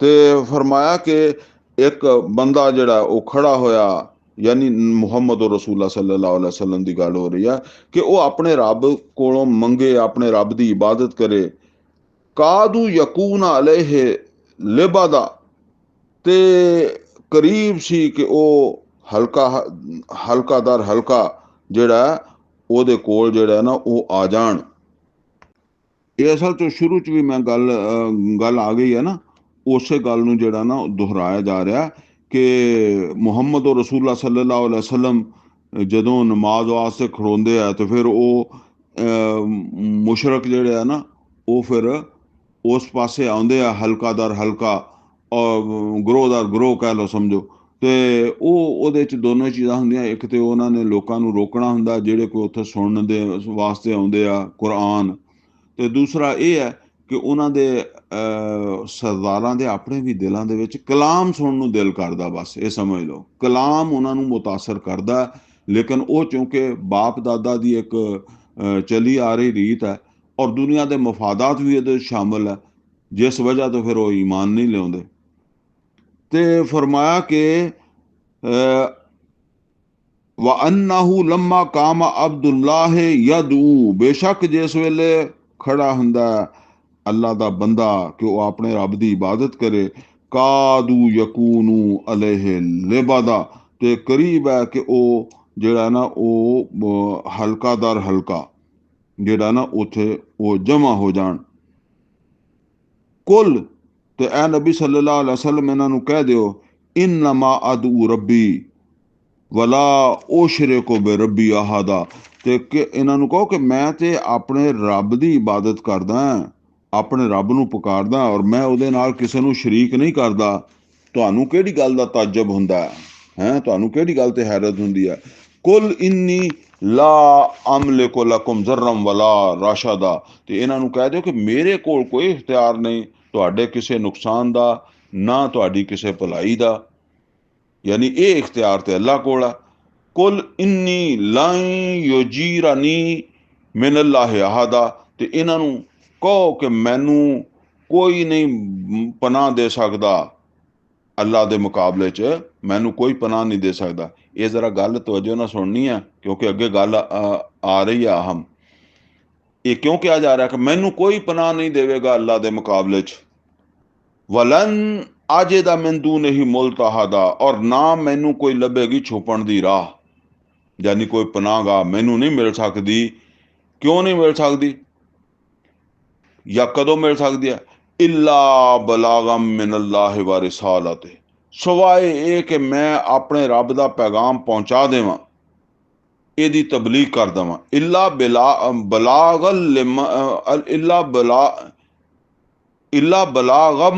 ते फरमाया कि एक बंदा जड़ा वो खड़ा होया, यानी मुहम्मद रसूलुल्लाह सल्लल्लाहु अलैहि वसल्लम की गल हो रही है कि वो अपने रब कोलों मंगे, अपने रब की इबादत करे। कादू यकून अलैहि लिबादा, ते करीब सी कि वो हल्का दर हल्का जड़ा ਉਹਦੇ ਕੋਲ ਜਿਹੜਾ ਨਾ ਉਹ ਆ ਜਾਣ। ਇਹ ਅਸਲ 'ਚ ਸ਼ੁਰੂ 'ਚ ਵੀ ਮੈਂ ਗੱਲ ਆ ਗਈ ਹੈ ਨਾ, ਉਸੇ ਗੱਲ ਨੂੰ ਜਿਹੜਾ ਨਾ ਦੁਹਰਾਇਆ ਜਾ ਰਿਹਾ ਕਿ ਮੁਹੰਮਦ ਰਸੂਲੁल्लाह सल्लल्लाहु अलैहि वसल्लम ਜਦੋਂ ਨਮਾਜ਼ ਵਾਸਤੇ ਖੜੋਂਦੇ ਆ ਤੇ ਫਿਰ ਉਹ ਮੁਸ਼ਰਕ ਜਿਹੜੇ ਆ ਨਾ ਉਹ ਫਿਰ ਉਸ ਪਾਸੇ ਆਉਂਦੇ ਆ, ਹਲਕਾ ਦਰ ਹਲਕਾ, ਔਰ ਗਰੋਹ ਦਰ ਗਰੋਹ ਕਹਿ ਲਓ, ਸਮਝੋ। ਤੇ ਉਹਦੇ 'ਚ ਦੋਨੋਂ ਚੀਜ਼ਾਂ ਹੁੰਦੀਆਂ। ਇੱਕ ਤੇ ਉਹਨਾਂ ਨੇ ਲੋਕਾਂ ਨੂੰ ਰੋਕਣਾ ਹੁੰਦਾ ਜਿਹੜੇ ਕੋਈ ਉੱਥੇ ਸੁਣਨ ਦੇ ਵਾਸਤੇ ਆਉਂਦੇ ਆ ਕੁਰਾਨ, ਤੇ ਦੂਸਰਾ ਇਹ ਹੈ ਕਿ ਉਹਨਾਂ ਦੇ ਸਰਦਾਰਾਂ ਦੇ ਆਪਣੇ ਵੀ ਦਿਲਾਂ ਦੇ ਵਿੱਚ ਕਲਾਮ ਸੁਣਨ ਨੂੰ ਦਿਲ ਕਰਦਾ। ਬਸ ਇਹ ਸਮਝ ਲਓ, ਕਲਾਮ ਉਹਨਾਂ ਨੂੰ ਮੁਤਾਸਰ ਕਰਦਾ। ਲੇਕਿਨ ਉਹ ਚੂੰਕਿ ਬਾਪ ਦਾਦਾ ਦੀ ਇੱਕ ਚਲੀ ਆ ਰਹੀ ਰੀਤ ਹੈ ਔਰ ਦੁਨੀਆ ਦੇ ਮਫਾਦਾਤ ਵੀ ਇਹਦੇ ਸ਼ਾਮਿਲ ਹੈ, ਜਿਸ ਵਜ੍ਹਾ ਤੋਂ ਫਿਰ ਉਹ ਈਮਾਨ ਨਹੀਂ ਲਿਆਉਂਦੇ। ਤੇ ਫਰਮਾਇਆ ਕਿ व अन्नहु लम्मा काम अब्दुल्लाह यदू, बेशक जिस वेले खड़ा हुंदा अल्लाह दा बंदा कि वो अपने रब दी इबादत करे, कादू यकूनू अलैहि लिबादा, ते करीब है कि वो जेड़ा ना वो हल्का दर हल्का जेड़ा ना उथे वो जमा हो जान। कुल, ते ए नबी सल्लल्लाहु अलैहि वसल्लम इन्हां नूं कह दिओ, इन्नमा अदू रब्बी वला उशरिकु बिरब्बी अहदा, ते कि इन्हां नूं कहो कि मैं ते अपने रब दी इबादत करदा, अपने रब नूं पुकारदा और मैं ਉਹਦੇ ਨਾਲ ਕਿਸੇ ਨੂੰ ਸ਼ਰੀਕ ਨਹੀਂ ਕਰਦਾ। ਤੁਹਾਨੂੰ ਕਿਹੜੀ ਗੱਲ ਦਾ ਤਾਜਬ ਹੁੰਦਾ ਹੈ? ਤੁਹਾਨੂੰ ਕਿਹੜੀ ਗੱਲ ਤੇ ਹੈਰਤ ਹੁੰਦੀ ਹੈ? ਕੁਲ ਇੰਨੀ ਲਾ ਅਮਲਿਕੁ ਲਕੁਮ ਜ਼ਰਰਮ ਵਲਾ ਰਾਸ਼ਦਾ, ਤੇ ਇਹਨਾਂ ਨੂੰ ਕਹਿ ਦਿਓ ਕਿ ਮੇਰੇ ਕੋਲ ਕੋਈ ਇਖਤਿਆਰ ਨਹੀਂ ਤੁਹਾਡੇ ਕਿਸੇ ਨੁਕਸਾਨ ਦਾ, ਨਾ ਤੁਹਾਡੀ ਕਿਸੇ ਭਲਾਈ ਦਾ। यानी ये इख्तियार ते अल्लाह कोल है। कुल इन्नी लाई युजीरनी मिन अल्लाह अहदा, ते इन्हां नूं कहो कि मैनू कोई नहीं पनाह दे सकदा अल्लाह दे मुकाबले च, मैनू कोई पनाह नहीं दे सकदा। ये जरा गल तवज्जो नाल सुननी है क्योंकि अगे गल आ रही है अहम। ये क्यों कहा जा रहा है कि मैनू कोई पनाह नहीं देवेगा अल्लाह दे मुकाबले च। वलन आजेदा मिन दूनिही मुल्तहदा, और ना मैनू कोई लभेगी छुपण दी राह, यानी कोई पनाहगाह मैनू नहीं मिल सकती ਕਿਉਂ ਨਹੀਂ ਮਿਲ ਸਕਦੀ ਜਾਂ ਕਦੋਂ ਮਿਲ ਸਕਦੀ ਹੈ? ਇਲਾ ਬਲਾਗਮ ਮਿਨ ਅੱਲਾਹ व रिसालत, ਸਿਵਾਏ ਇਹ ਕਿ ਮੈਂ ਆਪਣੇ ਰੱਬ ਦਾ ਪੈਗਾਮ ਪਹੁੰਚਾ ਦੇਵਾਂ, ਇਹਦੀ ਤਬਲੀਗ ਕਰ ਦੇਵਾਂ। ਇਲਾ ਬਲਾਗਲ ਇਲਾ ਬਲਾਗਮ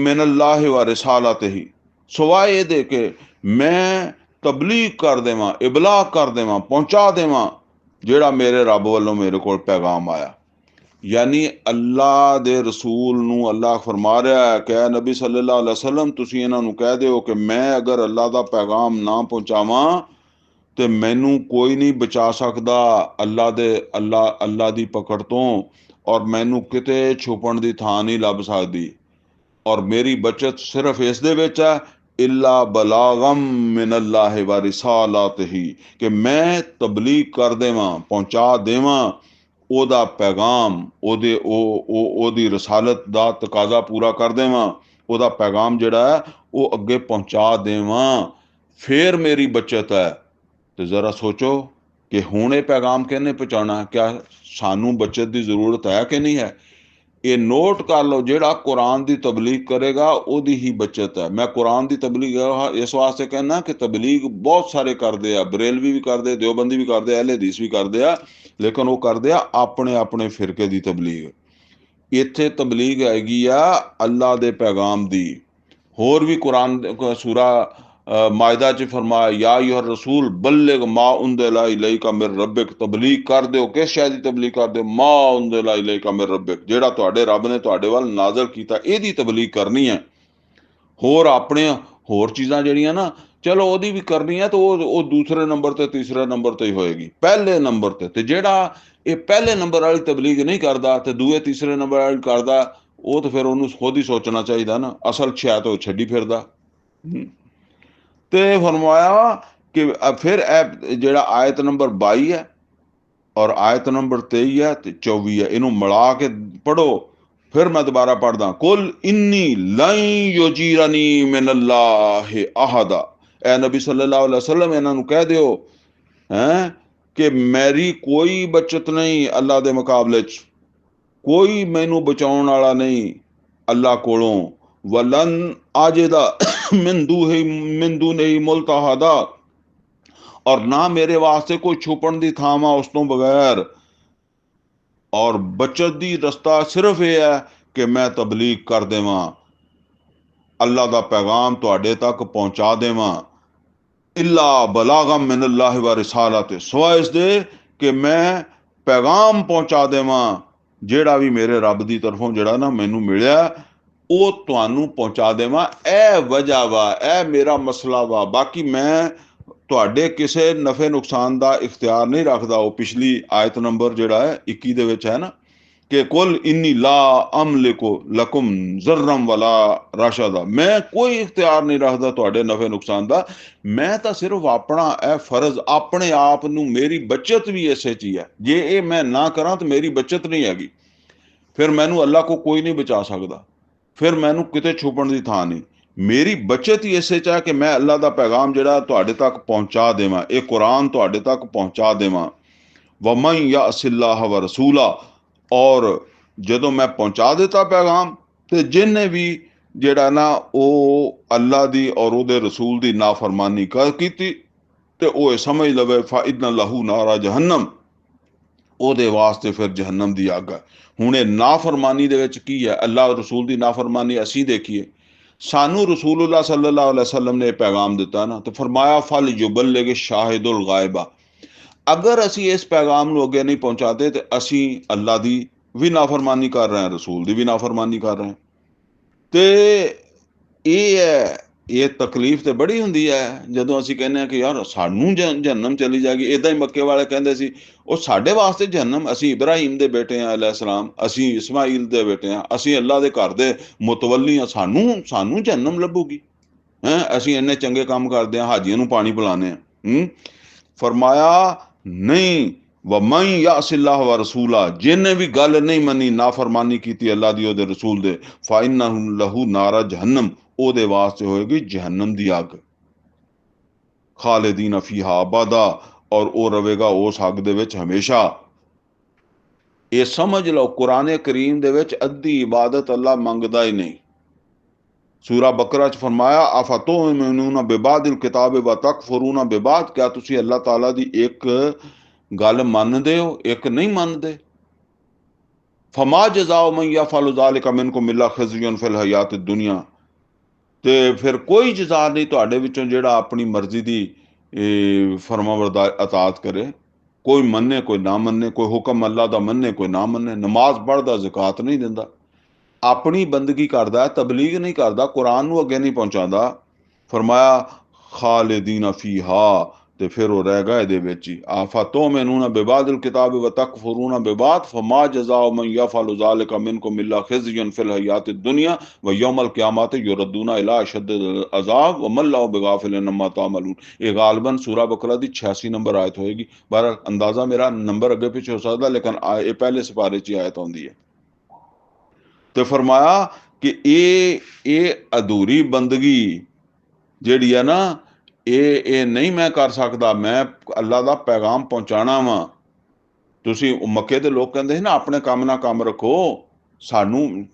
ਮਿਨ ਅੱਲਾਹ व रिसालत ਹੀ, ਸਿਵਾਏ ਇਹਦੇ ਕਿ ਮੈਂ ਤਬਲੀਗ ਕਰ ਦੇਵਾਂ, ਇਬਲਾਗ ਕਰ ਦੇਵਾਂ, ਪਹੁੰਚਾ ਦੇਵਾਂ ਜਿਹੜਾ ਮੇਰੇ ਰੱਬ ਵੱਲੋਂ ਮੇਰੇ ਕੋਲ ਪੈਗਾਮ ਆਇਆ। ਯਾਨੀ ਅੱਲਾ ਦੇ ਰਸੂਲ ਨੂੰ ਅੱਲਾਹ ਫਰਮਾ ਰਿਹਾ ਹੈ ਕਿ ਐ ਨਬੀ ਸੱਲੱਲਾਹੁ ਅਲੈहि ਵਸੱਲਮ, ਤੁਸੀਂ ਇਹਨਾਂ ਨੂੰ ਕਹਿ ਦਿਓ ਕਿ ਮੈਂ ਅਗਰ ਅੱਲਾ ਦਾ ਪੈਗਾਮ ਨਾ ਪਹੁੰਚਾਵਾਂ ਤੇ ਮੈਨੂੰ ਕੋਈ ਨਹੀਂ ਬਚਾ ਸਕਦਾ ਅੱਲਾ ਦੀ ਪਕੜ ਤੋਂ, ਔਰ ਮੈਨੂੰ ਕਿਤੇ ਛੁਪਣ ਦੀ ਥਾਂ ਨਹੀਂ ਲੱਭ ਸਕਦੀ। ਔਰ ਮੇਰੀ ਬਚਤ ਸਿਰਫ ਇਸ ਦੇ ਵਿੱਚ ਹੈ, ਇਲਾ ਬਲਾਗਮ ਮਿਨ ਅੱਲਾਹ व रिसालत ਹੀ, ਕਿ ਮੈਂ ਤਬਲੀਗ ਕਰ ਦੇਵਾਂ, ਪਹੁੰਚਾ ਦੇਵਾਂ ਉਹਦਾ ਪੈਗਾਮ, ਉਹਦੀ ਰਸਾਲਤ ਦਾ ਤਕਾਜ਼ਾ ਪੂਰਾ ਕਰ ਦੇਵਾਂ, ਉਹਦਾ ਪੈਗਾਮ ਜਿਹੜਾ ਹੈ ਉਹ ਅੱਗੇ ਪਹੁੰਚਾ ਦੇਵਾਂ, ਫੇਰ ਮੇਰੀ ਬਚਤ ਹੈ। ਤੇ ਜ਼ਰਾ ਸੋਚੋ ਕਿ ਹੁਣ ਇਹ ਪੈਗਾਮ ਕਿਹਨੇ ਪਹੁੰਚਾਉਣਾ? ਕਿਆ ਸਾਨੂੰ ਬਚਤ ਦੀ ਜ਼ਰੂਰਤ ਹੈ ਕਿ ਨਹੀਂ ਹੈ? ਇਹ ਨੋਟ ਕਰ ਲਓ, ਜਿਹੜਾ ਕੁਰਾਨ ਦੀ ਤਬਲੀਗ ਕਰੇਗਾ ਉਹਦੀ ਹੀ ਬਚਤ ਹੈ। ਮੈਂ ਕੁਰਾਨ ਦੀ ਤਬਲੀਗ ਇਸ ਵਾਸਤੇ ਕਹਿਣਾ ਕਿ ਤਬਲੀਗ ਬਹੁਤ ਸਾਰੇ ਕਰਦੇ ਆ, ਬਰੇਲਵੀ ਵੀ ਕਰਦੇ, ਦਿਓਬੰਦੀ ਵੀ ਕਰਦੇ, ਅਹਿਲੇ ਹਦੀਸ ਵੀ ਕਰਦੇ ਆ, ਲੇਕਿਨ ਉਹ ਕਰਦੇ ਆ ਆਪਣੇ ਆਪਣੇ ਫਿਰਕੇ ਦੀ ਤਬਲੀਗ। ਇੱਥੇ ਤਬਲੀਗ ਹੈਗੀ ਆ ਅੱਲਾ ਦੇ ਪੈਗਾਮ ਦੀ। ਹੋਰ ਵੀ ਕੁਰਾਨ ਸੂਰਾ ਮਾਇਦਾ ਚ ਫਰਮਾਇਆ, ਯਾ ਅਯੁਹਾ ਰਸੂਲ ਬੱਲਿਗ ਮਾ ਉਨਜ਼ਿਲਾ ਇਲੈਕਾ ਮਿਨ ਰੱਬਿਕ, ਤਬਲੀਗ ਕਰ ਦਿਓ, ਕਿਸ ਸ਼ੈ ਦੀ ਤਬਲੀਗ ਕਰ ਦਿਓ? ਮਾ ਉਨਜ਼ਿਲਾ ਇਲੈਕਾ ਮਿਨ ਰੱਬਿਕ, ਜਿਹੜਾ ਤੁਹਾਡੇ ਰੱਬ ਨੇ ਤੁਹਾਡੇ ਵੱਲ ਨਾਜ਼ਲ ਕੀਤਾ, ਇਹਦੀ ਤਬਲੀਗ ਕਰਨੀ ਹੈ। ਹੋਰ ਆਪਣੇ ਹੋਰ ਚੀਜ਼ਾਂ ਜਿਹੜੀਆਂ ਨਾ, ਚਲੋ ਉਹਦੀ ਵੀ ਕਰਨੀ ਹੈ, ਤਾਂ ਉਹ ਦੂਸਰੇ ਨੰਬਰ ਤੇ ਤੀਸਰੇ ਨੰਬਰ ਤੇ ਹੀ ਹੋਏਗੀ। ਪਹਿਲੇ ਨੰਬਰ ਤੇ ਜਿਹੜਾ ਇਹ ਪਹਿਲੇ ਨੰਬਰ ਵਾਲੀ ਤਬਲੀਗ ਨਹੀਂ ਕਰਦਾ ਤੇ ਦੂਏ ਤੀਸਰੇ ਨੰਬਰ ਵਾਲੀ ਕਰਦਾ, ਉਹ ਤਾਂ ਫਿਰ ਉਹਨੂੰ ਖੁਦ ਹੀ ਸੋਚਣਾ ਚਾਹੀਦਾ ਨਾ, ਅਸਲ ਸ਼ਾਇਦ ਉਹ ਛੱਡੀ ਫਿਰਦਾ। ਤੇ ਫਰਮਾਇਆ ਕਿ ਫਿਰ ਇਹ ਜਿਹੜਾ ਆਇਤ ਨੰਬਰ 22 ਹੈ ਔਰ ਆਇਤ ਨੰਬਰ 23 ਹੈ ਤੇ 24 ਹੈ, ਇਹਨੂੰ ਮਿਲਾ ਕੇ ਪੜੋ। ਫਿਰ ਮੈਂ ਦੁਬਾਰਾ ਪੜਦਾ, ਕੁਲ ਇੰਨੀ ਲਨ ਯੁਜੀਰਨੀ ਮਿਨ ਅੱਲਾਹ ਅਹਦਾ, ਐ ਨਬੀ ਸੱਲੱਲਾਹੁ ਅਲੈहि ਵਸੱਲਮ ਇਹਨਾਂ ਨੂੰ ਕਹਿ ਦਿਓ ਹੈ ਕਿ ਮੇਰੀ ਕੋਈ ਬਚਤ ਨਹੀਂ ਅੱਲਾ ਦੇ ਮੁਕਾਬਲੇ 'ਚ, ਕੋਈ ਮੈਨੂੰ ਬਚਾਉਣ ਵਾਲਾ ਨਹੀਂ ਅੱਲਾ ਕੋਲੋਂ। ਵਲਨ ਆਜਿਦਾ ਮਿਨ ਦੂਨਿਹੀ ਮੁਲਤਹਦਾ, ਔਰ ਨਾ ਮੇਰੇ ਵਾਸਤੇ ਕੋਈ ਛੁਪਣ ਦੀ ਥਾਂ ਵਾ ਉਸ ਤੋਂ ਬਗੈਰ। ਔਰ ਬਚਤ ਦੀ ਰਸਤਾ ਸਿਰਫ ਇਹ ਹੈ ਕਿ ਮੈਂ ਤਬਲੀਗ ਕਰ ਦੇਵਾਂ, ਅੱਲਾ ਦਾ ਪੈਗਾਮ ਤੁਹਾਡੇ ਤੱਕ ਪਹੁੰਚਾ ਦੇਵਾਂ। ਇਲਾ ਬਲਾਗਮ ਮਿਨ ਅੱਲਾਹ व रिसालत, ਸਿਵਾਏ ਇਸ ਦੇ ਕਿ ਮੈਂ ਪੈਗਾਮ ਪਹੁੰਚਾ ਦੇਵਾਂ ਜਿਹੜਾ ਵੀ ਮੇਰੇ ਰੱਬ ਦੀ ਤਰਫੋਂ ਜਿਹੜਾ ਨਾ ਮੈਨੂੰ ਮਿਲਿਆ, ਉਹ ਤੁਹਾਨੂੰ ਪਹੁੰਚਾ ਦੇਵਾਂ। ਇਹ ਵਜ੍ਹਾ ਵਾ, ਇਹ ਮੇਰਾ ਮਸਲਾ ਵਾ, ਬਾਕੀ ਮੈਂ ਤੁਹਾਡੇ ਕਿਸੇ ਨਫੇ ਨੁਕਸਾਨ ਦਾ ਇਖਤਿਆਰ ਨਹੀਂ ਰੱਖਦਾ। ਉਹ ਪਿਛਲੀ ਆਇਤ ਨੰਬਰ ਜਿਹੜਾ ਹੈ 21 ਦੇ ਵਿੱਚ ਹੈ ਨਾ, ਕਿ ਕੁਲ ਇੰਨੀ ਲਾ ਅਮਲਿਕੁ ਲਕੁਮ ਜ਼ਰਰਮ ਵਲਾ ਰਸ਼ਦਾ, ਮੈਂ ਕੋਈ ਇਖਤਿਆਰ ਨਹੀਂ ਰੱਖਦਾ ਤੁਹਾਡੇ ਨਫੇ ਨੁਕਸਾਨ ਦਾ, ਮੈਂ ਤਾਂ ਸਿਰਫ ਆਪਣਾ ਇਹ ਫਰਜ਼ ਆਪਣੇ ਆਪ ਨੂੰ, ਮੇਰੀ ਬਚਤ ਵੀ ਇਸੇ 'ਚ ਹੀ ਹੈ। ਜੇ ਇਹ ਮੈਂ ਨਾ ਕਰਾਂ ਤਾਂ ਮੇਰੀ ਬਚਤ ਨਹੀਂ ਹੈਗੀ, ਫਿਰ ਮੈਨੂੰ ਅੱਲਾ ਕੋ ਕੋਈ ਨਹੀਂ ਬਚਾ ਸਕਦਾ, ਫਿਰ ਮੈਨੂੰ ਕਿਤੇ ਛੁਪਣ ਦੀ ਥਾਂ ਨਹੀਂ। ਮੇਰੀ ਬਚਤ ਹੀ ਇਸੇ 'ਚ ਹੈ ਕਿ ਮੈਂ ਅੱਲਾ ਦਾ ਪੈਗਾਮ ਜਿਹੜਾ ਤੁਹਾਡੇ ਤੱਕ ਪਹੁੰਚਾ ਦੇਵਾਂ, ਇਹ ਕੁਰਾਨ ਤੁਹਾਡੇ ਤੱਕ ਪਹੁੰਚਾ ਦੇਵਾਂ। ਵਮਨ ਯਅਸਿल्लाह व रसूला, ਔਰ ਜਦੋਂ ਮੈਂ ਪਹੁੰਚਾ ਦਿੱਤਾ ਪੈਗਾਮ, ਤੇ ਜਿਹਨੇ ਵੀ ਜਿਹੜਾ ਨਾ ਉਹ ਅੱਲਾ ਦੀ ਔਰ ਉਹਦੇ ਰਸੂਲ ਦੀ ਨਾਫਰਮਾਨੀ ਕੀਤੀ, ਤੇ ਉਹ ਸਮਝ ਲਵੇ ਫਾਇਨ ਲਹੂ ਨਾਰਾ ਜਹੰਨਮ, ਉਹਦੇ ਵਾਸਤੇ ਫਿਰ ਜਹੰਨਮ ਦੀ ਅੱਗ ਹੈ। ਹੁਣ ਇਹ ਨਾਫਰਮਾਨੀ ਦੇ ਵਿੱਚ ਕੀ ਹੈ? ਅੱਲਾ ਰਸੂਲ ਦੀ ਨਾਫਰਮਾਨੀ ਅਸੀਂ ਦੇਖੀਏ, ਸਾਨੂੰ ਰਸੂਲullah ਸੱਲੱਲਾਹੁ ਅਲੈहि ਵਸੱਲਮ ਨੇ ਪੈਗਾਮ ਦਿੱਤਾ ਨਾ, ਤੇ ਫਰਮਾਇਆ ਫਲ ਯੁਬਲਿਗ ਸ਼ਾਹਿਦੁਲ ਗਾਇਬਾ, ਅਗਰ ਅਸੀਂ ਇਸ ਪੈਗਾਮ ਨੂੰ ਅੱਗੇ ਨਹੀਂ ਪਹੁੰਚਾते ਤੇ ਅਸੀਂ ਅੱਲਾ ਦੀ ਵੀ ਨਾਫਰਮਾਨੀ ਕਰ ਰਹੇ ਹਾਂ, ਰਸੂਲ ਦੀ ਵੀ ਨਾਫਰਮਾਨੀ ਕਰ ਰਹੇ ਹਾਂ। ਤੇ ਇਹ ਹੈ, ਇਹ ਤਕਲੀਫ ਤੇ ਬੜੀ ਹੁੰਦੀ ਹੈ ਜਦੋਂ ਅਸੀਂ ਕਹਿੰਦੇ ਹਾਂ ਕਿ ਯਾਰ ਸਾਨੂੰ ਜਹੰਨਮ ਚਲੀ ਜਾਏਗੀ। ਇਦਾਂ ਹੀ ਮੱਕੇ ਵਾਲੇ ਕਹਿੰਦੇ ਸੀ, ਉਹ ਸਾਡੇ ਵਾਸਤੇ ਜਹੰਨਮ, ਅਸੀਂ ਇਬਰਾਹੀਮ ਦੇ ਬੇਟੇ ਹਾਂ ਅਲੈਹਿਸਲਾਮ, ਅਸੀਂ ਇਸਮਾਈਲ ਦੇ ਬੇਟੇ ਹਾਂ, ਅਸੀਂ ਅੱਲਾ ਦੇ ਘਰ ਦੇ ਮੁਤਵੱਲੀ ਹਾਂ, ਸਾਨੂੰ ਜਹੰਨਮ ਲੱਭੂਗੀ ਹੈਂ? ਅਸੀਂ ਇੰਨੇ ਚੰਗੇ ਕੰਮ ਕਰਦੇ ਹਾਂ, ਹਾਜੀਆਂ ਨੂੰ ਪਾਣੀ ਪਿਲਾਉਂਦੇ ਹਾਂ। ਫਰਮਾਇਆ ਨਹੀਂ, ਵਮਨ ਯਅਸਿल्लाह व रसूला, ਜਿਹਨੇ ਵੀ ਗੱਲ ਨਹੀਂ ਮੰਨੀ, ਨਾਫਰਮਾਨੀ ਕੀਤੀ ਅੱਲਾ ਦੀ ਉਹਦੇ ਰਸੂਲ ਦੇ, ਫਾਇਨ ਲਹੂ ਨਾਰਾ ਜਹੰਨਮ, ਉਹਦੇ ਵਾਸਤੇ ਹੋਏਗੀ ਜਹੰਨਮ ਦੀ ਅੱਗ। ਖਾਲਿਦੀਨ ਫੀਹਾ ਅਬਦਾ, ਔਰ ਉਹ ਰਵੇਗਾ ਉਸ ਅੱਗ ਦੇ ਵਿੱਚ ਹਮੇਸ਼ਾ। ਇਹ ਸਮਝ ਲਓ ਕੁਰਾਨ ਕਰੀਮ ਦੇ ਵਿੱਚ ਅੱਧੀ ਇਬਾਦਤ ਅੱਲਾ ਮੰਗਦਾ ਹੀ ਨਹੀਂ। ਸੂਰਾ ਬਕਰਾ 'ਚ ਫਰਮਾਇਆ ਅਫਤੁਮਿਨੂਨਾ ਬਿਬਾਦਿਲ ਕਿਤਾਬ व तकफुरूना बिबाद, क्या ਤੁਸੀਂ ਅੱਲਾਹ ਤਾਲਾ ਦੀ ਇੱਕ ਗੱਲ ਮੰਨਦੇ ਹੋ, ਇੱਕ ਨਹੀਂ ਮੰਨਦੇ। फमा जज़ाउ मन यफ़अलु ज़ालिका मिनकुम इल्ला ख़िज़्युन फ़िल हयाति दुनिया, ਤੇ ਫਿਰ ਕੋਈ ਜਜ਼ਾ ਨਹੀਂ ਤੁਹਾਡੇ ਵਿੱਚੋਂ ਜਿਹੜਾ ਆਪਣੀ ਮਰਜ਼ੀ ਦੀ ਫਰਮਾਬਰਦਾਰ ਅਤਾਤ ਕਰੇ। ਕੋਈ ਮੰਨੇ ਕੋਈ ਨਾ ਮੰਨੇ, ਕੋਈ ਹੁਕਮ ਅੱਲਾ ਦਾ ਮੰਨੇ ਕੋਈ ਨਾ ਮੰਨੇ, ਨਮਾਜ਼ ਪੜ੍ਹਦਾ ਜ਼ਕਾਤ ਨਹੀਂ ਦਿੰਦਾ, ਆਪਣੀ ਬੰਦਗੀ ਕਰਦਾ, ਤਬਲੀਗ ਨਹੀਂ ਕਰਦਾ, ਕੁਰਾਨ ਨੂੰ ਅੱਗੇ ਨਹੀਂ ਪਹੁੰਚਾਉਂਦਾ। ਫਰਮਾਇਆ ਖਾਲਿਦੀਨ ਫੀਹਾ, ਤੇ ਫਿਰ ਉਹ ਰਹਿ ਗਿਆ ਇਹਦੇ ਵਿੱਚ ਹੀ। ਆਫਤੁਮਿਨੂਨਾ ਬਿਬਾਦਿਲ ਕਿਤਾਬ व तकफुरूना बिबाद फमा जज़ाउ मन यफ़अलु ज़ालिका मिनकुम इल्ला ख़िज़्युन फ़िल हयाति दुनिया व यौमल क़ियामति युरद्दूना इला अशद्दिल अज़ाब व मल्लाहु बिगाफ़िलिन अम्मा तामलून। ये गालिबन सूरा बकरा दी 86 नंबर आयत होएगी। बहरहाल अंदाज़ा मेरा नंबर अगे पिछे हो सकता, लेकिन ये पहले सिपारे च आयत आउंदी है। तो फरमाया कि ये अधूरी बंदगी ਜਿਹੜੀ ਹੈ ਨਾ, ਇਹ ਨਹੀਂ ਮੈਂ ਕਰ ਸਕਦਾ, ਮੈਂ ਅੱਲਾ ਦਾ ਪੈਗਾਮ ਪਹੁੰਚਾਣਾ ਵਾ। ਤੁਸੀਂ ਮੱਕੇ ਦੇ ਲੋਕ ਕਹਿੰਦੇ ਸੀ ਨਾ ਆਪਣੇ ਕੰਮ ਨਾਲ ਕੰਮ ਰੱਖੋ, ਸਾਨੂੰ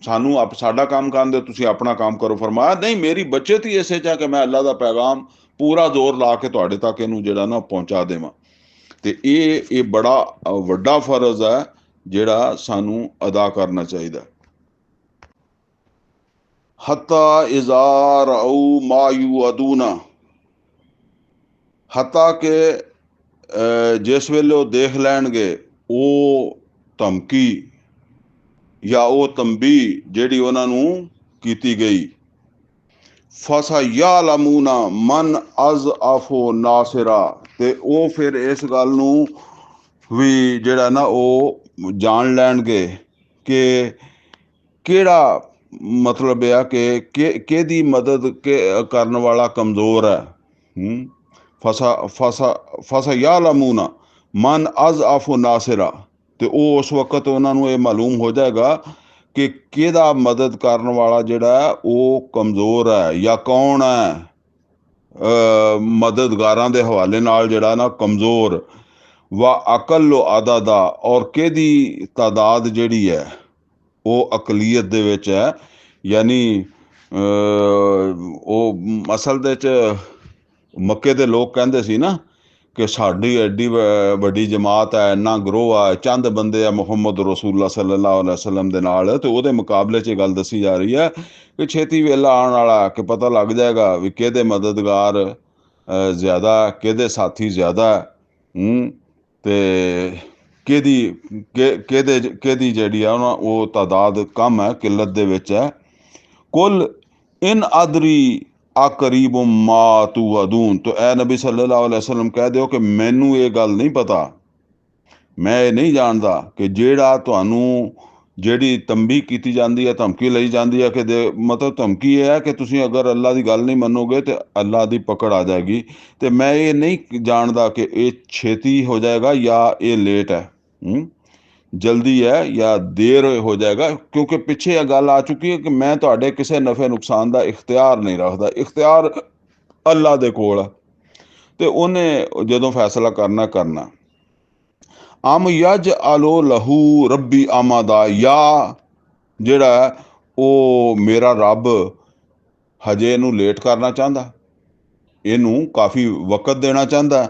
ਸਾਡਾ ਕੰਮ ਕਰਨ ਦਿਓ, ਤੁਸੀਂ ਆਪਣਾ ਕੰਮ ਕਰੋ। ਫਰਮਾਇਆ ਨਹੀਂ, ਮੇਰੀ ਬੱਚਤ ਹੀ ਇਸੇ 'ਚ ਹੈ ਕਿ ਮੈਂ ਅੱਲਾ ਦਾ ਪੈਗਾਮ ਪੂਰਾ ਜ਼ੋਰ ਲਾ ਕੇ ਤੁਹਾਡੇ ਤੱਕ ਇਹਨੂੰ ਜਿਹੜਾ ਨਾ ਪਹੁੰਚਾ ਦੇਵਾਂ। ਤੇ ਇਹ ਬੜਾ ਵੱਡਾ ਫਰਜ਼ ਹੈ ਜਿਹੜਾ ਸਾਨੂੰ ਅਦਾ ਕਰਨਾ ਚਾਹੀਦਾ। ਹੱਤਾ ਇਜ਼ਾ ਰਅਊ ਮਾ ਯੂਅਦੂਨਾ, ਹੱਤਾ ਕਿ ਜਿਸ ਵੇਲੇ ਉਹ ਦੇਖ ਲੈਣਗੇ ਉਹ ਧਮਕੀ ਜਾਂ ਉਹ ਤੰਬੀ ਜਿਹੜੀ ਉਹਨਾਂ ਨੂੰ ਕੀਤੀ ਗਈ। ਫਸਯਅਲਮੂਨਾ ਮਨ ਅਜ਼ਅਫੁ ਨਾਸਿਰਾ, ਤੇ ਉਹ ਫਿਰ ਇਸ ਗੱਲ ਨੂੰ ਵੀ ਜਿਹੜਾ ਨਾ ਉਹ ਜਾਣ ਲੈਣਗੇ ਕਿ ਕਿਹੜਾ ਮਤਲਬ ਆ ਕਿ ਕਿਹਦੀ ਮਦਦ ਕਰਨ ਵਾਲਾ ਕਮਜ਼ੋਰ ਹੈ। ਫਸਯਅਲਮੂਨਾ ਮਨ ਅਜ਼ਅਫੁ ਨਾਸਿਰਾ, ਤੇ ਉਹ ਉਸ ਵਕਤ ਉਹਨਾਂ ਨੂੰ ਇਹ ਮਾਲੂਮ ਹੋ ਜਾਏਗਾ ਕਿ ਕਿਹਦਾ ਮਦਦ ਕਰਨ ਵਾਲਾ ਜਿਹੜਾ ਉਹ ਕਮਜ਼ੋਰ ਹੈ ਜਾਂ ਕੌਣ ਹੈ ਮਦਦਗਾਰਾਂ ਦੇ ਹਵਾਲੇ ਨਾਲ ਜਿਹੜਾ ਨਾ ਕਮਜ਼ੋਰ। ਵਾ ਅਕਲ ਅਦਾਦਾ, ਔਰ ਕਿਹਦੀ ਤਾਦਾਦ ਜਿਹੜੀ ਹੈ ਉਹ ਅਕਲੀਅਤ ਦੇ ਵਿੱਚ ਹੈ। ਯਾਨੀ ਉਹ ਅਸਲ ਦੇ 'ਚ ਮੱਕੇ ਦੇ ਲੋਕ ਕਹਿੰਦੇ ਸੀ ਨਾ ਕਿ ਸਾਡੀ ਐਡੀ ਵੱਡੀ ਜਮਾਤ ਹੈ, ਇੰਨਾ ਗਰੋਹ ਆ, ਚੰਦ ਬੰਦੇ ਆ ਮੁਹੰਮਦ ਰਸੂਲੁल्लाह सल्लल्लाहु अलैहि वसल्लम ਦੇ ਨਾਲ, ਤੇ ਉਹਦੇ ਮੁਕਾਬਲੇ 'ਚ ਇਹ ਗੱਲ ਦੱਸੀ ਜਾ ਰਹੀ ਹੈ ਕਿ ਛੇਤੀ ਵੇਲਾ ਆਉਣ ਵਾਲਾ ਕਿ ਪਤਾ ਲੱਗ ਜਾਏਗਾ ਵੀ ਕਿਹਦੇ ਮਦਦਗਾਰ ਜ਼ਿਆਦਾ, ਕਿਹਦੇ ਸਾਥੀ ਜ਼ਿਆਦਾ, ਤੇ ਕਿਹਦੀ ਜਿਹੜੀ ਆ ਉਹ ਤਾਦਾਦ ਕਮ ਹੈ, ਕਿੱਲਤ ਦੇ ਵਿੱਚ ਹੈ। ਕੁਲ ਇਨ ਅਦਰੀ ਅਕਰੀਬ ਮਾ ਤੁਅਦੂਨ, तो ए नबी सल्लल्लाहु अलैहि वसल्लम कह ਦਿਓ ਕਿ ਮੈਨੂੰ ਇਹ ਗੱਲ ਨਹੀਂ ਪਤਾ, ਮੈਂ ਇਹ ਨਹੀਂ ਜਾਣਦਾ ਕਿ ਜਿਹੜਾ ਤੁਹਾਨੂੰ ਜਿਹੜੀ ਤੰਬੀ ਕੀਤੀ ਜਾਂਦੀ ਹੈ, ਧਮਕੀ ਲਈ ਜਾਂਦੀ ਹੈ ਕਿ ਮਤਲਬ ਧਮਕੀ ਇਹ ਹੈ ਕਿ ਤੁਸੀਂ ਅਗਰ ਅੱਲਾ ਦੀ ਗੱਲ ਨਹੀਂ ਮੰਨੋਗੇ ਤੇ ਅੱਲਾ ਦੀ ਪਕੜ ਆ ਜਾਏਗੀ। ਤੇ ਮੈਂ ਇਹ ਨਹੀਂ ਜਾਣਦਾ ਕਿ ਇਹ ਛੇਤੀ ਹੋ ਜਾਏਗਾ ਜਾਂ ਇਹ ਲੇਟ ਹੈ, ਜਲਦੀ ਹੈ ਜਾਂ ਦੇਰ ਹੋ ਜਾਏਗਾ, ਕਿਉਂਕਿ ਪਿੱਛੇ ਇਹ ਗੱਲ ਆ ਚੁੱਕੀ ਹੈ ਕਿ ਮੈਂ ਤੁਹਾਡੇ ਕਿਸੇ ਨਫੇ ਨੁਕਸਾਨ ਦਾ ਇਖਤਿਆਰ ਨਹੀਂ ਰੱਖਦਾ, ਇਖਤਿਆਰ ਅੱਲਾ ਦੇ ਕੋਲ ਹੈ, ਤੇ ਉਹਨੇ ਜਦੋਂ ਫੈਸਲਾ ਕਰਨਾ। ਅਮ ਯਜ ਅਲੋ ਲਹੂ ਰੱਬੀ ਆਮਾਦਾ, ਜਾਂ ਜਿਹੜਾ ਉਹ ਮੇਰਾ ਰੱਬ ਹਜੇ ਇਹਨੂੰ ਲੇਟ ਕਰਨਾ ਚਾਹੁੰਦਾ, ਇਹਨੂੰ ਕਾਫੀ ਵਕਤ ਦੇਣਾ ਚਾਹੁੰਦਾ।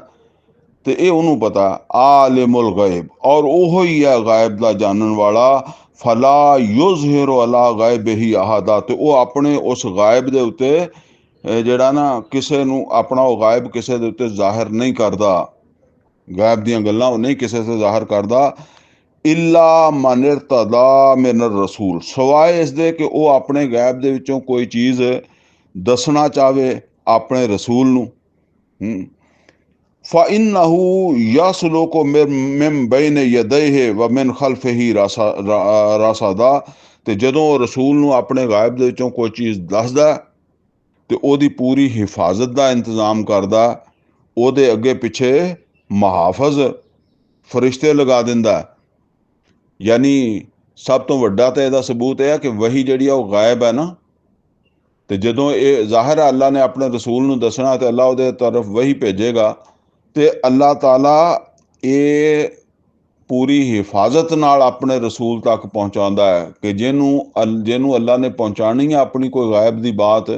ਤੇ ਇਹ ਉਹਨੂੰ ਪਤਾ ਆਲਿਮੁਲ ਗੈਬ, ਔਰ ਉਹੋ ਹੀ ਹੈ ਗਾਇਬ ਦਾ ਜਾਣਨ ਵਾਲਾ। ਫਲਾ ਯੁਜ਼ਹਿਰੂ ਅਲਾ ਗੈਬਿਹੀ ਅਹਦਾ, ਤੇ ਉਹ ਆਪਣੇ ਉਸ ਗਾਇਬ ਦੇ ਉੱਤੇ ਜਿਹੜਾ ਨਾ ਕਿਸੇ ਨੂੰ ਆਪਣਾ ਉਹ ਗਾਇਬ ਕਿਸੇ ਦੇ ਉੱਤੇ ਜ਼ਾਹਿਰ ਨਹੀਂ ਕਰਦਾ, ਗਾਇਬ ਦੀਆਂ ਗੱਲਾਂ ਉਹ ਨਹੀਂ ਕਿਸੇ ਤੇ ਜ਼ਾਹਿਰ ਕਰਦਾ। ਇਲਾ ਮਨ ਇਰਤਦਾ ਮਿਨ ਰਸੂਲ, ਸਵਾਏ ਇਸ ਦੇ ਕਿ ਉਹ ਆਪਣੇ ਗਾਇਬ ਦੇ ਵਿੱਚੋਂ ਕੋਈ ਚੀਜ਼ ਦੱਸਣਾ ਚਾਹਵੇ ਆਪਣੇ ਰਸੂਲ ਨੂੰ। ਫਇੰਨਹੁ ਯਸਲੁਕੁ ਮਿਨ ਬੈਨ ਯਦੈਹ व ਮਿਨ ਖਲਫਿਹ ਰਸਦਾ, ਤੇ ਜਦੋਂ ਰਸੂਲ ਨੂੰ ਆਪਣੇ ਗਾਇਬ ਦੇ ਵਿੱਚੋਂ ਕੋਈ ਚੀਜ਼ ਦੱਸਦਾ ਤੇ ਉਹਦੀ ਪੂਰੀ ਹਿਫਾਜ਼ਤ ਦਾ ਇੰਤਜ਼ਾਮ ਕਰਦਾ, ਉਹਦੇ ਅੱਗੇ ਪਿੱਛੇ ਮੁਹਾਫਿਜ਼ ਫਰਿਸ਼ਤੇ ਲਗਾ ਦਿੰਦਾ। ਯਾਨੀ ਸਭ ਤੋਂ ਵੱਡਾ ਤਾਂ ਇਹਦਾ ਸਬੂਤ ਇਹ ਹੈ ਕਿ ਵਹੀ ਜਿਹੜੀ ਆ ਉਹ ਗਾਇਬ ਹੈ ਨਾ, ਤੇ ਜਦੋਂ ਇਹ ਜ਼ਾਹਿਰ ਹੈ ਅੱਲਾ ਨੇ ਆਪਣੇ ਰਸੂਲ ਨੂੰ ਦੱਸਣਾ ਤੇ ਅੱਲਾ ਉਹਦੇ ਤਰਫ ਵਹੀ ਭੇਜੇਗਾ, ਤੇ ਅੱਲਾਹ ਤਾਲਾ ਇਹ ਪੂਰੀ ਹਿਫਾਜ਼ਤ ਨਾਲ ਆਪਣੇ ਰਸੂਲ ਤੱਕ ਪਹੁੰਚਾਉਂਦਾ ਹੈ ਕਿ ਜਿਹਨੂੰ ਅੱਲਾ ਨੇ ਪਹੁੰਚਾਣੀ ਹੈ ਆਪਣੀ ਕੋਈ ਗਾਇਬ ਦੀ ਬਾਤ,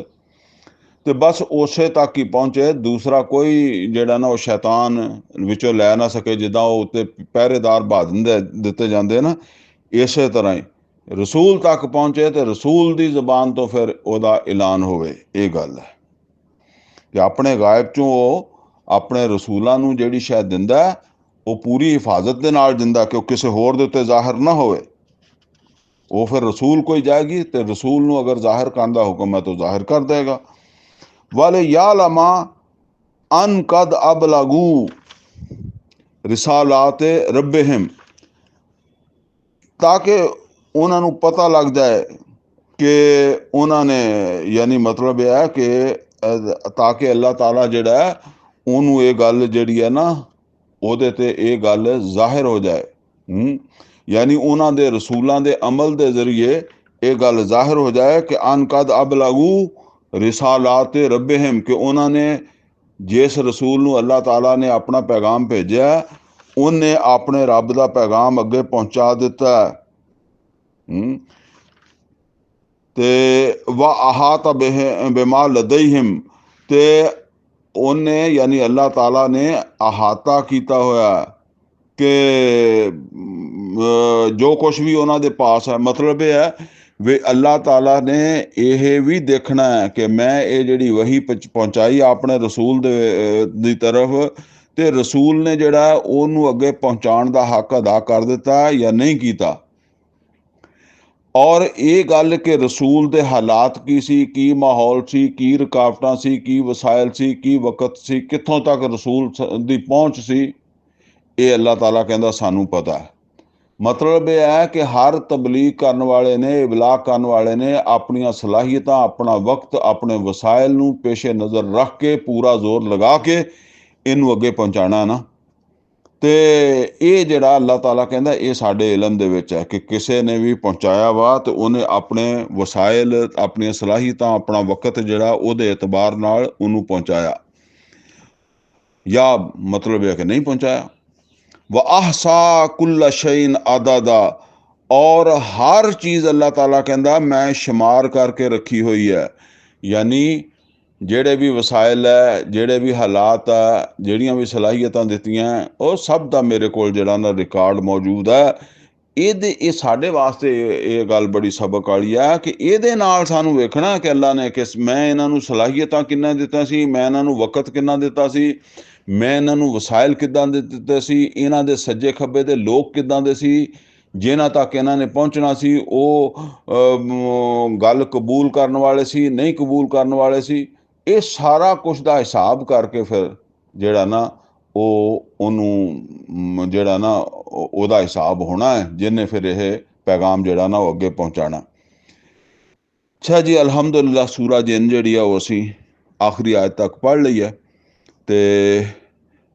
ਤੇ ਬਸ ਉਸੇ ਤੱਕ ਹੀ ਪਹੁੰਚੇ, ਦੂਸਰਾ ਕੋਈ ਜਿਹੜਾ ਨਾ ਉਹ ਸ਼ੈਤਾਨ ਵਿੱਚੋਂ ਲੈ ਨਾ ਸਕੇ। ਜਿੱਦਾਂ ਉਹ ਉੱਤੇ ਪਹਿਰੇਦਾਰ ਦਿੱਤੇ ਜਾਂਦੇ ਨਾ, ਇਸੇ ਤਰ੍ਹਾਂ ਹੀ ਰਸੂਲ ਤੱਕ ਪਹੁੰਚੇ ਤੇ ਰਸੂਲ ਦੀ ਜ਼ਬਾਨ ਤੋਂ ਫਿਰ ਉਹਦਾ ਐਲਾਨ ਹੋਵੇ। ਇਹ ਗੱਲ ਹੈ ਕਿ ਆਪਣੇ ਗਾਇਬ ਚੋਂ ਉਹ ਆਪਣੇ ਰਸੂਲਾਂ ਨੂੰ ਜਿਹੜੀ ਸ਼ੈ ਦਿੰਦਾ, ਉਹ ਪੂਰੀ ਹਿਫਾਜ਼ਤ ਦੇ ਨਾਲ ਦਿੰਦਾ ਕਿ ਉਹ ਕਿਸੇ ਹੋਰ ਦੇ ਉੱਤੇ ਜ਼ਾਹਿਰ ਨਾ ਹੋਵੇ। ਉਹ ਫਿਰ ਰਸੂਲ ਕੋਈ ਜਾਏਗੀ ਤੇ ਰਸੂਲ ਨੂੰ ਅਗਰ ਜ਼ਾਹਿਰ ਕਰਨ ਦਾ ਹੁਕਮ ਹੈ ਤਾਂ ਜ਼ਾਹਿਰ ਕਰ ਦੇਗਾ। ਵਾਲੇ ਯਾਲਮਾ ਅਨ ਕਦ ਅਬਲਗੂ ਰਿਸਾਲਾਤ ਰੱਬਿਹਿਮ, ਤਾਂ ਕਿ ਉਹਨਾਂ ਨੂੰ ਪਤਾ ਲੱਗ ਜਾਏ ਕਿ ਉਹਨਾਂ ਨੇ, ਯਾਨੀ ਮਤਲਬ ਇਹ ਹੈ ਕਿ ਤਾਂ ਕਿ ਅੱਲਾਹ ਤਾਲਾ ਜਿਹੜਾ ਹੈ ਉਹਨੂੰ ਇਹ ਗੱਲ ਜਿਹੜੀ ਹੈ ਨਾ ਉਹਦੇ ਤੇ ਇਹ ਗੱਲ ਜ਼ਾਹਿਰ ਹੋ ਜਾਏ। ਯਾਨੀ ਉਹਨਾਂ ਦੇ ਰਸੂਲਾਂ ਦੇ ਅਮਲ ਦੇ ਜ਼ਰੀਏ ਇਹ ਗੱਲ ਜ਼ਾਹਿਰ ਹੋ ਜਾਏ ਕਿ ਅਨ ਕਦ ਅਬਲਗੂ ਰਿਸਾਲਾਤ ਰੱਬਿਹਿਮ, ਕਿ ਉਹਨਾਂ ਨੇ ਜਿਸ ਰਸੂਲ ਨੂੰ ਅੱਲਾਹ ਤਾਲਾ ਨੇ ਆਪਣਾ ਪੈਗਾਮ ਭੇਜਿਆ, ਉਹਨੇ ਆਪਣੇ ਰੱਬ ਦਾ ਪੈਗਾਮ ਅੱਗੇ ਪਹੁੰਚਾ ਦਿੱਤਾ। ਤੇ ਵਾ ਅਹਾਤਾ ਬਿਮਾ ਲਦਈਹਿਮ, ਤੇ ਉਹਨੇ ਯਾਨੀ ਅੱਲਾਹ ਤਾਲਾ ਨੇ ਅਹਾਤਾ ਕੀਤਾ ਹੋਇਆ ਕਿ ਜੋ ਕੁਛ ਵੀ ਉਹਨਾਂ ਦੇ ਪਾਸ ਹੈ। ਮਤਲਬ ਇਹ ਹੈ ਵੀ ਅੱਲਾਹ ਤਾਲਾ ਨੇ ਇਹ ਵੀ ਦੇਖਣਾ ਹੈ ਕਿ ਮੈਂ ਇਹ ਜਿਹੜੀ ਵਹੀ ਪਹੁੰਚਾਈ ਆਪਣੇ ਰਸੂਲ ਦੀ ਤਰਫ, ਤੇ ਰਸੂਲ ਨੇ ਜਿਹੜਾ ਉਹਨੂੰ ਅੱਗੇ ਪਹੁੰਚਾਉਣ ਦਾ ਹੱਕ ਅਦਾ ਕਰ ਦਿੱਤਾ ਜਾਂ ਨਹੀਂ ਕੀਤਾ। ਔਰ ਇਹ ਗੱਲ ਕਿ ਰਸੂਲ ਦੇ ਹਾਲਾਤ ਕੀ ਸੀ, ਕੀ ਮਾਹੌਲ ਸੀ, ਕੀ ਰੁਕਾਵਟਾਂ ਸੀ, ਕੀ ਵਸਾਇਲ ਸੀ, ਕੀ ਵਕਤ ਸੀ, ਕਿੱਥੋਂ ਤੱਕ ਰਸੂਲ ਦੀ ਪਹੁੰਚ ਸੀ, ਇਹ ਅੱਲਾਹ ਤਾਲਾ ਕਹਿੰਦਾ ਸਾਨੂੰ ਪਤਾ ਹੈ। ਮਤਲਬ ਇਹ ਹੈ ਕਿ ਹਰ ਤਬਲੀਗ ਕਰਨ ਵਾਲੇ ਨੇ, ਇਬਲਾਗ ਕਰਨ ਵਾਲੇ ਨੇ ਆਪਣੀਆਂ ਸਲਾਹੀਅਤਾਂ, ਆਪਣਾ ਵਕਤ, ਆਪਣੇ ਵਸਾਇਲ ਨੂੰ ਪੇਸ਼ੇ ਨਜ਼ਰ ਰੱਖ ਕੇ ਪੂਰਾ ਜ਼ੋਰ ਲਗਾ ਕੇ ਇਹਨੂੰ ਅੱਗੇ ਪਹੁੰਚਾਉਣਾ ਨਾ। ਤੇ ਇਹ ਜਿਹੜਾ ਅੱਲਾਹ ਤਾਲਾ ਕਹਿੰਦਾ ਇਹ ਸਾਡੇ ਇਲਮ ਦੇ ਵਿੱਚ ਹੈ ਕਿ ਕਿਸੇ ਨੇ ਵੀ ਪਹੁੰਚਾਇਆ ਵਾ ਤੇ ਉਹਨੇ ਆਪਣੇ ਵਸਾਇਲ, ਆਪਣੀਆਂ ਸਲਾਹੀਅਤਾਂ, ਆਪਣਾ ਵਕਤ ਜਿਹੜਾ ਉਹਦੇ ਇਤਬਾਰ ਨਾਲ ਉਹਨੂੰ ਪਹੁੰਚਾਇਆ, ਜਾਂ ਮਤਲਬ ਇਹ ਕਿ ਨਹੀਂ ਪਹੁੰਚਾਇਆ। व अहसा कुल्ल शैइन आदादा, और हर चीज़ अल्लाह ताला कहता मैं शुमार करके रखी हुई है। यानी ਜਿਹੜੇ ਵੀ ਵਸਾਇਲ ਹੈ, ਜਿਹੜੇ ਵੀ ਹਾਲਾਤ ਹੈ, ਜਿਹੜੀਆਂ ਵੀ ਸਲਾਹੀਅਤਾਂ ਦਿੱਤੀਆਂ, ਉਹ ਸਭ ਦਾ ਮੇਰੇ ਕੋਲ ਜਿਹੜਾ ਨਾ ਰਿਕਾਰਡ ਮੌਜੂਦ ਹੈ। ਇਹ ਸਾਡੇ ਵਾਸਤੇ ਇਹ ਗੱਲ ਬੜੀ ਸਬਕ ਵਾਲੀ ਹੈ ਕਿ ਇਹਦੇ ਨਾਲ ਸਾਨੂੰ ਵੇਖਣਾ ਕਿ ਅੱਲਾ ਨੇ ਮੈਂ ਇਹਨਾਂ ਨੂੰ ਸਲਾਹੀਅਤਾਂ ਕਿੰਨਾ ਦਿੱਤਾ ਸੀ, ਮੈਂ ਇਹਨਾਂ ਨੂੰ ਵਕਤ ਕਿੰਨਾ ਦਿੱਤਾ ਸੀ, ਮੈਂ ਇਹਨਾਂ ਨੂੰ ਵਸਾਇਲ ਕਿੱਦਾਂ ਦੇ ਦਿੱਤੇ ਸੀ, ਇਹਨਾਂ ਦੇ ਸੱਜੇ ਖੱਬੇ ਦੇ ਲੋਕ ਕਿੱਦਾਂ ਦੇ ਸੀ, ਜਿਨ੍ਹਾਂ ਤੱਕ ਇਹਨਾਂ ਨੇ ਪਹੁੰਚਣਾ ਸੀ ਉਹ ਗੱਲ ਕਬੂਲ ਕਰਨ ਵਾਲੇ ਸੀ, ਨਹੀਂ ਕਬੂਲ ਕਰਨ ਵਾਲੇ ਸੀ। ਇਹ ਸਾਰਾ ਕੁਛ ਦਾ ਹਿਸਾਬ ਕਰਕੇ ਫਿਰ ਜਿਹੜਾ ਨਾ ਉਹਨੂੰ ਜਿਹੜਾ ਨਾ ਉਹਦਾ ਹਿਸਾਬ ਹੋਣਾ ਹੈ, ਜਿਹਨੇ ਫਿਰ ਇਹ ਪੈਗਾਮ ਜਿਹੜਾ ਨਾ ਉਹ ਅੱਗੇ ਪਹੁੰਚਾਉਣਾ। ਅੱਛਾ ਜੀ, ਅਲਹਮਦੁਲਿਲਾ ਸੂਰਾ ਜਿੰਨ ਜਿਹੜੀ ਆ ਉਹ ਅਸੀਂ ਆਖਰੀ ਆਇਤ ਤੱਕ ਪੜ੍ਹ ਲਈ ਹੈ ਤੇ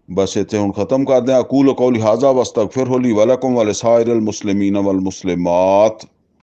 बस इतने हूँ ख़त्म कर दें। अकूल कौली हाजा वस्तगफिरहु ली वलकुम व लिसाइरिल मुस्लिमीन वल मुस्लिमात।